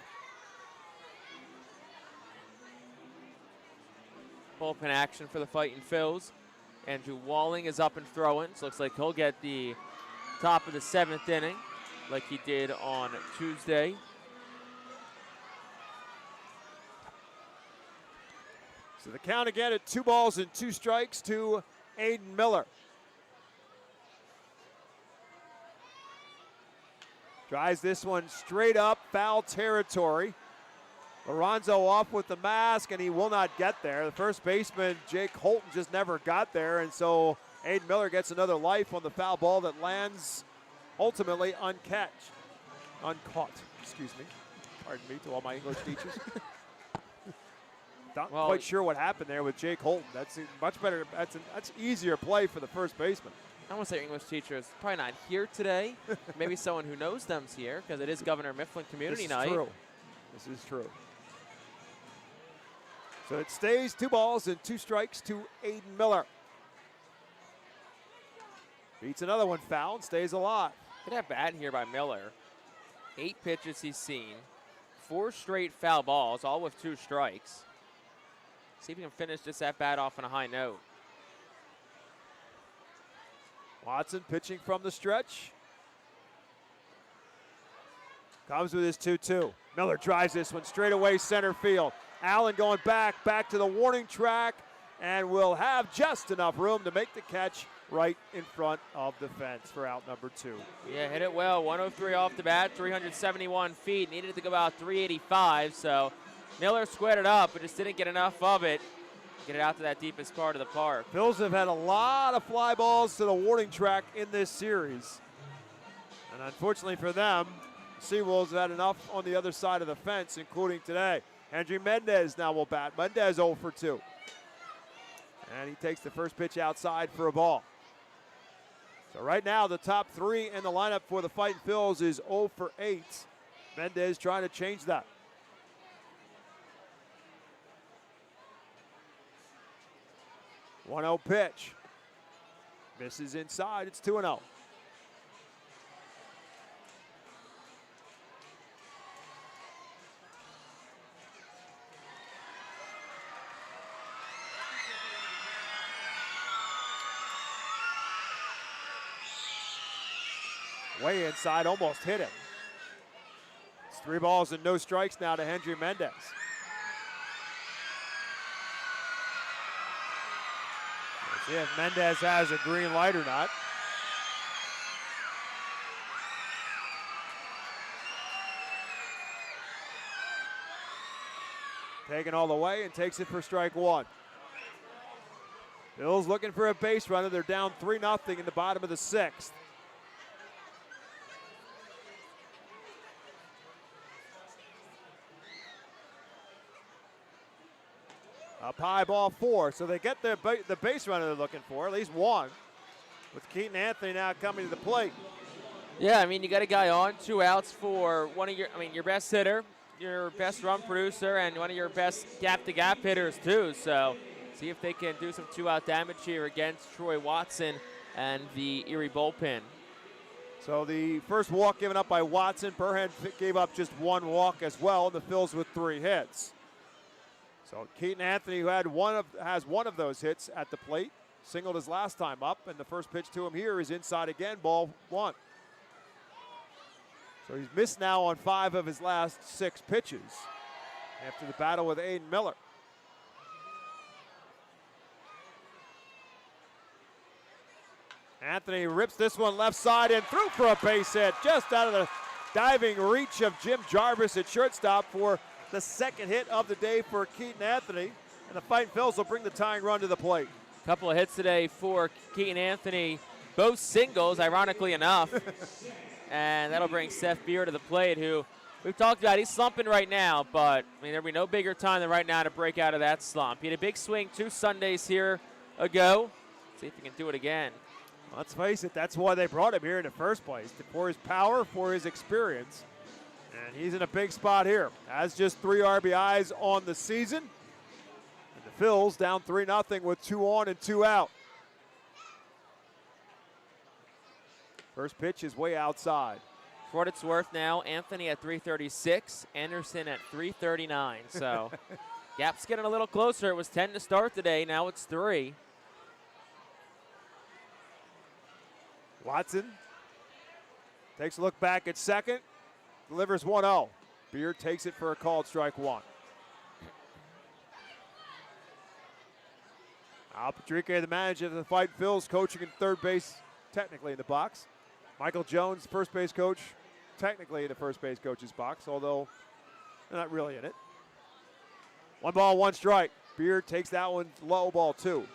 Speaker 1: Bullpen action for the Fightin' Phils. Andrew Walling is up and throwing, so looks like he'll get the top of the 7th inning like he did on Tuesday.
Speaker 2: So the count again at 2 balls and 2 strikes to Aiden Miller. Drives this one straight up, foul territory. Lorenzo off with the mask, and he will not get there. The first baseman, Jake Holton, just never got there, and so Aiden Miller gets another life on the foul ball that lands ultimately uncaught, excuse me. Pardon me to all my English teachers. Not quite sure what happened there with Jake Holton. That's much better. That's easier play for the first baseman.
Speaker 1: I want to say your English teacher is probably not here today. Maybe someone who knows them's here because it is Governor Mifflin Community Night.
Speaker 2: True. This is true. So it stays 2 balls and 2 strikes to Aiden Miller. Beats another one foul and stays alive.
Speaker 1: Good at bat here by Miller. 8 pitches he's seen. 4 straight foul balls, all with 2 strikes. See if he can finish this at bat off on a high note.
Speaker 2: Watson pitching from the stretch. Comes with his 2-2. Miller drives this one straight away center field. Allen going back to the warning track, and will have just enough room to make the catch right in front of the fence for out number 2.
Speaker 1: Yeah, hit it well. 103 off the bat, 371 feet. Needed to go about 385, so Miller squared it up, but just didn't get enough of it. Get it out to that deepest part of the park.
Speaker 2: Phils have had a lot of fly balls to the warning track in this series. And unfortunately for them, SeaWolves have had enough on the other side of the fence, including today. Hendry Mendez now will bat. Mendez 0 for 2. And he takes the first pitch outside for a ball. So right now, the top 3 in the lineup for the Fightin' Phils is 0 for 8. Mendez trying to change that. 1-0 pitch. Misses inside. It's 2-0. Way inside, almost hit him. It's 3 balls and no strikes now to Hendry Mendez. Let's see if Mendez has a green light or not. Taken all the way and takes it for strike 1. Bills looking for a base runner. They're down 3-0 in the bottom of the 6th. Up high, ball 4, so they get the base runner they're looking for, at least one, with Keaton Anthony now coming to the plate.
Speaker 1: Yeah, I mean, you got a guy on, 2 outs for one of your best hitter, your best run producer, and one of your best gap-to-gap hitters too. So see if they can do some 2-out damage here against Troy Watson and the Erie bullpen.
Speaker 2: So the first walk given up by Watson. Burhan gave up just 1 walk as well, and the Phils with 3 hits. So Keaton Anthony, who has one of those hits at the plate, singled his last time up, and the first pitch to him here is inside again, ball 1. So he's missed now on 5 of his last 6 pitches after the battle with Aiden Miller. Anthony rips this one left side and through for a base hit, just out of the diving reach of Jim Jarvis at shortstop for the second hit of the day for Keaton Anthony. And the Fightin' Phils will bring the tying run to the plate.
Speaker 1: A couple of hits today for Keaton Anthony, both singles, ironically enough. And that'll bring Seth Beer to the plate, who we've talked about. He's slumping right now, but I mean, there'll be no bigger time than right now to break out of that slump. He had a big swing 2 Sundays here ago. See if he can do it again.
Speaker 2: Let's face it, that's why they brought him here in the first place, for his power, for his experience. And he's in a big spot here. Has just 3 RBIs on the season. And the Phils down 3-0 with 2 on and 2 out. First pitch is way outside.
Speaker 1: For what it's worth now, Anthony at 336, Anderson at 339. So gap's getting a little closer. It was 10 to start today. Now it's 3.
Speaker 2: Watson takes a look back at second, delivers 1-0. Beard takes it for a called strike 1. Al Patrique, the manager of the Fightin' Phils, coaching in third base, technically in the box. Michael Jones, first base coach, technically in the first base coach's box, although they're not really in it. 1 ball, 1 strike. Beard takes that one low, ball 2.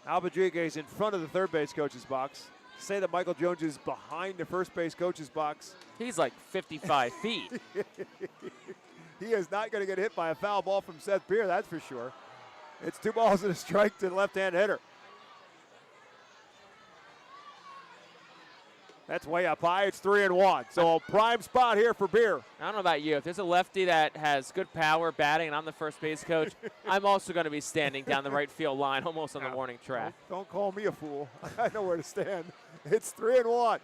Speaker 2: Al Patrique is in front of the third base coach's box. Say that Michael Jones is behind the first base coach's box.
Speaker 1: He's like 55 feet.
Speaker 2: He is not going to get hit by a foul ball from Seth Beer, that's for sure. It's 2 balls and a strike to the left-hand hitter. That's way up high. It's 3-1. So a prime spot here for Beer.
Speaker 1: I don't know about you. If there's a lefty that has good power batting and I'm the first base coach, I'm also going to be standing down the right field line almost on the warning track.
Speaker 2: Don't call me a fool. I know where to stand. It's 3-1.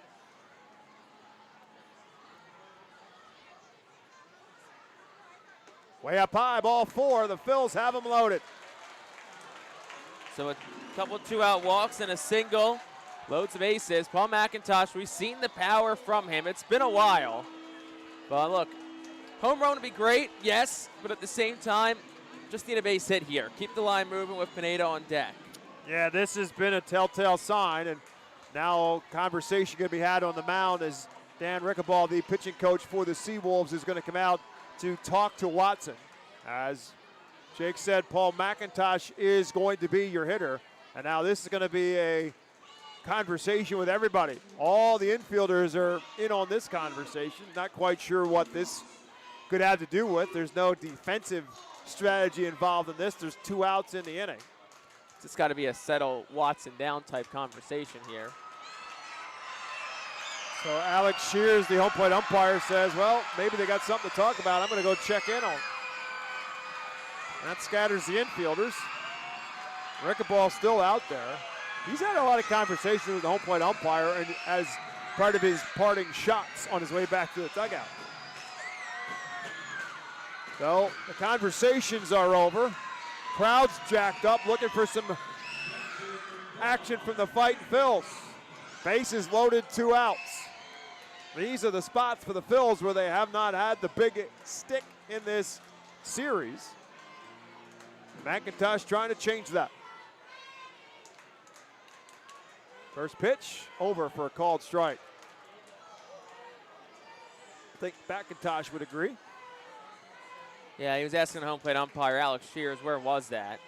Speaker 2: Way up high, ball 4. The Phils have them loaded.
Speaker 1: So a couple 2-out walks and a single. Loads of aces. Paul McIntosh, we've seen the power from him. It's been a while. But look, home run would be great, yes, but at the same time, just need a base hit here. Keep the line moving with Pineda on deck.
Speaker 2: Yeah, this has been a telltale sign, and now conversation going to be had on the mound as Dan Rickaball, the pitching coach for the SeaWolves, is going to come out to talk to Watson. As Jake said, Paul McIntosh is going to be your hitter, and now this is going to be a conversation with everybody. All the infielders are in on this conversation. Not quite sure what this could have to do with. There's no defensive strategy involved in this. There's 2 outs in the inning.
Speaker 1: It's got to be a settle Watson down type conversation here.
Speaker 2: So Alex Shears, the home plate umpire, says, well, maybe they got something to talk about. I'm going to go check in on. That scatters the infielders. Rickaball still out there. He's had a lot of conversation with the home plate umpire and as part of his parting shots on his way back to the dugout. So the conversations are over. Crowd's jacked up, looking for some action from the Fightin' Phils. Bases loaded, 2 outs. These are the spots for the Phils where they have not had the big stick in this series. McIntosh trying to change that. First pitch, over for a called strike. I think McIntosh would agree.
Speaker 1: Yeah, he was asking the home plate umpire, Alex Shears, where was that?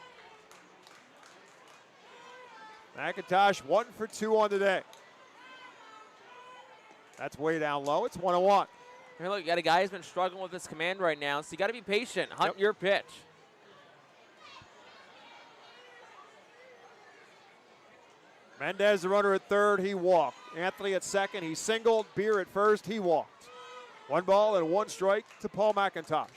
Speaker 2: McIntosh 1 for 2 on the day. That's way down low. It's 1-1.
Speaker 1: Here, look, you got a guy who's been struggling with his command right now, so you got to be patient. Hunt your pitch.
Speaker 2: Mendez, the runner at third, he walked. Anthony at second, he singled. Beer at first, he walked. 1 ball and 1 strike to Paul McIntosh.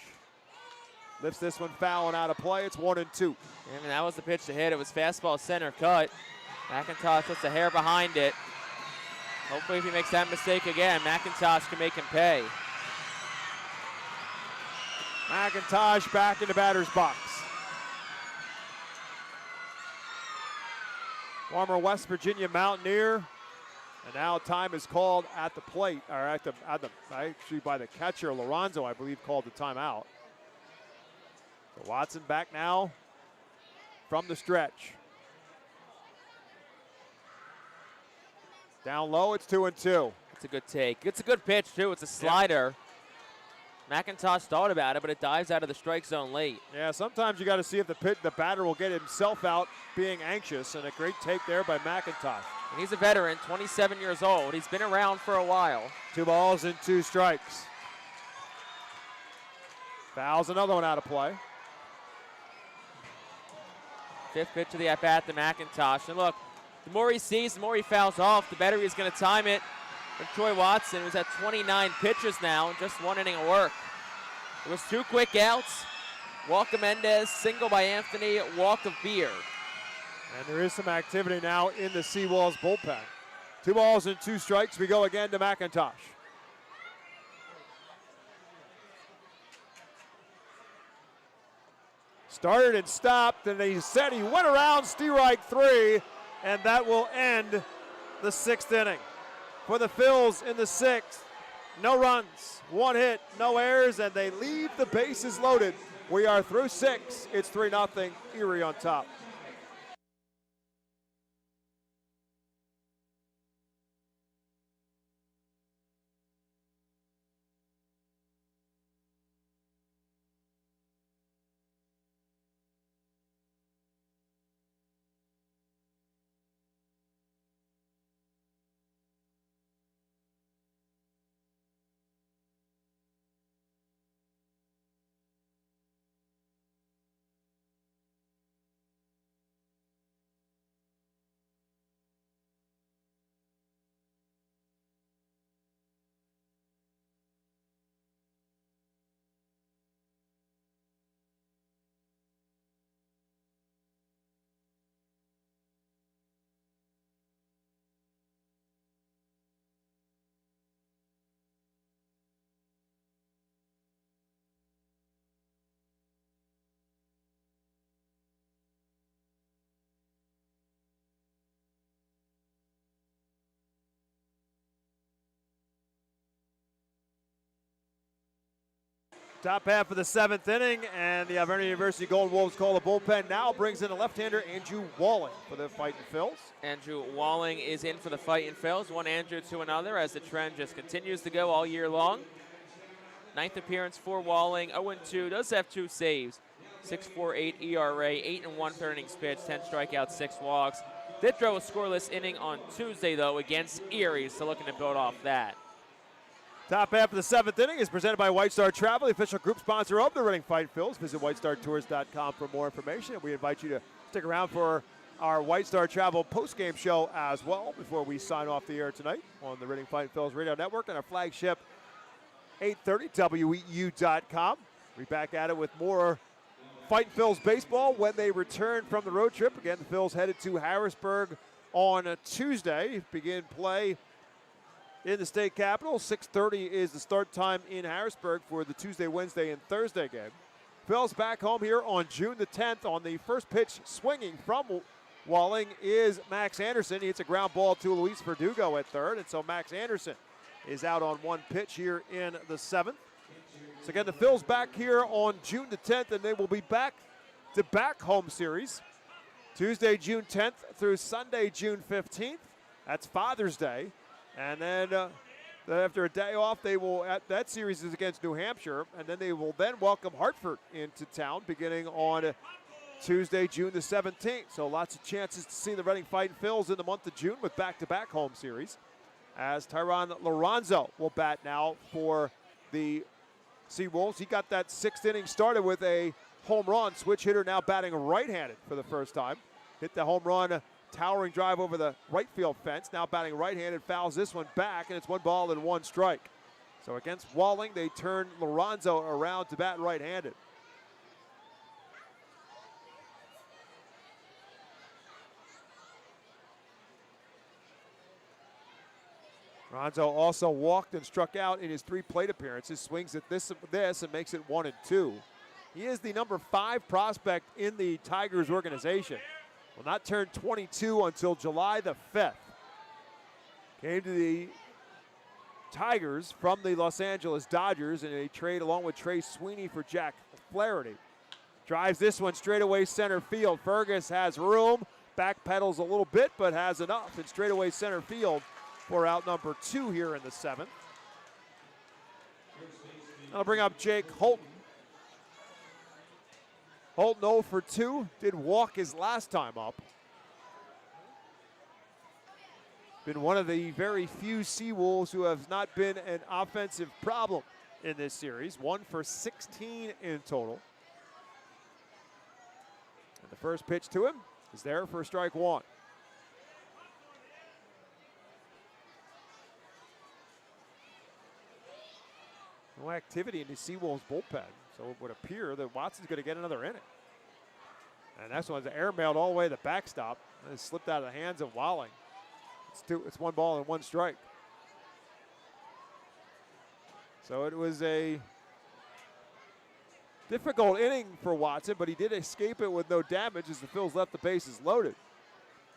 Speaker 2: Lifts this one foul and out of play. It's 1-2.
Speaker 1: I mean, that was the pitch to hit. It was fastball center cut. McIntosh puts a hair behind it. Hopefully if he makes that mistake again, McIntosh can make him pay.
Speaker 2: McIntosh back in the batter's box. former West Virginia Mountaineer. And now time is called at the plate, or actually by the catcher, Lorenzo, I believe, called the timeout. So Watson back now from the stretch. Down low, it's 2-2.
Speaker 1: It's a good take. It's a good pitch, too. It's a slider. Yep. McIntosh thought about it, but it dives out of the strike zone late.
Speaker 2: Yeah, sometimes you got to see if the batter will get himself out being anxious, and a great take there by McIntosh.
Speaker 1: And he's a veteran, 27 years old. He's been around for a while.
Speaker 2: 2 balls and 2 strikes. Fouls another one out of play.
Speaker 1: 5th pitch of the at-bat to McIntosh. And look, the more he sees, the more he fouls off, the better he's going to time it. And Troy Watson, who's at 29 pitches now, just 1 inning of work. It was 2 quick outs. Walk of Mendez, single by Anthony, walk of Beer.
Speaker 2: And there is some activity now in the SeaWolves bullpen. 2 balls and 2 strikes. We go again to McIntosh. Started and stopped, and they said he went around strike 3, and that will end the 6th inning. For the Phils in the 6th, no runs, 1 hit, no errors, and they leave the bases loaded. We are through 6. It's 3-0, Erie on top. Top half of the 7th inning, and the Alvernia University Golden Wolves call the bullpen. Now brings in a left-hander, Andrew Walling, for the Fightin Phils.
Speaker 1: Andrew Walling is in for the Fightin Phils. One Andrew to another as the trend just continues to go all year long. 9th appearance for Walling, 0-2, does have 2 saves. 6.48 ERA, 8-1 third innings pitch, 10 strikeouts, 6 walks. Did throw a scoreless inning on Tuesday, though, against Erie, so looking to build off that.
Speaker 2: Top half of the 7th inning is presented by White Star Travel, the official group sponsor of the Reading Fightin Phils. Visit whitestartours.com for more information. We invite you to stick around for our White Star Travel postgame show as well before we sign off the air tonight on the Reading Fightin Phils radio network and our flagship 830 WEU.com. We're back at it with more Fightin Phils baseball when they return from the road trip. Again, the Phils headed to Harrisburg on Tuesday, begin play in the state capitol. 6:30 is the start time in Harrisburg for the Tuesday, Wednesday, and Thursday game. Phil's back home here on June the 10th. On the first pitch swinging from Walling is Max Anderson. He hits a ground ball to Luis Verdugo at third, and so Max Anderson is out on 1 pitch here in the 7th. So again, the Phil's back here on June the 10th, and they will be back to back home series Tuesday, June 10th through Sunday, June 15th. That's Father's Day. And then after a day off, they will, that series is against New Hampshire, and then they will then welcome Hartford into town beginning on Tuesday, June the 17th. So lots of chances to see the Reading Fightin Phils in the month of June with back-to-back home series. As Tyron Lorenzo will bat now for the SeaWolves. He got that 6th inning started with a home run. Switch hitter now batting right-handed for the first time. Hit the home run, towering drive over the right field fence. Now batting right-handed, fouls this one back, and it's 1 ball and 1 strike. So against Walling, they turn Lorenzo around to bat right-handed. Lorenzo also walked and struck out in his 3 plate appearances. Swings at this and makes it 1-2. He is the number 5 prospect in the Tigers organization. will not turn 22 until July the 5th. Came to the Tigers from the Los Angeles Dodgers in a trade along with Trey Sweeney for Jack Flaherty. Drives this one straightaway center field. Fergus has room, backpedals a little bit, but has enough in straightaway center field for out number 2 here in the 7th. I'll bring up Jake Holton. Holton 0 for 2, did walk his last time up. Been one of the very few SeaWolves who have not been an offensive problem in this series. 1 for 16 in total. And the first pitch to him is there for strike 1. No activity in the SeaWolves bullpen, so it would appear that Watson's going to get another inning. And this one's airmailed all the way to the backstop. And it slipped out of the hands of Walling. It's 1 ball and 1 strike. So it was a difficult inning for Watson, but he did escape it with no damage as the Phils left the bases loaded.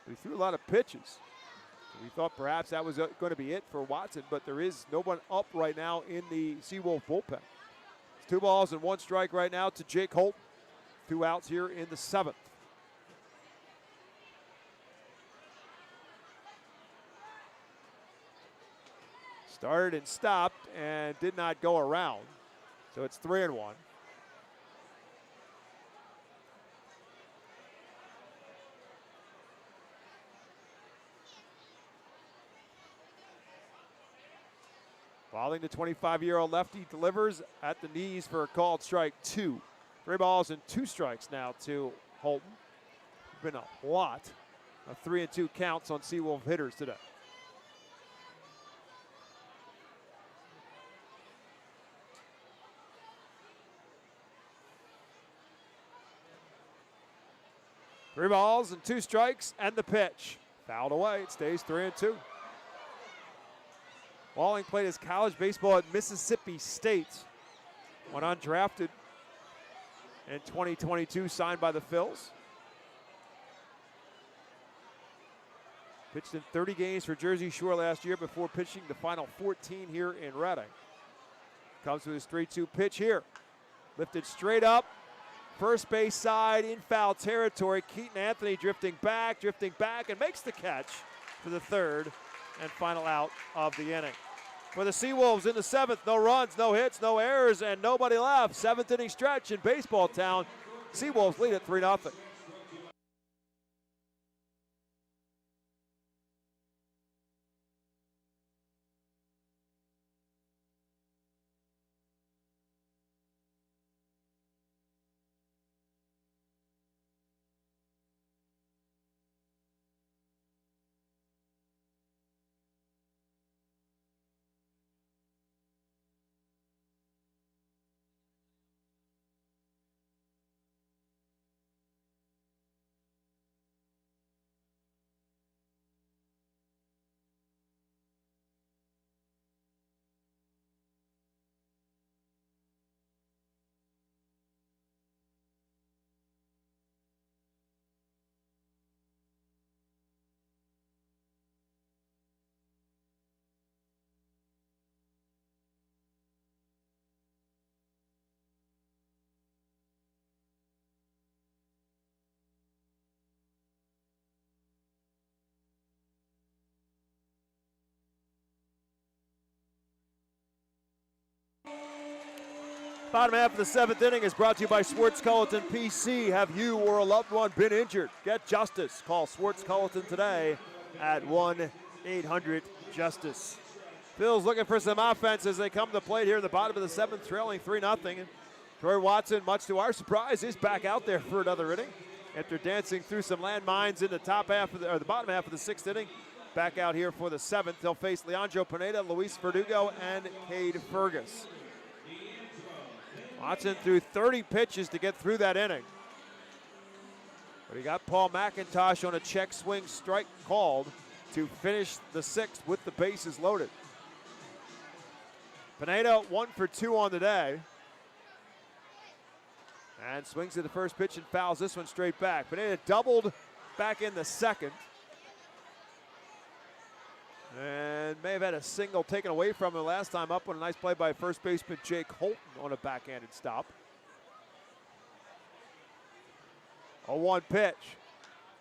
Speaker 2: But he threw a lot of pitches. We thought perhaps that was going to be it for Watson, but there is no one up right now in the SeaWolf bullpen. It's 2 balls and 1 strike right now to Jake Holt. 2 outs here in the 7th. Started and stopped and did not go around. So it's 3-1. Walling, the 25-year-old lefty, delivers at the knees for a called strike 2. 3 balls and 2 strikes now to Holton. Been a lot of 3-2 counts on SeaWolf hitters today. Three balls and 2 strikes and the pitch. Fouled away, it stays 3-2. Walling played his college baseball at Mississippi State. Went undrafted in 2022, signed by the Phils. Pitched in 30 games for Jersey Shore last year before pitching the final 14 here in Reading. Comes with his 3-2 pitch here. Lifted straight up. First base side in foul territory. Keaton Anthony drifting back, and makes the catch for the 3rd and final out of the inning. For the SeaWolves in the 7th, no runs, no hits, no errors, and nobody left. 7th inning stretch in Baseball Town. SeaWolves lead at 3-0. Bottom half of the 7th inning is brought to you by Swartz Culleton PC. Have you or a loved one been injured? Get justice. Call Swartz Culleton today at 1-800-JUSTICE. Phil's looking for some offense as they come to the plate here in the bottom of the 7th, trailing 3-0. And Troy Watson, much to our surprise, is back out there for another inning after dancing through some landmines in the the bottom half of the 6th inning. Back out here for the 7th. They'll face Leandro Pineda, Luis Verdugo, and Cade Fergus. Watson threw 30 pitches to get through that inning. But he got Paul McIntosh on a check swing strike called to finish the 6th with the bases loaded. Pineda 1 for 2 on the day. And swings at the first pitch and fouls this one straight back. Pineda doubled back in the second. And may have had a single taken away from him last time up on a nice play by first baseman Jake Holton on a backhanded stop. 0-1 pitch.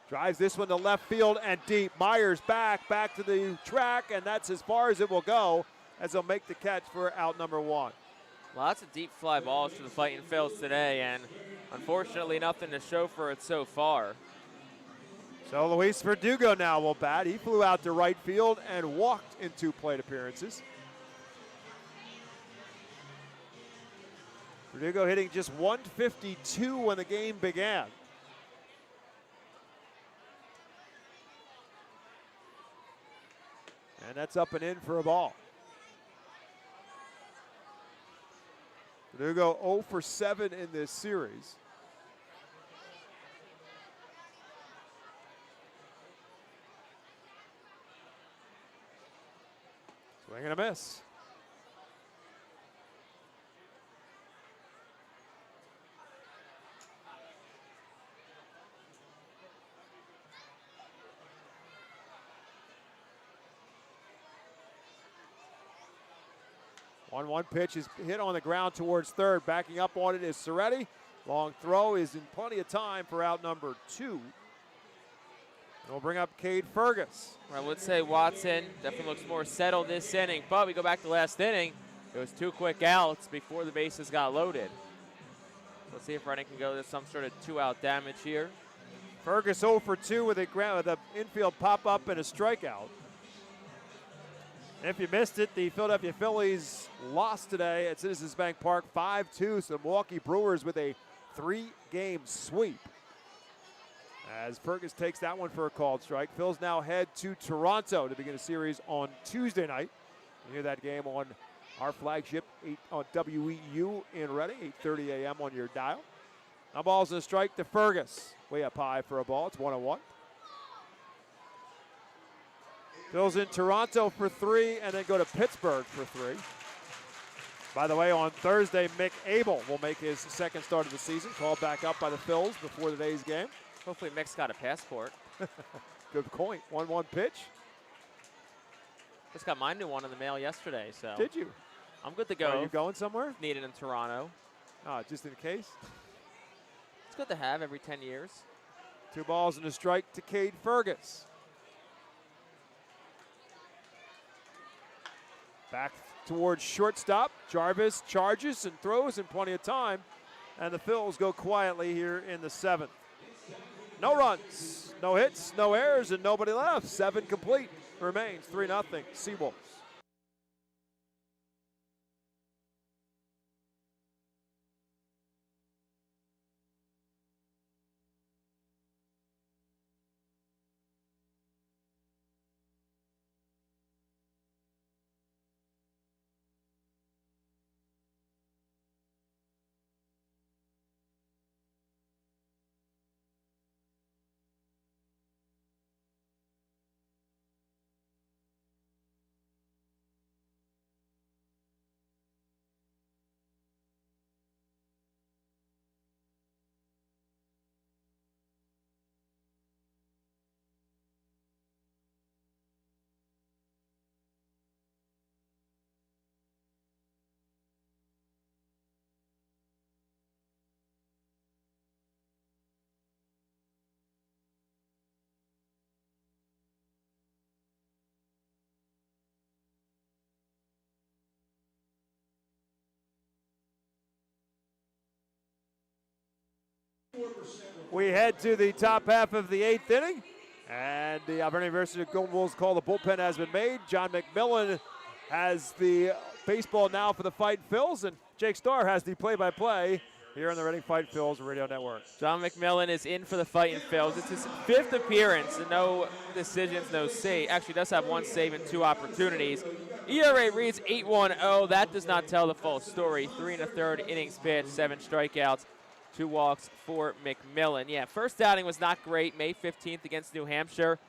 Speaker 2: Drives this one to left field and deep. Myers back to the track, and that's as far as it will go as they'll make the catch for out number 1.
Speaker 1: Lots of deep fly balls for the Fightin' Phils today, and unfortunately nothing to show for it so far.
Speaker 2: So Luis Verdugo now will bat. He flew out to right field and walked in 2 plate appearances. Verdugo hitting just 152 when the game began. And that's up and in for a ball. Verdugo 0 for 7 in this series. Swing and a miss. One pitch is hit on the ground towards third. Backing up on it is Soretti. Long throw is in plenty of time for out number 2. We'll bring up Cade Fergus.
Speaker 1: I would say Watson definitely looks more settled this inning, but we go back to last inning. It was 2 quick outs before the bases got loaded. Let's see if Reading can go to some sort of 2-out damage here.
Speaker 2: Fergus 0 for 2 with a infield pop-up and a strikeout. And if you missed it, the Philadelphia Phillies lost today at Citizens Bank Park 5-2. So the Milwaukee Brewers with a 3-game sweep. As Fergus takes that one for a called strike. Phils now head to Toronto to begin a series on Tuesday night. You hear that game on our flagship on WEU in Reading, 8:30 a.m. on your dial. Now balls and a strike to Fergus. Way up high for a ball. It's 1-1. Phils in Toronto for 3 and then go to Pittsburgh for 3. By the way, on Thursday, Mick Abel will make his second start of the season. Called back up by the Phils before today's game.
Speaker 1: Hopefully Mick's got a passport.
Speaker 2: Good point. 1-1 pitch.
Speaker 1: Just got my new one in the mail yesterday, so.
Speaker 2: Did you?
Speaker 1: I'm good to go.
Speaker 2: Are you going somewhere?
Speaker 1: Needed in Toronto.
Speaker 2: Oh, just in case?
Speaker 1: It's good to have every 10 years.
Speaker 2: 2 balls and a strike to Cade Fergus. Back towards shortstop. Jarvis charges and throws in plenty of time. And the Phils go quietly here in the 7th. No runs, no hits, no errors, and nobody left. 7 complete. Remains 3-0 SeaWolves. We head to the top half of the 8th inning, and the Auburn University Golden Wolves call the bullpen has been made. John McMillan has the baseball now for the Fightin' Phils, and Jake Starr has the play-by-play here on the Reading Fightin' Phils Radio Network.
Speaker 1: John McMillan is in for the Fightin' Phils. It's his 5th appearance, no decisions, no save. Actually, does have 1 save and 2 opportunities. ERA reads 8.10. That does not tell the full story. 3 1/3 innings pitched, 7 strikeouts. 2 walks for McMillan. Yeah, first outing was not great. May 15th against New Hampshire.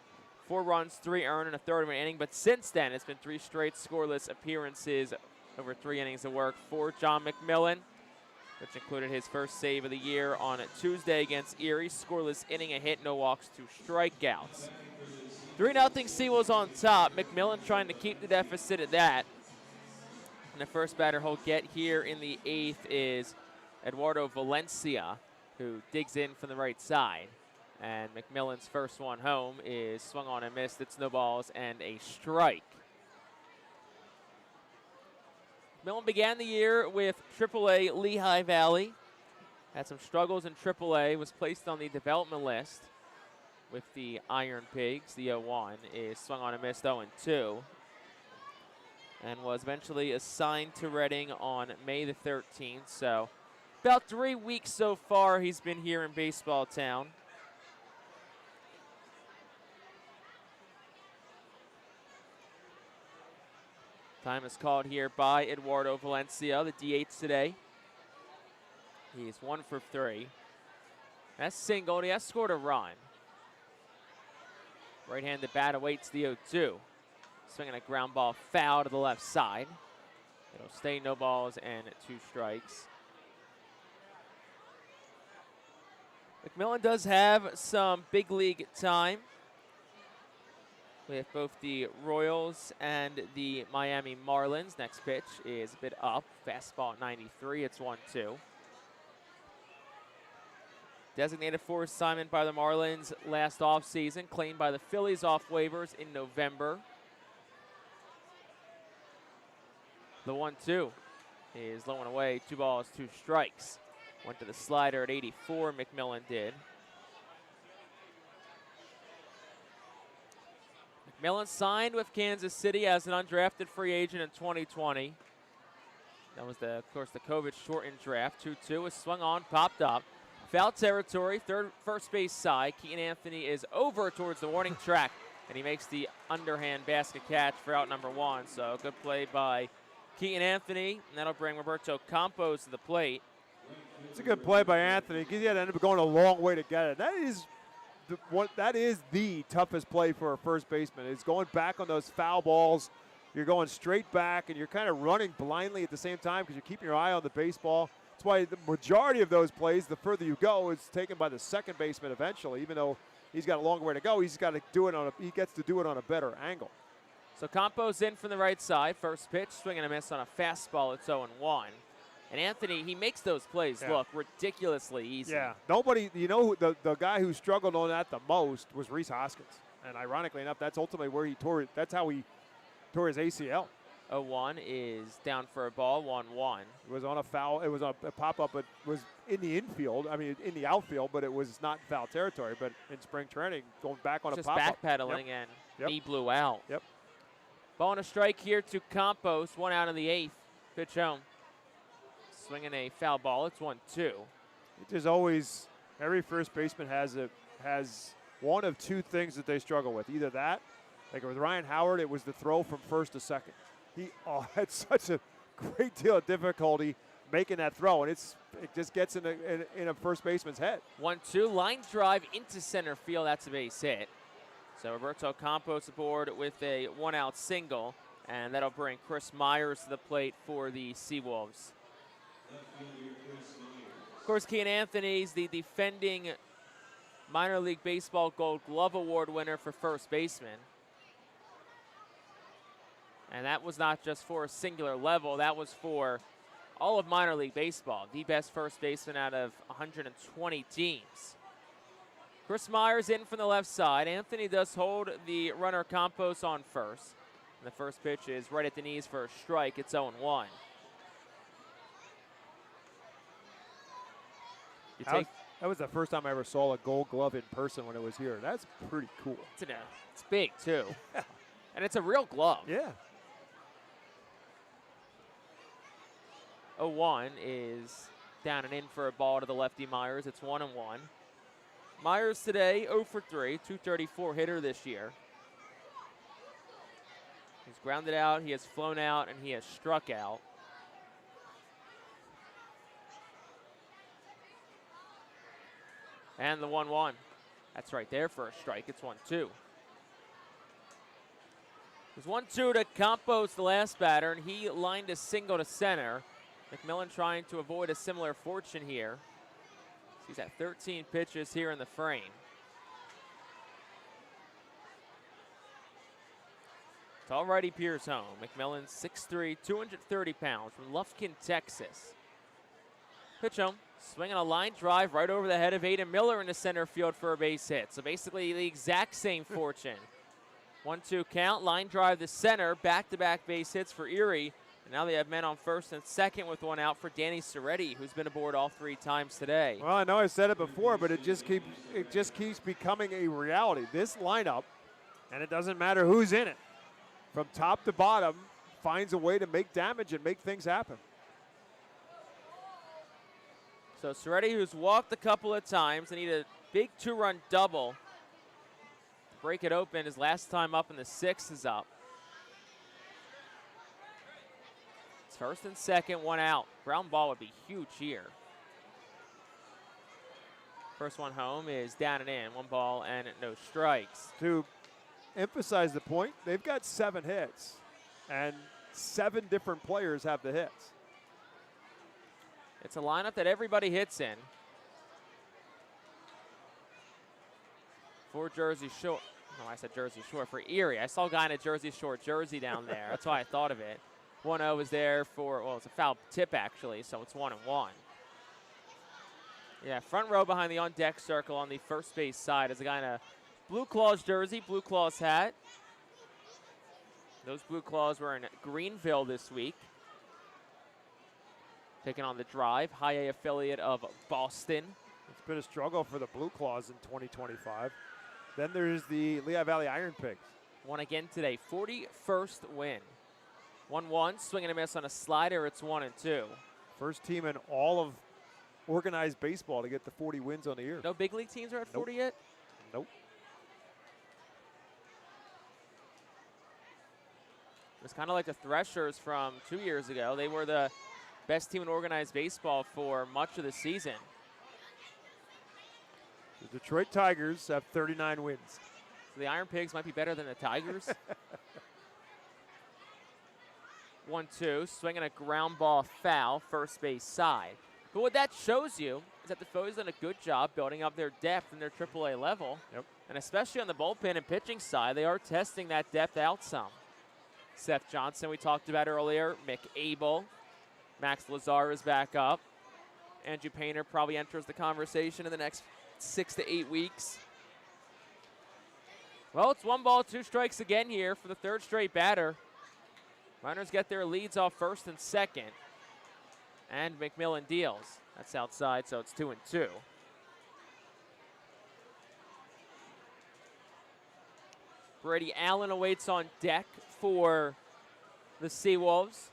Speaker 1: 4 runs, 3 earned in a third of an inning. But since then, it's been 3 straight scoreless appearances over 3 innings of work for John McMillan. which included his first save of the year on Tuesday against Erie. Scoreless inning, a hit, no walks, 2 strikeouts. 3-0 SeaWolves on top. McMillan trying to keep the deficit at that. And the first batter he'll get here in the 8th is Eduardo Valencia, who digs in from the right side. And McMillan's first one home is swung on and missed. It's no balls and a strike. McMillan began the year with AAA Lehigh Valley. Had some struggles in AAA, was placed on the development list with the Iron Pigs. The 0-1 is swung on and missed, 0-2. And was eventually assigned to Reading on May the 13th. So about 3 weeks so far he's been here in Baseball Town. Time is called here by Eduardo Valencia, the DH today. He's 1 for 3. That's singled. He has scored a run. Right-handed bat awaits the 0-2. Swinging a ground ball foul to the left side. It'll stay no balls and 2 strikes. McMillan does have some big league time with both the Royals and the Miami Marlins. Next pitch is a bit up. Fastball at 93. It's 1-2. Designated for assignment by the Marlins last offseason. Claimed by the Phillies off waivers in November. The 1-2 is low and away. 2 balls, 2 strikes. Went to the slider at 84, McMillan did. McMillan signed with Kansas City as an undrafted free agent in 2020. That was, of course, the COVID-shortened draft. 2-2 was swung on, popped up. Foul territory, first base side. Keaton Anthony is over towards the warning track, and he makes the underhand basket catch for out number 1. So good play by Keaton Anthony, and that'll bring Roberto Campos to the plate.
Speaker 2: It's a good play by Anthony because he had to end up going a long way to get it. That is the toughest play for a first baseman. Is going back on those foul balls. You're going straight back, and you're kind of running blindly at the same time because you're keeping your eye on the baseball. That's why the majority of those plays, the further you go, is taken by the second baseman eventually. Even though he's got a long way to go, he gets to do it on a better angle.
Speaker 1: So Campos in from the right side. First pitch, swing and a miss on a fastball. It's 0-1. And Anthony, he makes those plays look ridiculously easy.
Speaker 2: Yeah, nobody, the guy who struggled on that the most was Rhys Hoskins. And ironically enough, that's ultimately where that's how he tore his ACL.
Speaker 1: 0-1 is down for a ball, 1-1.
Speaker 2: It was on a foul, it was a pop-up, it was in the outfield, but it was not foul territory. But in spring training, going back on a pop-up.
Speaker 1: Just backpedaling and he blew out.
Speaker 2: Yep.
Speaker 1: Ball and a strike here to Campos, 1 out in the 8th. Pitch home. Swinging a foul ball. It's 1-2.
Speaker 2: There's always, every first baseman has one of 2 things that they struggle with. Either that, like with Ryan Howard, it was the throw from first to second. He had such a great deal of difficulty making that throw, and it just gets in a first baseman's head.
Speaker 1: 1-2, line drive into center field. That's a base hit. So Roberto Campos aboard with a 1-out single, and that'll bring Chris Myers to the plate for the SeaWolves. Of course, Keaton Anthony's the defending minor league baseball Gold Glove Award winner for first baseman. And that was not just for a singular level, that was for all of minor league baseball. The best first baseman out of 120 teams. Chris Myers in from the left side. Anthony does hold the runner Campos on first. And the first pitch is right at the knees for a strike. It's 0-1.
Speaker 2: That was the first time I ever saw a Gold Glove in person when it was here. That's pretty cool.
Speaker 1: It's big, too. And it's a real glove.
Speaker 2: Yeah.
Speaker 1: 0-1 is down and in for a ball to the lefty Myers. It's 1-1. Myers today 0 for 3, 234 hitter this year. He's grounded out, he has flown out, and he has struck out. And the 1-1. That's right there for a strike. It's 1-2. It was 1-2 to Campos, the last batter, and he lined a single to center. McMillan trying to avoid a similar fortune here. He's at 13 pitches here in the frame. Tall righty peers home. McMillan 6'3", 230 pounds from Lufkin, Texas. Pitch home, swinging a line drive right over the head of Aiden Miller into center field for a base hit. So basically the exact same fortune. 1-2 count, line drive to center, back-to-back base hits for Erie. And now they have men on first and second with one out for Danny Soretti, who's been aboard all 3 times today.
Speaker 2: Well, I know I said it before, but it just keeps becoming a reality. This lineup, and it doesn't matter who's in it, from top to bottom, finds a way to make damage and make things happen.
Speaker 1: So Soretti, who's walked a couple of times and needed a big 2-run double to break it open. His last time up in the 6th is up. It's first and second, one out. Ground ball would be huge here. First one home is down and in. 1 ball and no strikes.
Speaker 2: To emphasize the point, they've got 7 hits, and 7 different players have the hits.
Speaker 1: It's a lineup that everybody hits in. For Jersey Shore. No, I said Jersey Shore. For Erie. I saw a guy in a Jersey Shore jersey down there. That's why I thought of it. 1-0 is there for, well, it's a foul tip actually, so it's 1-1. Yeah, front row behind the on-deck circle on the first base side is a guy in a Blue Claws jersey, Blue Claws hat. Those Blue Claws were in Greenville this week. Taking on the Drive, high A affiliate of Boston.
Speaker 2: It's been a struggle for the Blue Claws in 2025. Then there's the Lehigh Valley Iron Pigs.
Speaker 1: Won again today, 41st win. 1-1, swing and a miss on a slider, it's 1-2.
Speaker 2: First team in all of organized baseball to get the 40 wins on the year.
Speaker 1: No big league teams are at 40 yet?
Speaker 2: Nope.
Speaker 1: It's kind of like the Threshers from 2 years ago. They were the best team in organized baseball for much of the season.
Speaker 2: The Detroit Tigers have 39 wins.
Speaker 1: So the Iron Pigs might be better than the Tigers. 1-2, swinging a ground ball foul, first base side. But what that shows you is that the Phillies done a good job building up their depth in their AAA level.
Speaker 2: Yep.
Speaker 1: And especially on the bullpen and pitching side, they are testing that depth out some. Seth Johnson, we talked about earlier, Mick Abel, Max Lazar is back up. Andrew Painter probably enters the conversation in the next 6 to 8 weeks. Well, it's 1 ball, 2 strikes again here for the 3rd straight batter. Runners get their leads off first and second. And McMillan deals. That's outside, so it's 2-2. Brady Allen awaits on deck for the SeaWolves.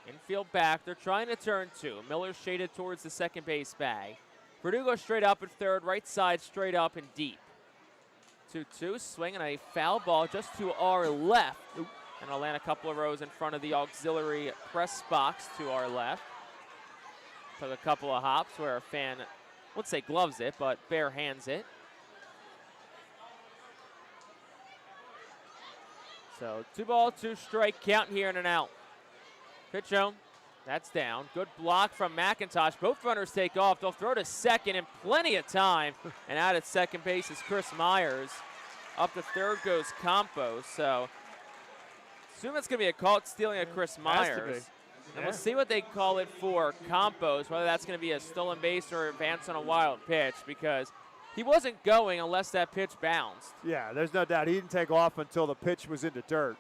Speaker 1: Infield back, they're trying to turn 2. Miller shaded towards the second base bag. Verdugo straight up at third, right side straight up and deep. 2-2, swinging a foul ball just to our left. And it'll land a couple of rows in front of the auxiliary press box to our left. Took a couple of hops where a fan, let's say gloves it, but bare hands it. So 2 ball, 2 strike count here and an out. Pitch home. That's down. Good block from McIntosh. Both runners take off. They'll throw to second in plenty of time. And out at second base is Chris Myers. Up to third goes Campos. So assume it's going to be a caught stealing of Chris Myers. And we'll see what they call it for Campos, whether that's going to be a stolen base or advance on a wild pitch, because he wasn't going unless that pitch bounced.
Speaker 2: Yeah, there's no doubt. He didn't take off until the pitch was in the dirt.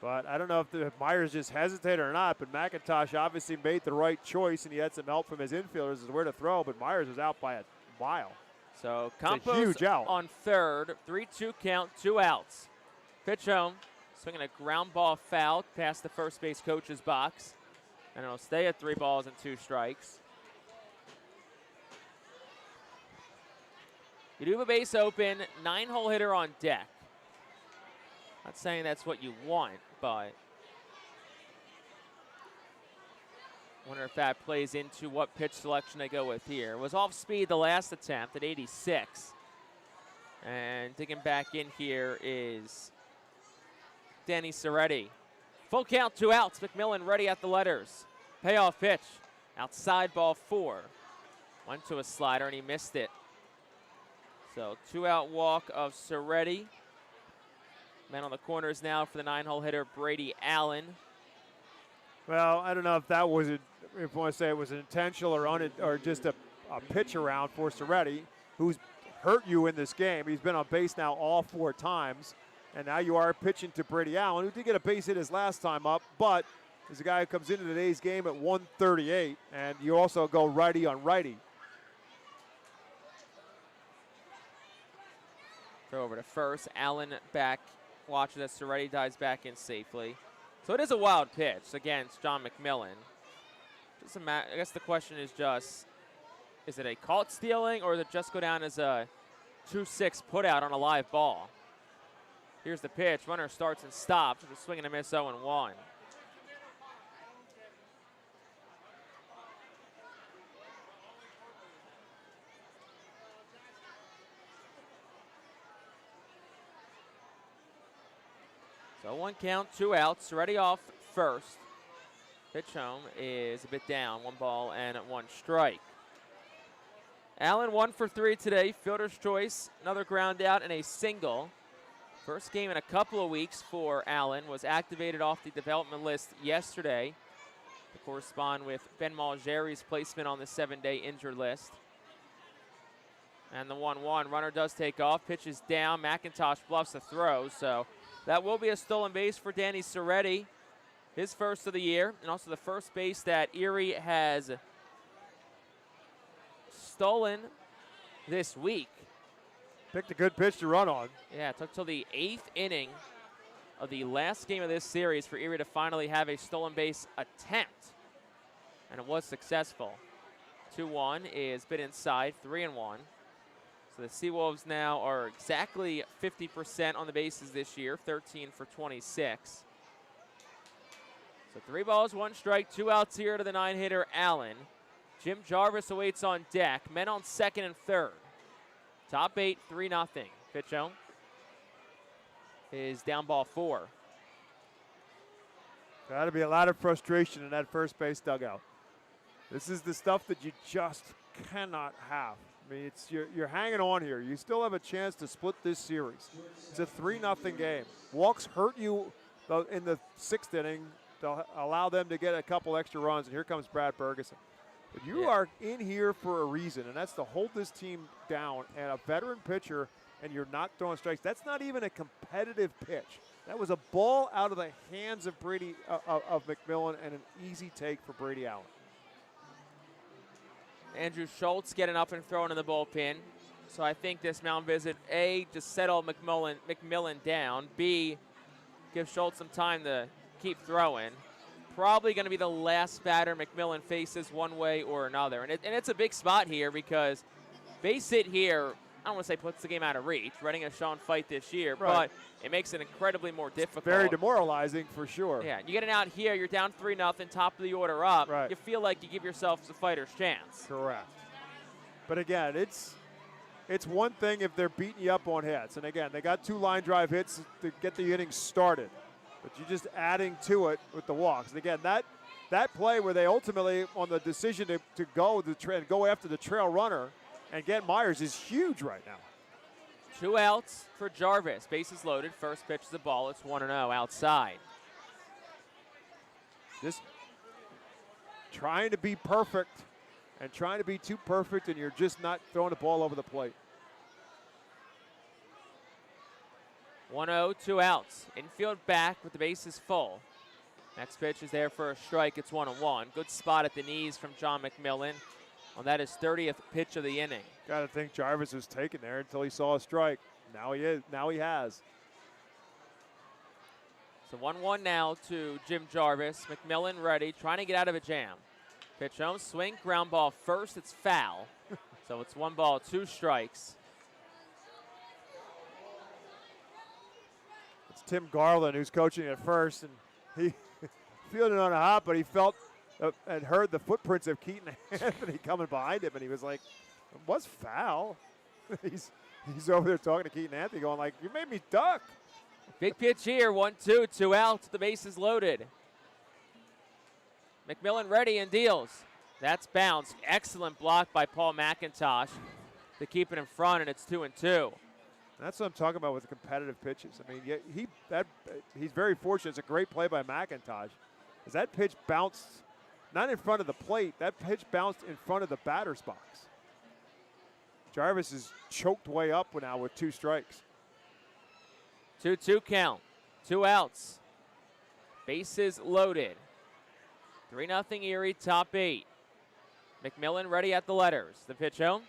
Speaker 2: But I don't know if Myers just hesitated or not, but McIntosh obviously made the right choice, and he had some help from his infielders as to where to throw, but Myers was out by a mile.
Speaker 1: So
Speaker 2: It's a
Speaker 1: Campos
Speaker 2: huge out.
Speaker 1: on third, 3-2 count, 2 outs. Pitch home, swinging a ground ball foul past the first base coach's box, and it'll stay at 3 balls and 2 strikes. You do have a base open, 9-hole hitter on deck. Not saying that's what you want, but wonder if that plays into what pitch selection they go with here. It was off speed the last attempt at 86. And digging back in here is Danny Soretti. Full count, 2 outs. McMillan ready at the letters. Payoff pitch. Outside, ball 4. Went to a slider and he missed it. So 2-out walk of Soretti. Man on the corners now for the 9-hole hitter Brady Allen.
Speaker 2: Well, I don't know if that was, if you want to say it was intentional or just a pitch around for Soretti, who's hurt you in this game. He's been on base now all 4 times. And now you are pitching to Brady Allen, who did get a base hit his last time up, but is a guy who comes into today's game at 138, and you also go righty on righty.
Speaker 1: Throw over to first. Allen back, watches as Soretti dives back in safely. So it is a wild pitch against John McMillan. Just I guess the question is just, is it a caught stealing, or does it just go down as a 2-6 put out on a live ball? Here's the pitch. Runner starts and stops with a swing and a miss, 0-1. So 1 count, 2 outs. Soretti off first. Pitch home is a bit down. 1 ball and 1 strike. Allen 1 for 3 today. Fielder's choice. Another ground out and a single. First game in a couple of weeks for Allen. Was activated off the development list yesterday to correspond with Ben Malgeri's placement on the 7-day injured list. And the 1-1. Runner does take off. Pitches down. McIntosh bluffs the throw. So that will be a stolen base for Danny Soretti. His first of the year. And also the first base that Erie has stolen this week.
Speaker 2: Picked a good pitch to run on.
Speaker 1: Yeah, it took till the 8th inning of the last game of this series for Erie to finally have a stolen base attempt. And it was successful. 2-1 is bit inside, 3-1. So the SeaWolves now are exactly 50% on the bases this year, 13 for 26. So 3 balls, 1 strike, 2 outs here to the 9-hitter Allen. Jim Jarvis awaits on deck. Men on second and third. Top 8, 3-0. Pitch home is down ball 4.
Speaker 2: Got to be a lot of frustration in that first base dugout. This is the stuff that you just cannot have. I mean, you're hanging on here. You still have a chance to split this series. It's a 3-0 game. Walks hurt you in the 6th inning to allow them to get a couple extra runs, and here comes Brad Bergeson. But you are in here for a reason, and that's to hold this team down. And a veteran pitcher, and you're not throwing strikes. That's not even a competitive pitch. That was a ball out of the hands of of McMillan, and an easy take for Brady Allen.
Speaker 1: Andrew Schultz getting up and throwing in the bullpen. So I think this mound visit, A, just settle McMillan down. B, give Schultz some time to keep throwing. Probably going to be the last batter McMillan faces one way or another. And it's a big spot here because base hit here, I don't want to say puts the game out of reach. Reading has shown fight this year, but it makes it incredibly more difficult.
Speaker 2: Very demoralizing for sure.
Speaker 1: Yeah, you get it out here, you're down 3-0, top of the order up.
Speaker 2: Right.
Speaker 1: You feel like you give yourself a fighter's chance.
Speaker 2: Correct. But again, it's one thing if they're beating you up on hits. And again, they got 2 line drive hits to get the inning started. But you're just adding to it with the walks. And again, that play where they ultimately, on the decision to go after the trail runner and get Myers is huge right now.
Speaker 1: 2 outs for Jarvis. Bases loaded. First pitch is the ball. It's 1-0 outside.
Speaker 2: Just trying to be perfect and trying to be too perfect, and you're just not throwing the ball over the plate.
Speaker 1: 1-0, 2 outs. Infield back with the bases full. Next pitch is there for a strike. It's 1-1. Good spot at the knees from John McMillan. On that his 30th pitch of the inning.
Speaker 2: Got to think Jarvis was taken there until he saw a strike. Now he is. Now he has.
Speaker 1: So 1-1 now to Jim Jarvis. McMillan ready, trying to get out of a jam. Pitch home, swing, ground ball first. It's foul. So it's 1 ball, 2 strikes.
Speaker 2: Tim Garland, who's coaching at first, and he fielded on a hop, but he felt and heard the footprints of Keaton Anthony coming behind him, and he was like, it was foul. He's over there talking to Keaton Anthony going like, you made me duck.
Speaker 1: Big pitch here, 1-2, 2 outs, the bases loaded. McMillan ready and deals. That's bounced. Excellent block by Paul McIntosh to keep it in front, and it's 2-2.
Speaker 2: That's what I'm talking about with the competitive pitches. I mean, he's very fortunate. It's a great play by McIntosh. As that pitch bounced, not in front of the plate, that pitch bounced in front of the batter's box. Jarvis is choked way up now with 2 strikes.
Speaker 1: 2-2 count, 2 outs. Bases loaded. 3-0 Erie, top 8. McMillan ready at the letters. The pitch home.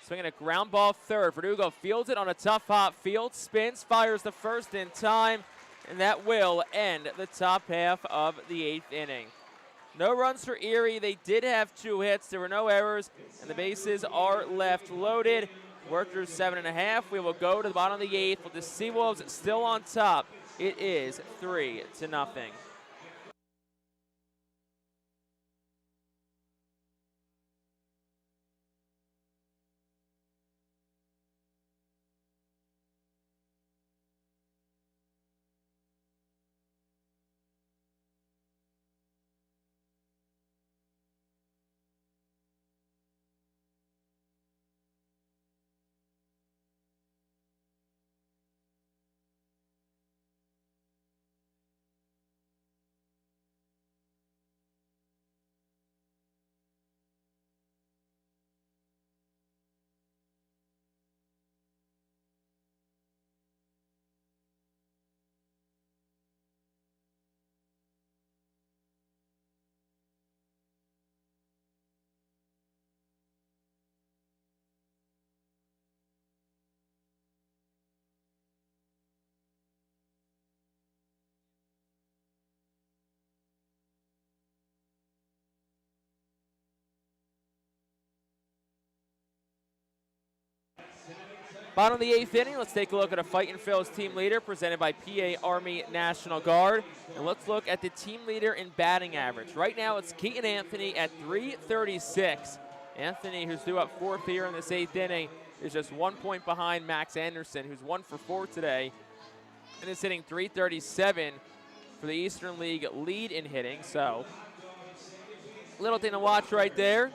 Speaker 1: Swinging a ground ball third. Verdugo fields it on a tough hop field. Spins, fires the first in time, and that will end the top half of the 8th inning. No runs for Erie. They did have 2 hits. There were no errors, and the bases are left loaded. We're through 7.5. We will go to the bottom of the 8th with the SeaWolves still on top. It is 3-0. Bottom of the 8th inning, let's take a look at a Fightin Phillies team leader presented by PA Army National Guard. And let's look at the team leader in batting average. Right now it's Keaton Anthony at .336. Anthony, who's due up 4th here in this 8th inning, is just 1 point behind Max Anderson, who's 1 for 4 today, and is hitting .337 for the Eastern League lead in hitting. So, little thing to watch right there.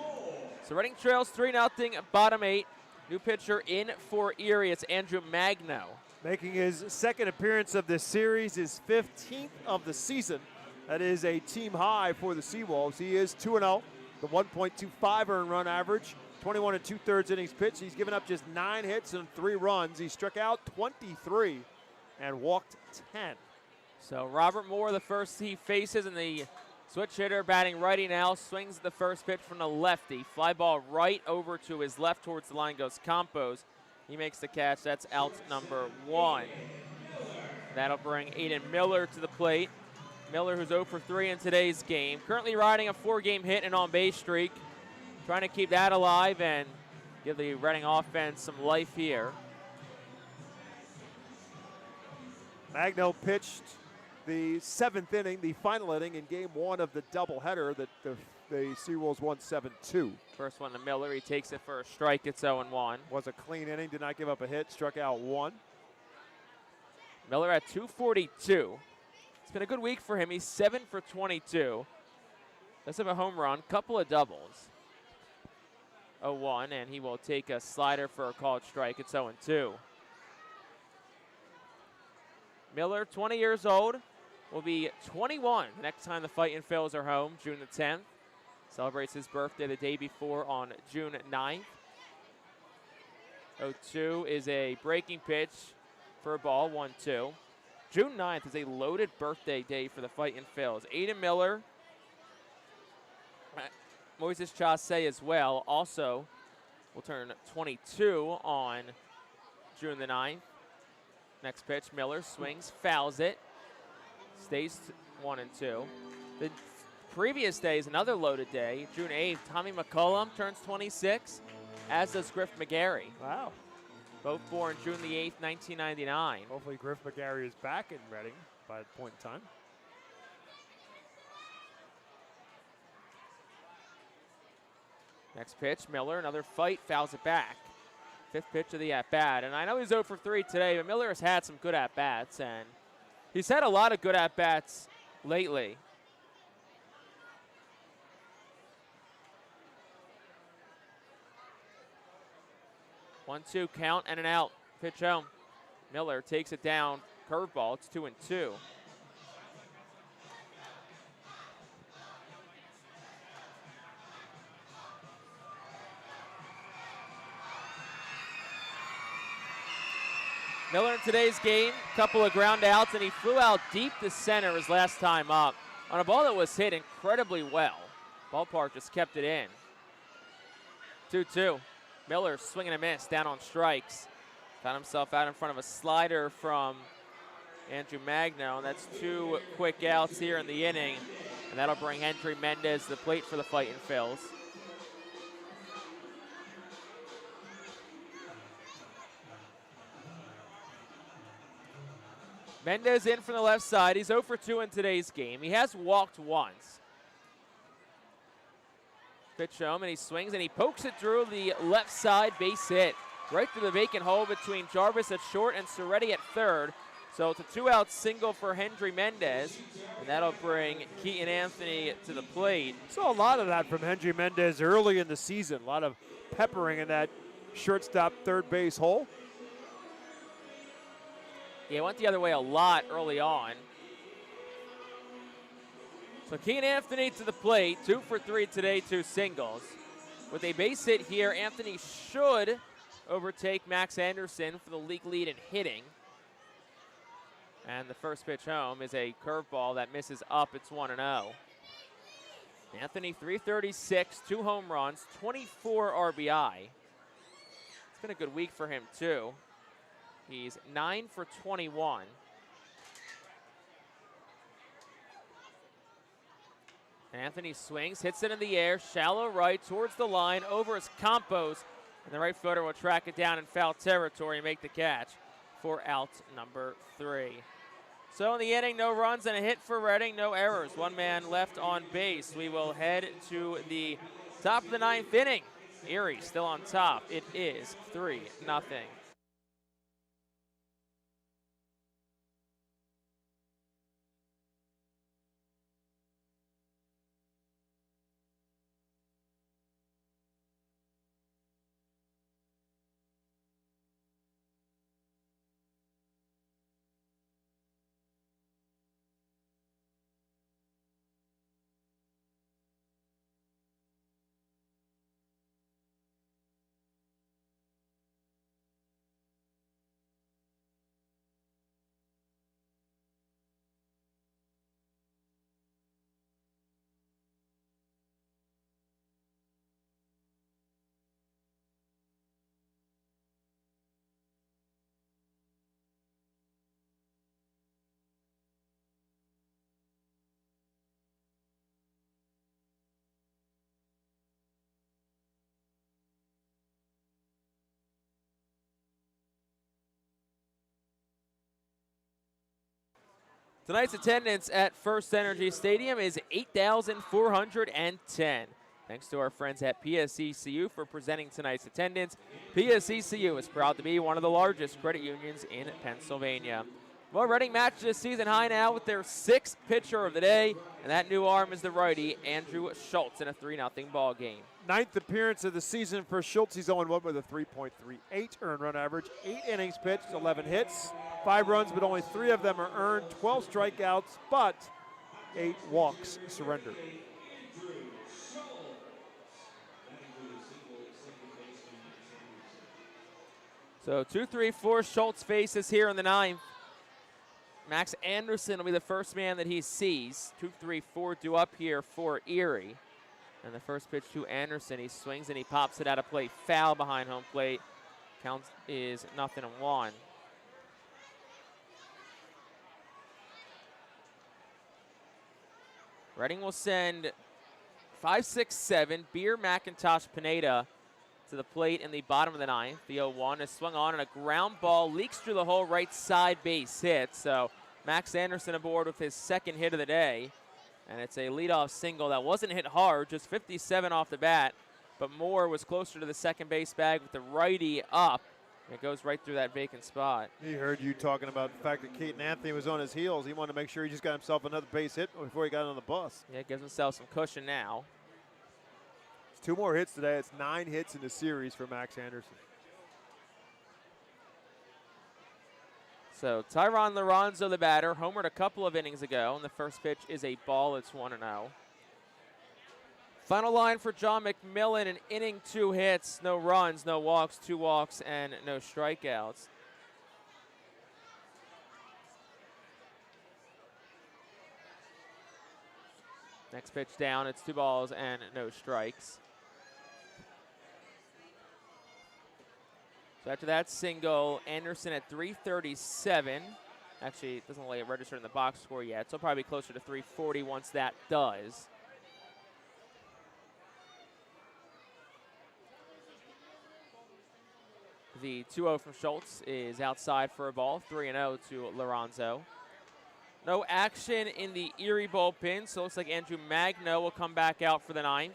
Speaker 1: So Reading trails 3-0, bottom 8. New pitcher in for Erie, it's Andrew Magno.
Speaker 2: Making his 2nd appearance of this series, his 15th of the season. That is a team high for the SeaWolves. He is 2-0, the 1.25 earned run average, 21 2/3 innings pitched. He's given up just 9 hits and 3 runs. He struck out 23 and walked 10.
Speaker 1: So Robert Moore, the first he faces, and the switch hitter batting righty now, swings the first pitch from the lefty. Fly ball right over to his left towards the line goes Campos. He makes the catch. That's out number 1. That'll bring Aiden Miller to the plate. Miller, who's 0 for 3 in today's game. Currently riding a 4-game hit and on-base streak. Trying to keep that alive and give the Reading offense some life here.
Speaker 2: Magno pitched the 7th inning, the final inning in game 1 of the doubleheader that the SeaWolves won 7-2.
Speaker 1: First one to Miller. He takes it for a strike. It's 0-1.
Speaker 2: Was a clean inning, did not give up a hit, struck out 1.
Speaker 1: Miller at .242. It's been a good week for him. He's 7 for 22. Does have a home run, couple of doubles. 0-1, and he will take a slider for a called strike. It's 0-2. Miller, 20 years old, will be 21 the next time the Fightin Phillies are home, June the 10th. Celebrates his birthday the day before on June 9th. 0-2 is a breaking pitch for a ball, 1-2. June 9th is a loaded birthday day for the Fightin Phillies. Aiden Miller, Moises Chasse as well, also will turn 22 on June the 9th. Next pitch, Miller swings, fouls it, stays 1-2. The previous day is another loaded day. June 8th, Tommy McCullum turns 26, as does Griff McGarry.
Speaker 2: Wow.
Speaker 1: Both born June the 8th, 1999.
Speaker 2: Hopefully Griff McGarry is back in Reading by that point in time.
Speaker 1: Next pitch, Miller, another fight, fouls it back. 5th pitch of the at-bat. And I know he's 0 for 3 today, but Miller has had some good at-bats, and He's had a lot of good at-bats lately. One-two count and an out. Pitch home. Miller takes it down. Curveball. It's 2-2. Miller in today's game, couple of ground outs, and he flew out deep to center his last time up on a ball that was hit incredibly well. Ballpark just kept it in. 2-2. Miller swinging a miss down on strikes. Found himself out in front of a slider from Andrew Magno, and that's 2 quick outs here in the inning, and that'll bring Hendry Mendez to the plate for the Fightin' Phils. Mendez in from the left side. He's 0 for 2 in today's game. He has walked once. Pitch home, and he swings, and he pokes it through the left side, base hit. Right through the vacant hole between Jarvis at short and Soretti at third. So it's a 2-out single for Hendry Mendez, and that'll bring Keaton Anthony to the plate.
Speaker 2: Saw a lot of that from Hendry Mendez early in the season. A lot of peppering in that shortstop third base hole.
Speaker 1: Yeah, it went the other way a lot early on. So Keaton Anthony to the plate, 2 for 3 today, 2 singles. With a base hit here, Anthony should overtake Max Anderson for the league lead in hitting. And the first pitch home is a curveball that misses up. It's 1-0. Anthony, 336, 2 home runs, 24 RBI. It's been a good week for him, too. He's 9 for 21. Anthony swings, hits it in the air, shallow right towards the line, over his Campos, and the right fielder will track it down in foul territory and make the catch for out number 3. So in the inning, no runs and a hit for Reading, no errors. 1 man left on base. We will head to the top of the 9th inning. Erie still on top. It is 3-0. Tonight's attendance at FirstEnergy Stadium is 8,410. Thanks to our friends at PSECU for presenting tonight's attendance. PSECU is proud to be one of the largest credit unions in Pennsylvania. Well, Reading matched this season high now with their 6th pitcher of the day, and that new arm is the righty, Andrew Schultz, in a 3-0 ball game.
Speaker 2: 9th appearance of the season for Schultz. He's 0-1 with a 3.38 earned run average. 8 innings pitched, 11 hits, 5 runs, but only 3 of them are earned. 12 strikeouts, but 8 walks surrendered.
Speaker 1: So 2-3-4 Schultz faces here in the 9th. Max Anderson will be the first man that he sees. 2-3-4 due up here for Erie. And the first pitch to Anderson, he swings and he pops it out of play. Foul behind home plate. Count is 0-1. Reading will send 5, 6, 7, Beer, McIntosh, Pineda to the plate in the bottom of the 9th. The 0-1 is swung on and a ground ball leaks through the hole, right side base hit. So Max Anderson aboard with his 2nd hit of the day. And it's a leadoff single that wasn't hit hard, just 57 off the bat. But Moore was closer to the second base bag with the righty up. It goes right through that vacant spot.
Speaker 2: He heard you talking about the fact that Keaton Anthony was on his heels. He wanted to make sure he just got himself another base hit before he got on the bus.
Speaker 1: Yeah, gives himself some cushion now.
Speaker 2: It's 2 more hits today. It's 9 hits in the series for Max Anderson.
Speaker 1: So Tyron Lorenzo, the batter, homered a couple of innings ago, and the first pitch is a ball. It's 1-0. Final line for John McMillan, an inning, 2 hits, no runs, no walks, 2 walks, and no strikeouts. Next pitch down, it's 2 balls and no strikes. So after that single, Anderson at 337. Actually, it doesn't lay a register in the box score yet, so probably closer to 340 once that does. The 2-0 from Schultz is outside for a ball, 3-0 to Lorenzo. No action in the Erie bullpen, so it looks like Andrew Magno will come back out for the 9th.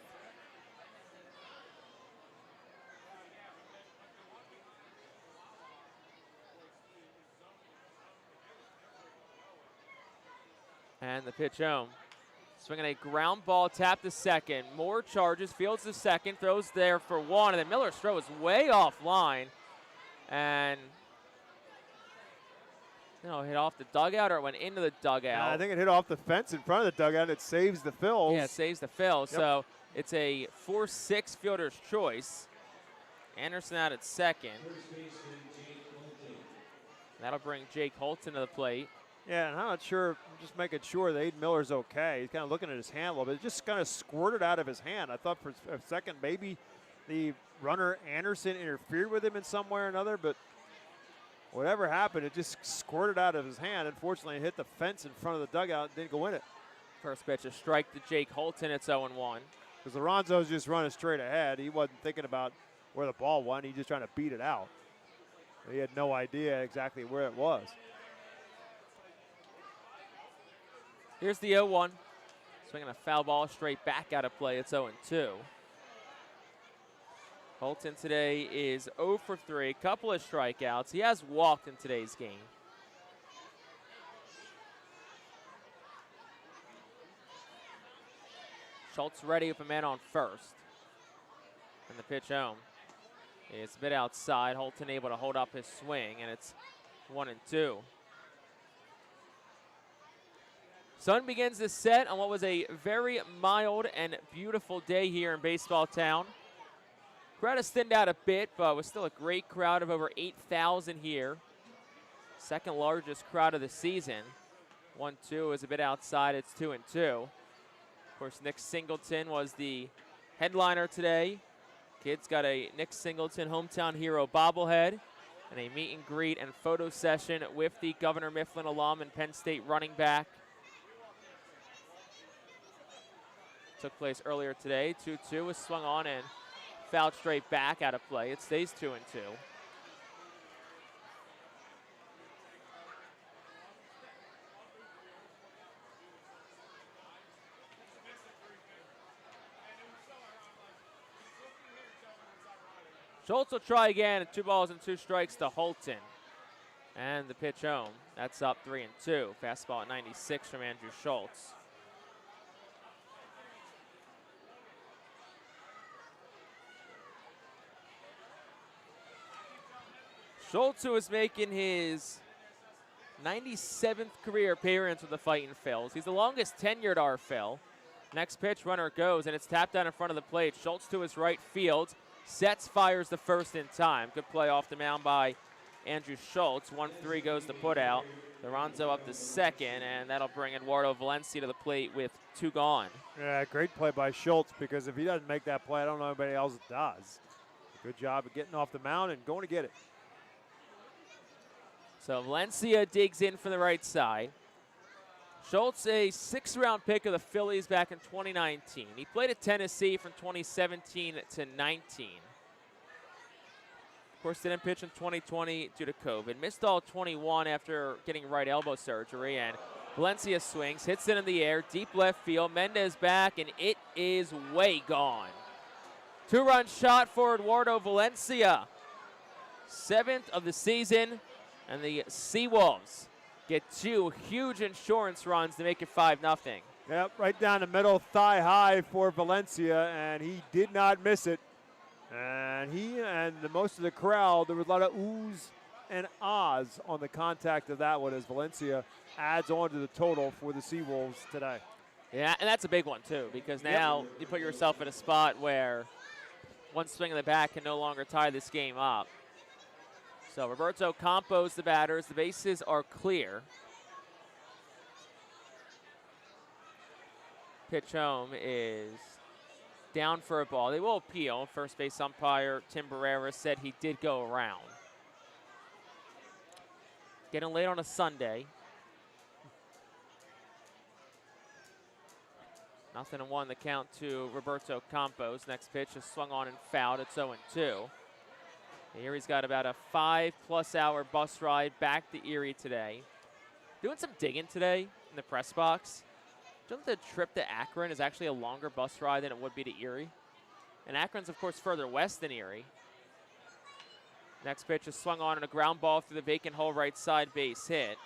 Speaker 1: And the pitch home. Swinging a ground ball, tap to second. Moore charges, fields to second, throws there for 1, and then Miller's throw is way offline. And hit off the dugout, or it went into the dugout.
Speaker 2: I think it hit off the fence in front of the dugout. It saves the Phils.
Speaker 1: Yeah, it saves the fill.
Speaker 2: Yep.
Speaker 1: So it's a 4-6 fielder's choice. Anderson out at second. That'll bring Jake Holton to the plate.
Speaker 2: Yeah, and I'm not sure, I'm just making sure that Aiden Miller's okay. He's kind of looking at his hand a little bit. It just kind of squirted out of his hand. I thought for a second maybe the runner Anderson interfered with him in some way or another, but whatever happened, it just squirted out of his hand. Unfortunately, it hit the fence in front of the dugout and didn't go in it.
Speaker 1: First pitch, a strike to Jake Holton. It's 0-1.
Speaker 2: Because Lorenzo's just running straight ahead. He wasn't thinking about where the ball went. He's just trying to beat it out. He had no idea exactly where it was.
Speaker 1: Here's the 0-1. Swinging a foul ball straight back out of play. It's 0-2. Holton today is 0 for 3, a couple of strikeouts. He has walked in today's game. Schultz ready with a man on first. And the pitch home. It's a bit outside. Holton able to hold up his swing, and it's 1-2. Sun begins to set on what was a very mild and beautiful day here in Baseball Town. Crowd has thinned out a bit, but was still a great crowd of over 8,000 here. Second largest crowd of the season. 1-2 is a bit outside. It's 2-2. Of course, Nick Singleton was the headliner today. Kids got a Nick Singleton hometown hero bobblehead and a meet and greet and photo session with the Governor Mifflin alum and Penn State running back. Took place earlier today. 2-2 was swung on and fouled straight back out of play. It stays 2-2. Schultz will try again, 2 balls and 2 strikes to Holton. And the pitch home. That's up 3-2. Fastball at 96 from Andrew Schultz. Schultz, who is making his 97th career appearance with the Fightin Phils. He's the longest tenured RFL. Next pitch, runner goes, and it's tapped down in front of the plate. Schultz to his right field. Sets, fires the first in time. Good play off the mound by Andrew Schultz. 1-3 goes to put out. Lorenzo up to second, and that'll bring Eduardo Valencia to the plate with 2 gone.
Speaker 2: Yeah, great play by Schultz, because if he doesn't make that play, I don't know anybody else that does. Good job of getting off the mound and going to get it.
Speaker 1: So Valencia digs in from the right side. Schultz, a 6th-round pick of the Phillies back in 2019. He played at Tennessee from 2017 to 19. Of course, didn't pitch in 2020 due to COVID. Missed all 21 after getting right elbow surgery. And Valencia swings, hits it in the air, deep left field. Mendez back, and it is way gone. 2-run shot for Eduardo Valencia. 7th of the season, and the SeaWolves get 2 huge insurance runs to make it 5-0.
Speaker 2: Yep, right down the middle, thigh high for Valencia, and he did not miss it. And he and most of the crowd, there was a lot of oohs and ahs on the contact of that one as Valencia adds on to the total for the SeaWolves today.
Speaker 1: Yeah, and that's a big one too, because now you put yourself in a spot where one swing in the bat can no longer tie this game up. So Roberto Campos, the batters. The bases are clear. Pitch home is down for a ball. They will appeal. First base umpire Tim Barrera said he did go around. Getting late on a Sunday. 0-1 the count to Roberto Campos. Next pitch is swung on and fouled. It's 0-2. Erie's got about a 5+ hour bus ride back to Erie today. Doing some digging today in the press box. Do you know that the trip to Akron is actually a longer bus ride than it would be to Erie? And Akron's, of course, further west than Erie. Next pitch is swung on and a ground ball through the vacant hole right side, base hit.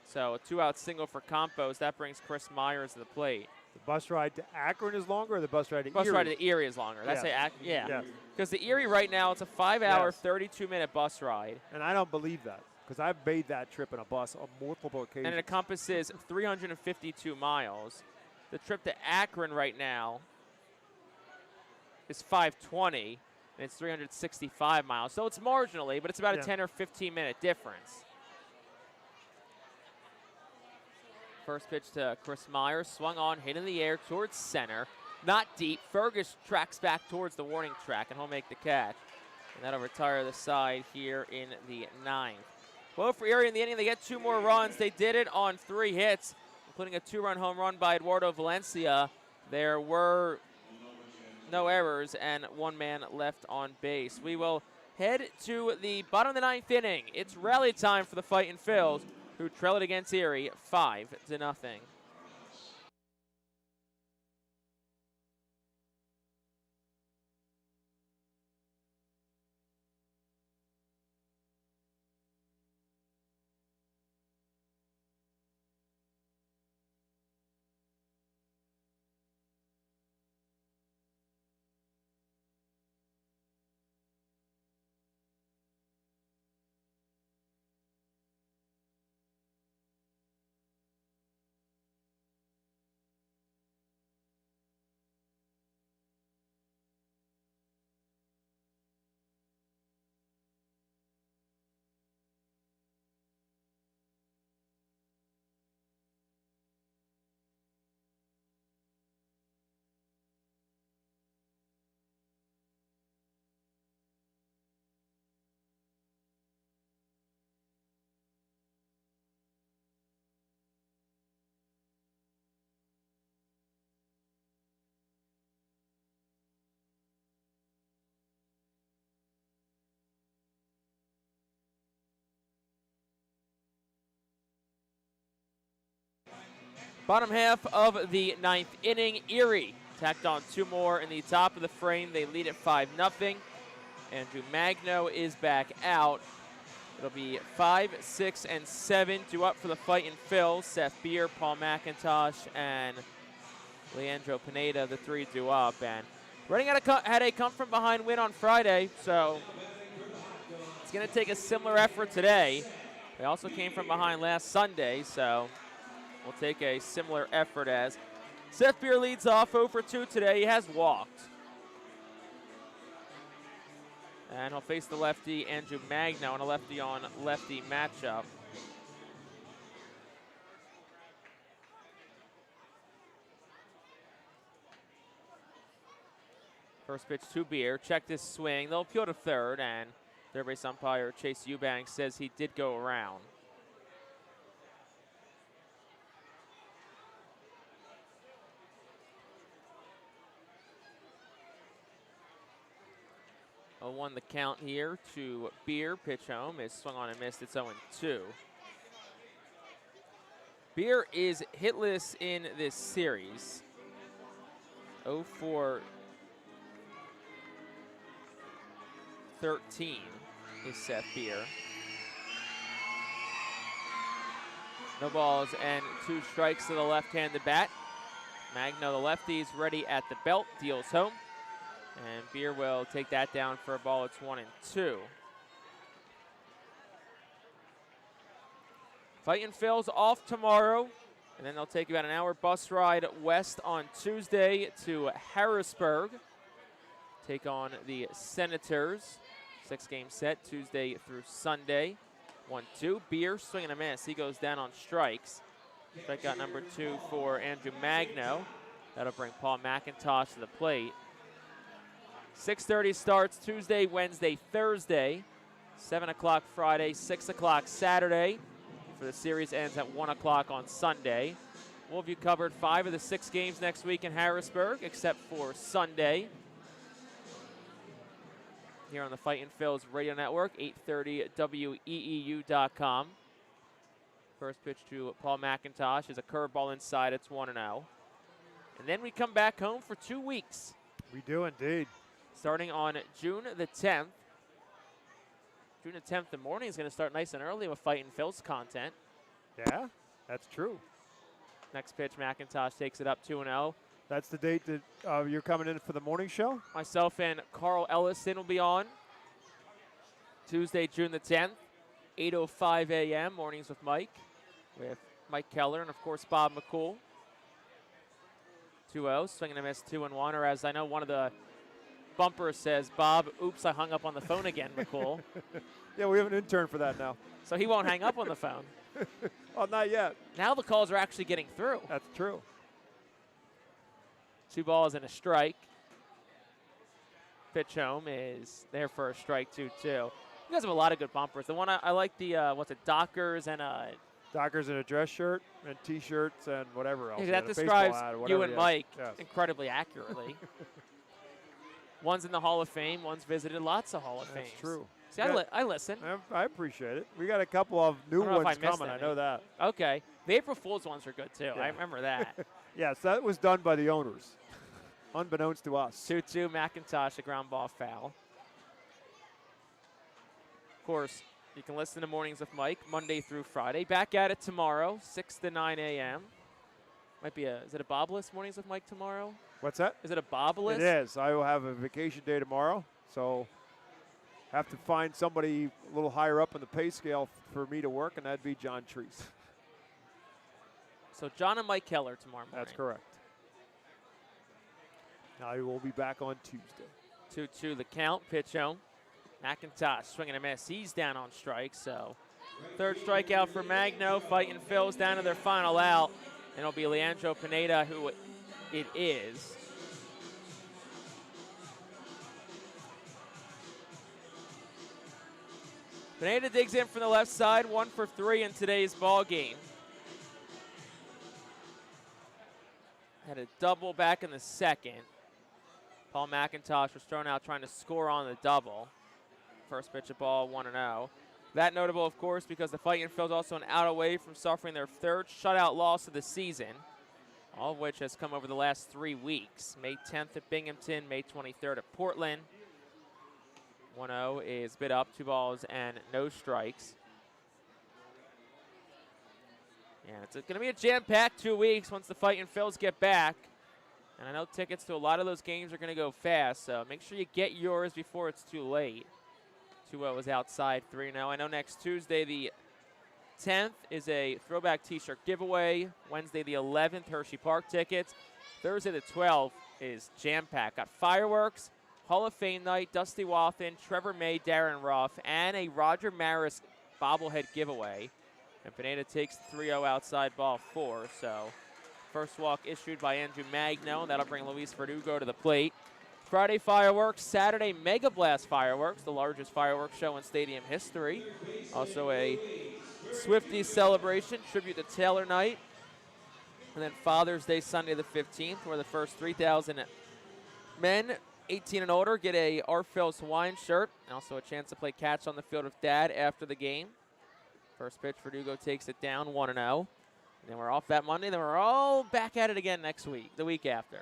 Speaker 1: So a 2-out single for Campos. That brings Chris Myers to the plate.
Speaker 2: The bus ride to Akron is longer, or the bus ride to
Speaker 1: Bus
Speaker 2: Erie?
Speaker 1: ride to Erie is longer. That's
Speaker 2: Yes.
Speaker 1: yeah. Because the Erie right now, it's a 5-hour,
Speaker 2: Yes.
Speaker 1: 32-minute bus ride.
Speaker 2: And I don't believe that, because I've made that trip in a bus on multiple occasions.
Speaker 1: And it encompasses 352 miles. The trip to Akron right now is 520, and it's 365 miles. So it's marginally, but it's about a 10 or 15-minute difference. First pitch to Chris Myers, swung on, hit in the air towards center. Not deep. Fergus tracks back towards the warning track, and he'll make the catch. And that'll retire the side here in the 9th. Well, for Erie in the inning, they get 2 more runs. They did it on 3 hits, including a 2-run home run by Eduardo Valencia. There were no errors and 1 man left on base. We will head to the bottom of the 9th inning. It's rally time for the Fightin' Phils, who trail it against Erie 5-0. Bottom half of the 9th inning, Erie tacked on 2 more in the top of the frame. They lead at 5-0. Andrew Magno is back out. It'll be 5, 6, and 7 due up for the Fightin' Phils. Seth Beer, Paul McIntosh, and Leandro Pineda, the 3 due up. And Reading had a come-from-behind win on Friday, so it's going to take a similar effort today. They also came from behind last Sunday, so we'll take a similar effort as Seth Beer leads off 0 for 2 today. He has walked. And he'll face the lefty, Andrew Magno, in a lefty-on-lefty matchup. First pitch to Beer. Checked his swing. They'll appeal to third, and third base umpire Chase Eubanks says he did go around. Won the count here to Beer. Pitch home is swung on and missed. It's 0-2. Beer is hitless in this series. 0 for 13. is Seth Beer. No balls and 2 strikes to the left-handed bat. Magno, the lefty, is ready at the belt, deals home. And Beer will take that down for a ball. It's 1-2. Fightin Phil's off tomorrow, and then they'll take about an hour bus ride west on Tuesday to Harrisburg. Take on the Senators. 6-game set, Tuesday through Sunday. 1-2. Beer swing and a miss. He goes down on strikes. Strikeout number 2 for Andrew Magno. That'll bring Paul McIntosh to the plate. 6:30 starts Tuesday, Wednesday, Thursday. 7 o'clock Friday, 6 o'clock Saturday. For the series ends at 1 o'clock on Sunday. We'll have you covered 5 of the 6 games next week in Harrisburg, except for Sunday. Here on the Fightin Phil's radio network, 830 WEEU.com. First pitch to Paul McIntosh is a curveball inside. It's 1-0. And then we come back home for 2 weeks.
Speaker 2: We do indeed.
Speaker 1: Starting on June the 10th. June the 10th, the morning is going to start nice and early with Fightin Phil's content.
Speaker 2: Yeah, that's true.
Speaker 1: Next pitch, McIntosh takes it up 2-0.
Speaker 2: That's the date that you're coming in for the morning show?
Speaker 1: Myself and Carl Ellison will be on Tuesday, June the 10th, 8:05 a.m., Mornings with Mike Keller, and, of course, Bob McCool. 2-0, swing and a miss, 2-1, or as I know one of the bumpers says, Bob, oops, I hung up on the phone again, McCool.
Speaker 2: Yeah, we have an intern for that now.
Speaker 1: So he won't hang up on the phone.
Speaker 2: Oh, not yet.
Speaker 1: Now the calls are actually getting through.
Speaker 2: That's true.
Speaker 1: 2 balls and a strike. Pitch home is there for a strike, 2-2. You guys have a lot of good bumpers. The one I like, the, Dockers and
Speaker 2: Dockers in a dress shirt and T-shirts and whatever else.
Speaker 1: yeah,
Speaker 2: Yeah,
Speaker 1: that
Speaker 2: the
Speaker 1: describes
Speaker 2: baseball ad,
Speaker 1: you
Speaker 2: whatever
Speaker 1: and
Speaker 2: he has.
Speaker 1: Mike
Speaker 2: Yes.
Speaker 1: incredibly accurately. One's in the Hall of Fame. One's visited lots of Hall of Fames.
Speaker 2: That's true.
Speaker 1: See, I listen.
Speaker 2: I appreciate it. We got a couple of new
Speaker 1: I don't know if
Speaker 2: ones
Speaker 1: I missed
Speaker 2: coming. I
Speaker 1: any.
Speaker 2: know that.
Speaker 1: Okay. The April Fool's ones are good, too.
Speaker 2: Yeah.
Speaker 1: I remember that.
Speaker 2: Yes, that was done by the owners, unbeknownst to us.
Speaker 1: 2-2, McIntosh, a ground ball foul. Of course, you can listen to Mornings with Mike Monday through Friday. Back at it tomorrow, 6 to 9 a.m. Might be is it a Bobless Mornings with Mike tomorrow?
Speaker 2: What's that?
Speaker 1: Is it a Bobless?
Speaker 2: It is. I will have a vacation day tomorrow, so have to find somebody a little higher up in the pay scale for me to work, and that'd be John Treese.
Speaker 1: So John and Mike Keller tomorrow morning.
Speaker 2: That's correct. I will be back on Tuesday.
Speaker 1: 2-2 the count, pitch home. McIntosh swinging a miss. He's down on strikes, so third strikeout for Magno. Fightin Phil's down to their final out, and it'll be Leandro Pineda who it is. Pineda digs in from the left side, 1 for 3 in today's ball game. Had a double back in the second. Paul McIntosh was thrown out trying to score on the double. First pitch of ball, 1-0. That notable, of course, because the Fightin Phil's also an out away from suffering their third shutout loss of the season, all of which has come over the last 3 weeks. May 10th at Binghamton, May 23rd at Portland. 1-0 is bid up, 2 balls and no strikes. Yeah, it's going to be a jam-packed 2 weeks once the Fightin Phil's get back. And I know tickets to a lot of those games are going to go fast, so make sure you get yours before it's too late. 2-0 is outside, 3-0. I know next Tuesday, the 10th, is a throwback T-shirt giveaway. Wednesday, the 11th, Hershey Park tickets. Thursday, the 12th, is jam-packed. Got fireworks, Hall of Fame night, Dusty Wathan, Trevor May, Darren Ruff, and a Roger Maris bobblehead giveaway. And Pineda takes 3-0 outside ball 4, so first walk issued by Andrew Magno. That'll bring Luis Verdugo to the plate. Friday fireworks, Saturday Mega Blast fireworks, the largest fireworks show in stadium history. Also a Swifties celebration, tribute to Taylor Night. And then Father's Day, Sunday the 15th, where the first 3,000 men 18 and older get a Art Phil's Hawaiian shirt, and also a chance to play catch on the field with Dad after the game. First pitch, Verdugo takes it down, 1-0. And then we're off that Monday, then we're all back at it again next week, the week after.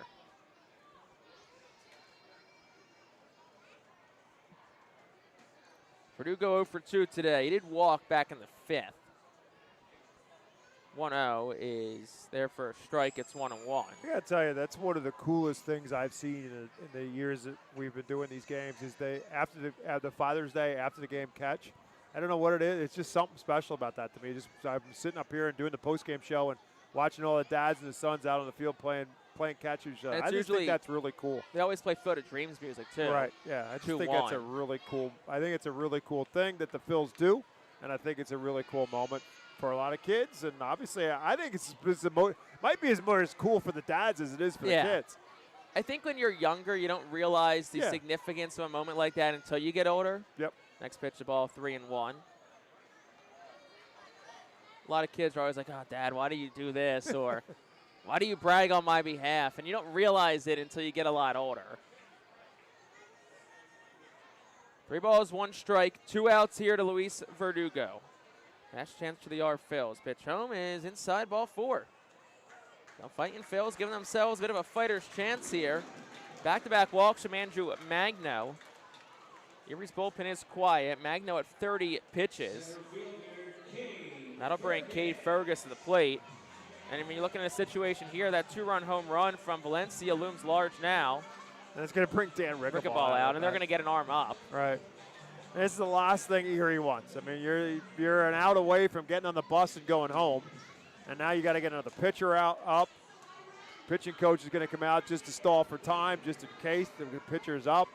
Speaker 1: Purdue go 0 for 2 today. He did walk back in the 5th. 1-0 is there for a strike. It's 1-1.
Speaker 2: I gotta tell you, that's one of the coolest things I've seen in the years that we've been doing these games. Is they after the Father's Day, after the game catch. I don't know what it is. It's just something special about that to me. I'm sitting up here and doing the post-game show and watching all the dads and the sons out on the field playing catch with each other. I just think that's really cool.
Speaker 1: They always play Field of Dreams music too.
Speaker 2: Right. Yeah. I just think that's a really cool. I think it's a really cool thing that the Phils do, and I think it's a really cool moment for a lot of kids. And obviously, I think might be as cool for the dads as it is for the kids.
Speaker 1: I think when you're younger, you don't realize the significance of a moment like that until you get older.
Speaker 2: Yep.
Speaker 1: Next pitch, the ball, 3-1. A lot of kids are always like, "Oh, Dad, why do you do this?" or "Why do you brag on my behalf?" And you don't realize it until you get a lot older. 3 balls, 1 strike, 2 outs here to Luis Verdugo. Last chance for the R Phils. Pitch home is inside, ball 4. Now Fightin Phils giving themselves a bit of a fighter's chance here. Back-to-back walks from Andrew Magno. Erie's bullpen is quiet. Magno at 30 pitches. That'll bring Cade Fergus to the plate. And I mean, you're looking at a situation here, that 2-run home run from Valencia looms large now.
Speaker 2: And it's going to bring Dan
Speaker 1: Rickenbaugh out, and they're going to get an arm up.
Speaker 2: Right. This is the last thing Erie wants. I mean, you're an out away from getting on the bus and going home, and now you got to get another pitcher up. Pitching coach is going to come out just to stall for time, just in case the pitcher's up.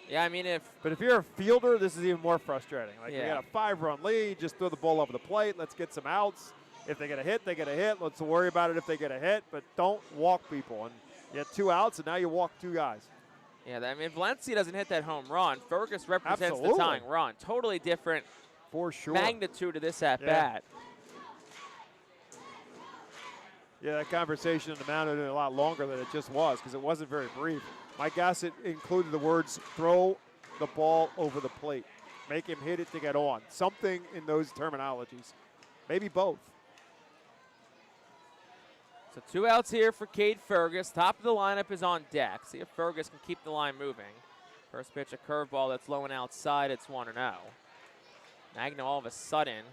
Speaker 1: Yeah, I mean,
Speaker 2: but if you're a fielder, this is even more frustrating. Like, you got a 5-run lead, just throw the ball over the plate. Let's get some outs. If they get a hit, they get a hit. Let's worry about it if they get a hit, but don't walk people. And you had 2 outs, and now you walk 2 guys.
Speaker 1: Yeah, I mean, Valencia doesn't hit that home run. Fergus represents the tying run. Totally different
Speaker 2: for sure
Speaker 1: magnitude of this at-bat.
Speaker 2: Yeah, that conversation amounted to a lot longer than it just was because it wasn't very brief. My guess it included the words, throw the ball over the plate. Make him hit it to get on. Something in those terminologies. Maybe both.
Speaker 1: So 2 outs here for Cade Fergus. Top of the lineup is on deck. See if Fergus can keep the line moving. First pitch, a curveball that's low and outside. It's 1-0. Magno all of a sudden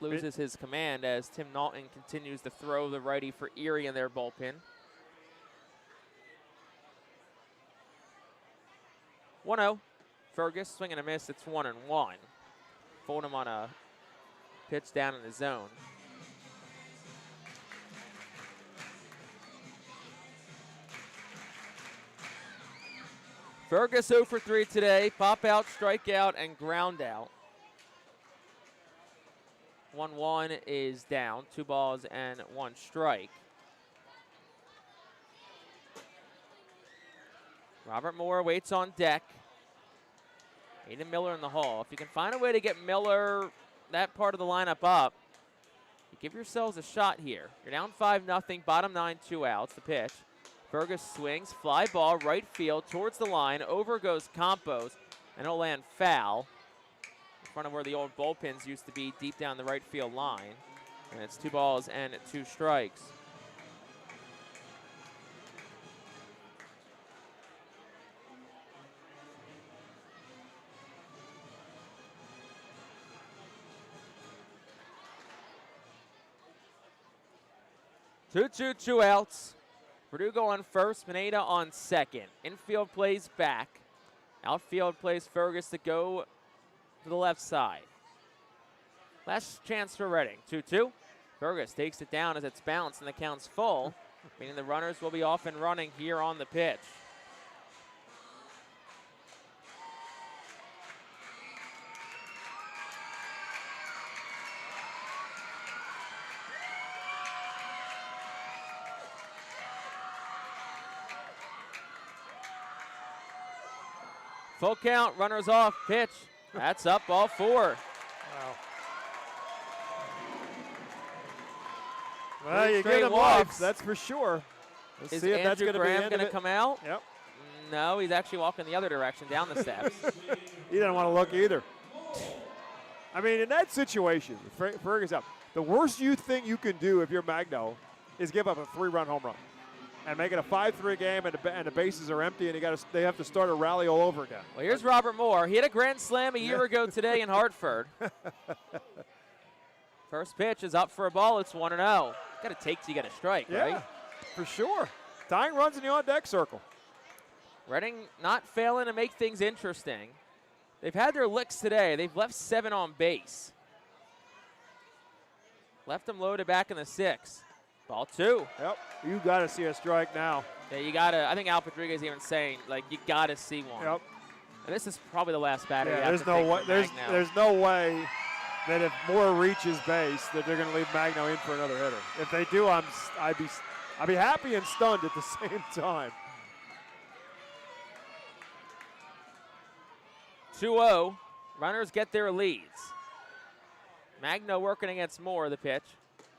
Speaker 1: loses his command as Tim Naughton continues to throw the righty for Erie in their bullpen. 1-0. Fergus swing and a miss. It's 1-1. Fold him on a pitch down in the zone. Fergus 0 for 3 today. Pop out, strikeout, and ground out. 1-1 is down. 2 balls and 1 strike. Robert Moore waits on deck. Aiden Miller in the hall. If you can find a way to get Miller, that part of the lineup up, you give yourselves a shot here. You're down 5-0, bottom 9, 2 outs. The pitch. Fergus swings, fly ball, right field, towards the line. Over goes Campos, and it'll land foul in front of where the old bullpens used to be, deep down the right field line. And it's 2 balls and 2 strikes. Two outs. Verdugo on first, Pineda on second. Infield plays back. Outfield plays Fergus to go to the left side. Last chance for Reading. 2-2. Fergus takes it down as it's bounced and the count's full, meaning the runners will be off and running here on the pitch. Full count, runners off, pitch. That's up, ball 4.
Speaker 2: Wow. Well, you get him off, that's for sure. Let's
Speaker 1: Is
Speaker 2: see if
Speaker 1: Andrew
Speaker 2: that's
Speaker 1: Graham
Speaker 2: going
Speaker 1: going to come out?
Speaker 2: Yep.
Speaker 1: No, he's actually walking the other direction, down the steps.
Speaker 2: He doesn't want to look either. I mean, in that situation, Fergus out. The worst thing you can do if you're Magno is give up a 3-run home run. and make it a 5-3 game, and the bases are empty, and they have to start a rally all over again.
Speaker 1: Well, here's Robert Moore. He had a grand slam a year ago today in Hartford. First pitch is up for a ball. It's 1-0. Got to take till you get a strike, right?
Speaker 2: For sure. Tying runs in the on-deck circle.
Speaker 1: Reading not failing to make things interesting. They've had their licks today. They've left 7 on base. Left them loaded back in the 6th. Ball 2.
Speaker 2: Yep. You got to see a strike now.
Speaker 1: Yeah, you got to. I think Al Rodriguez even saying, like, you got to see one.
Speaker 2: Yep.
Speaker 1: And this is probably the last batter.
Speaker 2: Yeah, there's no way. There's no way that if Moore reaches base, that they're going to leave Magno in for another hitter. If they do, I'd be happy and stunned at the same time.
Speaker 1: 2-0. Runners get their leads. Magno working against Moore, the pitch.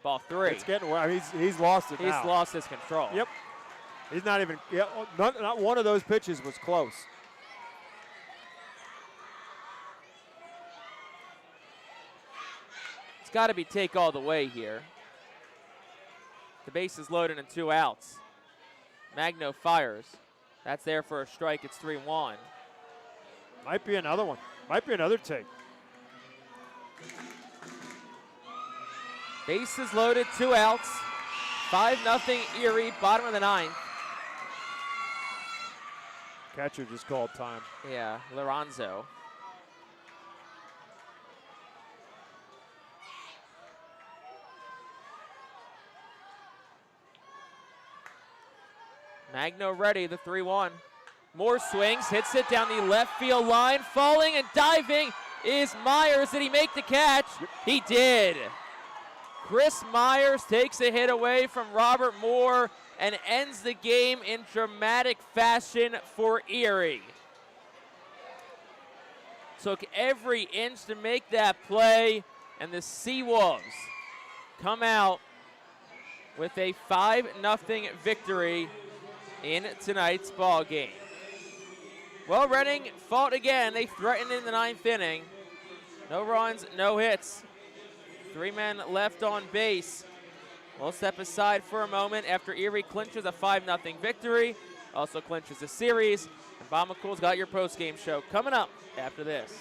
Speaker 1: Ball 3.
Speaker 2: It's getting. I mean, he's lost it now.
Speaker 1: He's lost his control.
Speaker 2: Yep. He's not even. Yeah, not one of those pitches was close.
Speaker 1: It's got to be take all the way here. The base is loaded and 2 outs. Magno fires. That's there for a strike. It's 3-1.
Speaker 2: Might be another one. Might be another take.
Speaker 1: Bases loaded, 2 outs. 5-0 Erie, bottom of the 9th.
Speaker 2: Catcher just called time.
Speaker 1: Yeah, Lorenzo. Magno ready, the 3-1. Moore swings, hits it down the left field line. Falling and diving is Myers. Did he make the catch?
Speaker 2: Yep.
Speaker 1: He did. Chris Myers takes a hit away from Robert Moore and ends the game in dramatic fashion for Erie. Took every inch to make that play, and the SeaWolves come out with a 5-0 victory in tonight's ball game. Well, Reading fought again. They threatened in the 9th inning. No runs, no hits. 3 men left on base. We'll step aside for a moment after Erie clinches a 5-0 victory. Also clinches the series. And Bob McCool's got your post-game show coming up after this.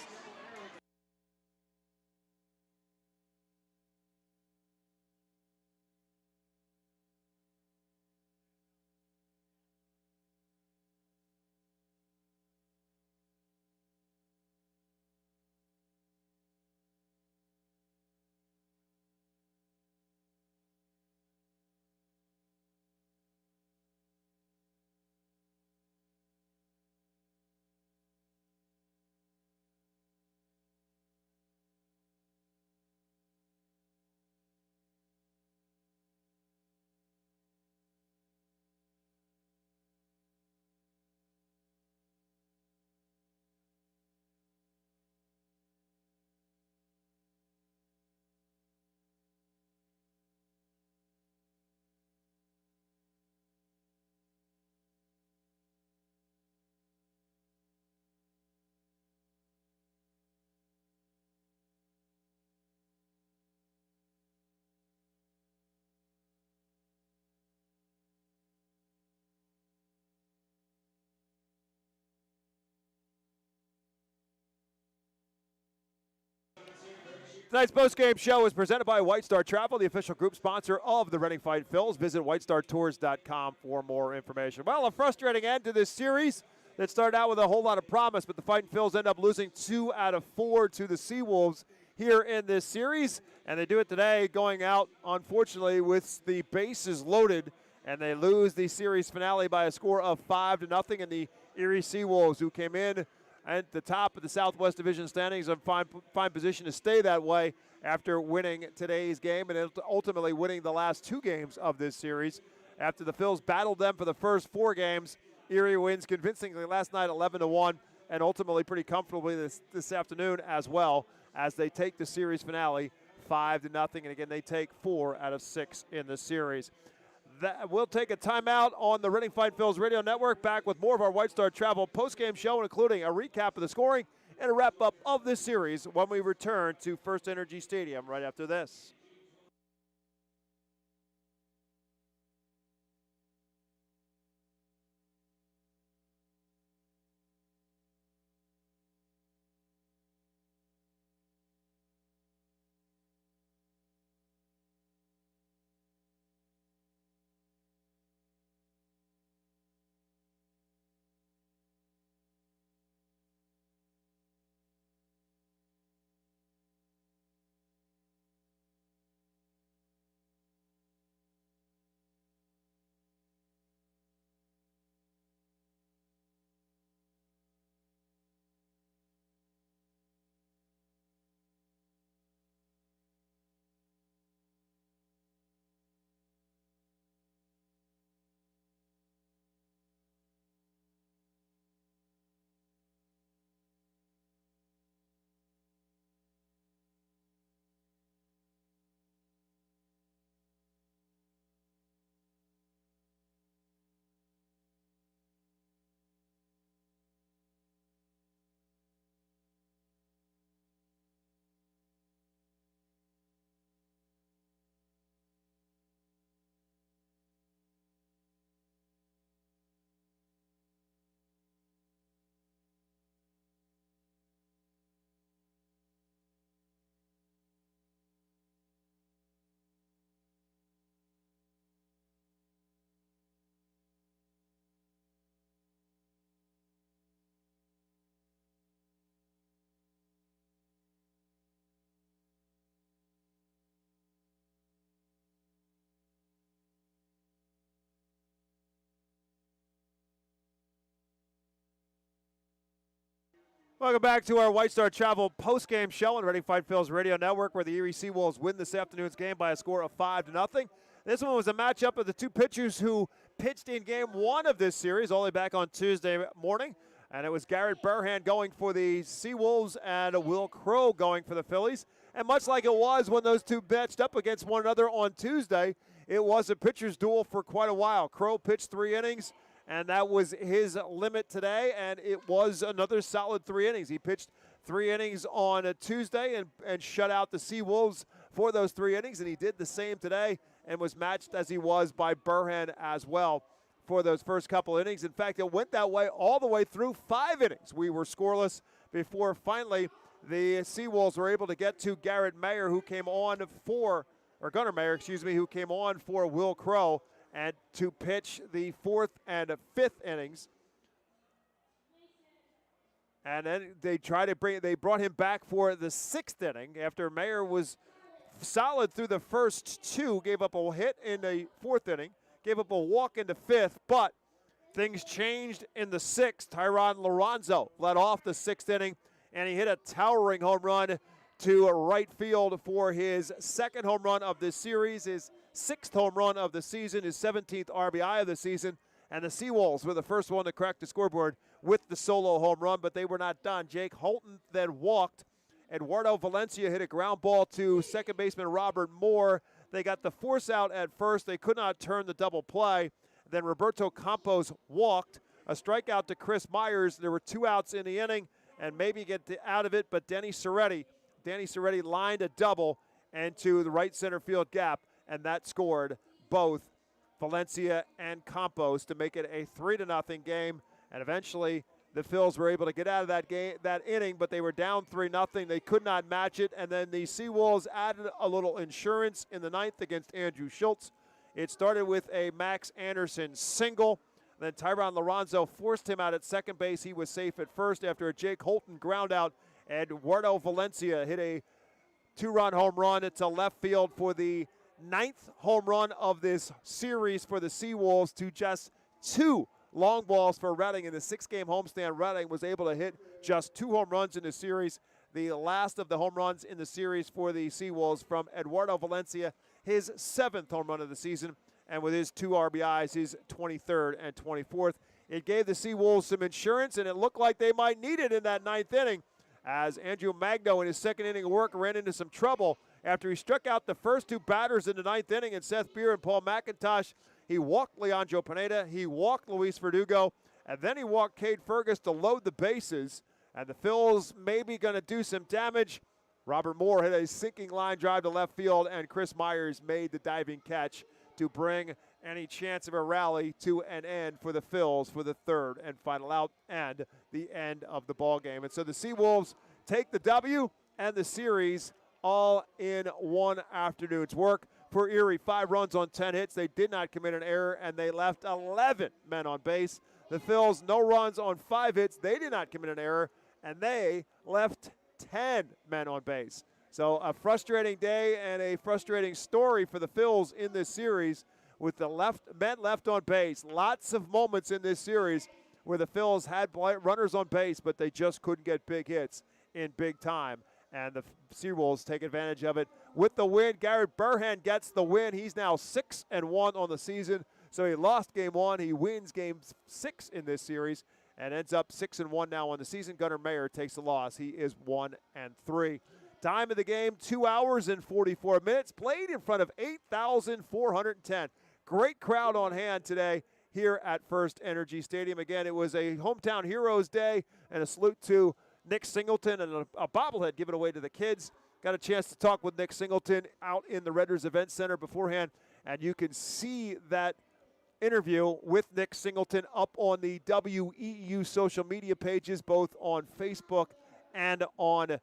Speaker 2: Tonight's post-game show is presented by White Star Travel, the official group sponsor of the Reading Fightin Phils. Visit whitestartours.com for more information. Well, a frustrating end to this series that started out with a whole lot of promise, but the Fightin Phils end up losing 2 out of 4 to the SeaWolves here in this series, and they do it today going out, unfortunately, with the bases loaded, and they lose the series finale by a score of 5-0, and the Erie SeaWolves, who came in at the top of the Southwest Division standings, are in fine position to stay that way after winning today's game and ultimately winning the last 2 games of this series. After the Phils battled them for the first 4 games, Erie wins convincingly last night 11-1 and ultimately pretty comfortably this afternoon as well, as they take the series finale 5-0, and again they take 4 out of 6 in the series. We'll take a timeout on the Reading Fightin Phils radio network. Back with more of our White Star Travel postgame show, including a recap of the scoring and a wrap-up of this series when we return to FirstEnergy Stadium right after this. Welcome back to our White Star Travel post-game show on Ready Fight Phillies Radio Network, where the Erie SeaWolves win this afternoon's game by a score of 5-0. This one was a matchup of the two pitchers who pitched in Game 1 of this series, all the way back on Tuesday morning. And it was Garrett Burhan going for the SeaWolves and Will Crow going for the Phillies. And much like it was when those two matched up against one another on Tuesday, it was a pitcher's duel for quite a while. Crow pitched 3 innings, and that was his limit today, and it was another solid 3 innings. He pitched 3 innings on a Tuesday and shut out the SeaWolves for those 3 innings, and he did the same today and was matched as he was by Burhan as well for those first couple innings. In fact, it went that way all the way through 5 innings. We were scoreless before finally the SeaWolves were able to get to Garrett Mayer, who came on for, or Gunnar Mayer, excuse me, who came on for Will Crow, and to pitch the 4th and 5th innings. And then they brought him back for the 6th inning after Mayer was solid through the first 2, gave up a hit in the 4th inning, gave up a walk in the 5th, but things changed in the 6th. Tyron Lorenzo led off the 6th inning, and he hit a towering home run to right field for his 2nd home run of this series, his 6th home run of the season, his 17th RBI of the season, and the SeaWolves were the first one to crack the scoreboard with the solo home run, but they were not done. Jake Holton then walked. Eduardo Valencia hit a ground ball to second baseman Robert Moore. They got the force out at first. They could not turn the double play. Then Roberto Campos walked. A strikeout to Chris Myers. There were 2 outs in the inning and maybe get out of it, but Danny Serretti lined a double into the right center field gap, and that scored both Valencia and Campos to make it a 3-0 game. And eventually the Phils were able to get out of that inning, but they were down 3-0. They could not match it, and then the SeaWolves added a little insurance in the 9th against Andrew Schultz. It started with a Max Anderson single. Then Tyron Lorenzo forced him out at second base. He was safe at first after a Jake Holton ground out. Eduardo Valencia hit a 2-run home run to left field for the 9th home run of this series for the SeaWolves, to just 2 long balls for Reading. In the 6-game homestand, Reading was able to hit just 2 home runs in the series. The last of the home runs in the series for the SeaWolves from Eduardo Valencia, his 7th home run of the season, and with his 2 RBIs, his 23rd and 24th. It gave the SeaWolves some insurance, and it looked like they might need it in that 9th inning, as Andrew Magno in his 2nd inning of work ran into some trouble after he struck out the first 2 batters in the 9th inning, and Seth Beer and Paul McIntosh. He walked Leandro Pineda, he walked Luis Verdugo, and then he walked Cade Fergus to load the bases, and the Phils may be going to do some damage. Robert Moore hit a sinking line drive to left field, and Chris Myers made the diving catch to bring any chance of a rally to an end for the Phils for the 3rd and final out and the end of the ball game. And so the SeaWolves take the W and the series all in one afternoon's work. For Erie, 5 runs on 10 hits. They did not commit an error, and they left 11 men on base. The Phils, no runs on 5 hits. They did not commit an error, and they left 10 men on base. So a frustrating day and a frustrating story for the Phils in this series with the men left on base. Lots of moments in this series where the Phils had runners on base, but they just couldn't get big hits in big time. And the SeaWolves take advantage of it with the win. Garrett Burhan gets the win. He's now 6-1 on the season. So he lost Game 1. He wins Game 6 in this series and ends up 6-1 now on the season. Gunnar Mayer takes the loss. He is 1-3. Time of the game, 2 hours and 44 minutes. Played in front of 8,410. Great crowd on hand today here at FirstEnergy Stadium. Again, it was a Hometown Heroes Day, and a salute to Nick Singleton and a bobblehead given away to the kids. Got a chance to talk with Nick Singleton out in the Redders Event Center beforehand, and you can see that interview with Nick Singleton up on the WEU social media pages, both on Facebook and on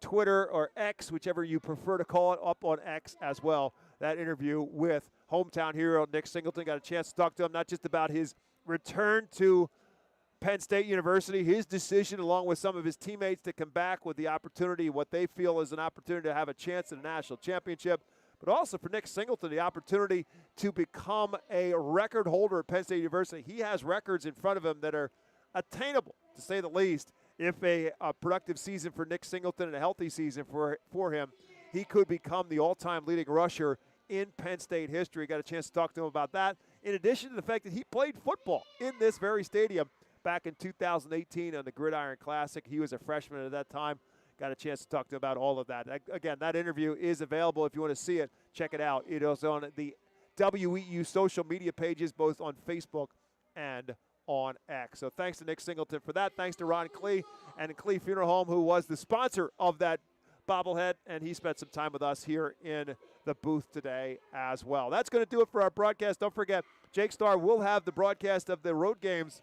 Speaker 2: Twitter or X, whichever you prefer to call it, up on X as well. That interview with hometown hero Nick Singleton. Got a chance to talk to him not just about his return to Penn State University, his decision along with some of his teammates to come back with the opportunity, what they feel is an opportunity to have a chance at a national championship, but also for Nick Singleton, the opportunity to become a record holder at Penn State University. He has records in front of him that are attainable, to say the least, if a productive season for Nick Singleton and a healthy season for him, he could become the all-time leading rusher in Penn State history. Got a chance to talk to him about that, in addition to the fact that he played football in this very stadium back in 2018 on the Gridiron Classic. He was a freshman at that time. Got a chance to talk to him about all of that. Again, that interview is available. If you want to see it, check it out. It is on the WEU social media pages, both on Facebook and on X. So thanks to Nick Singleton for that. Thanks to Ron Klee and the Klee Funeral Home, who was the sponsor of that bobblehead, and he spent some time with us here in the booth today as well. That's going to do it for our broadcast. Don't forget, Jake Starr will have the broadcast of the road games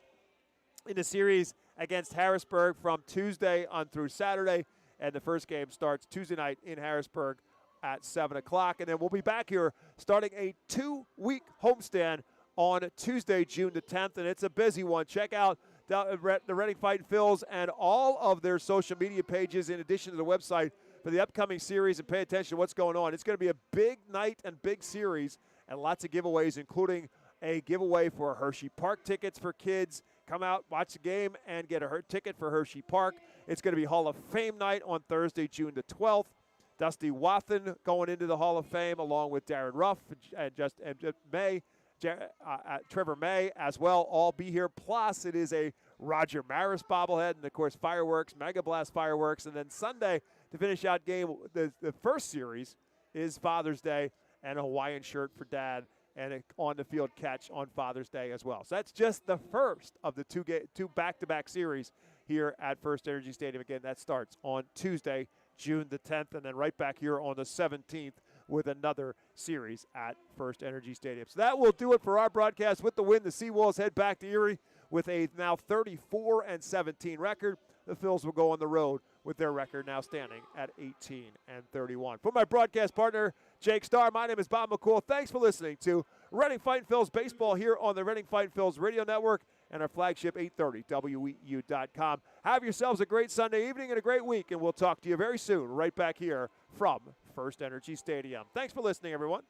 Speaker 2: in the series against Harrisburg from Tuesday on through Saturday, and the first game starts Tuesday night in Harrisburg at 7 o'clock. And then we'll be back here starting a 2-week homestand on Tuesday, June the 10th, and it's a busy one. Check out the Reading Fightin Phils and all of their social media pages in addition to the website for the upcoming series, and pay attention to what's going on. It's going to be a big night and big series and lots of giveaways, including a giveaway for Hershey Park tickets for kids. Come out, watch the game, and get a ticket for Hershey Park. It's going to be Hall of Fame night on Thursday, June the 12th. Dusty Wathen going into the Hall of Fame along with Darren Ruff and Trevor May as well. All be here. Plus, it is a Roger Maris bobblehead and, of course, fireworks, Mega Blast fireworks. And then Sunday, to finish out game, the first series is Father's Day and a Hawaiian shirt for Dad and an on-the-field catch on Father's Day as well. So that's just the first of the two back-to-back series here at FirstEnergy Stadium. Again, that starts on Tuesday, June the 10th, and then right back here on the 17th with another series at FirstEnergy Stadium. So that will do it for our broadcast. With the win, the SeaWolves head back to Erie with a now 34-17 record. The Phils will go on the road with their record now standing at 18-31. For my broadcast partner, Jake Starr, my name is Bob McCool. Thanks for listening to Reading Fightin Phils baseball here on the Reading Fightin Phils radio network and our flagship 830 WEU.com. Have yourselves a great Sunday evening and a great week, and we'll talk to you very soon right back here from FirstEnergy Stadium. Thanks for listening, everyone.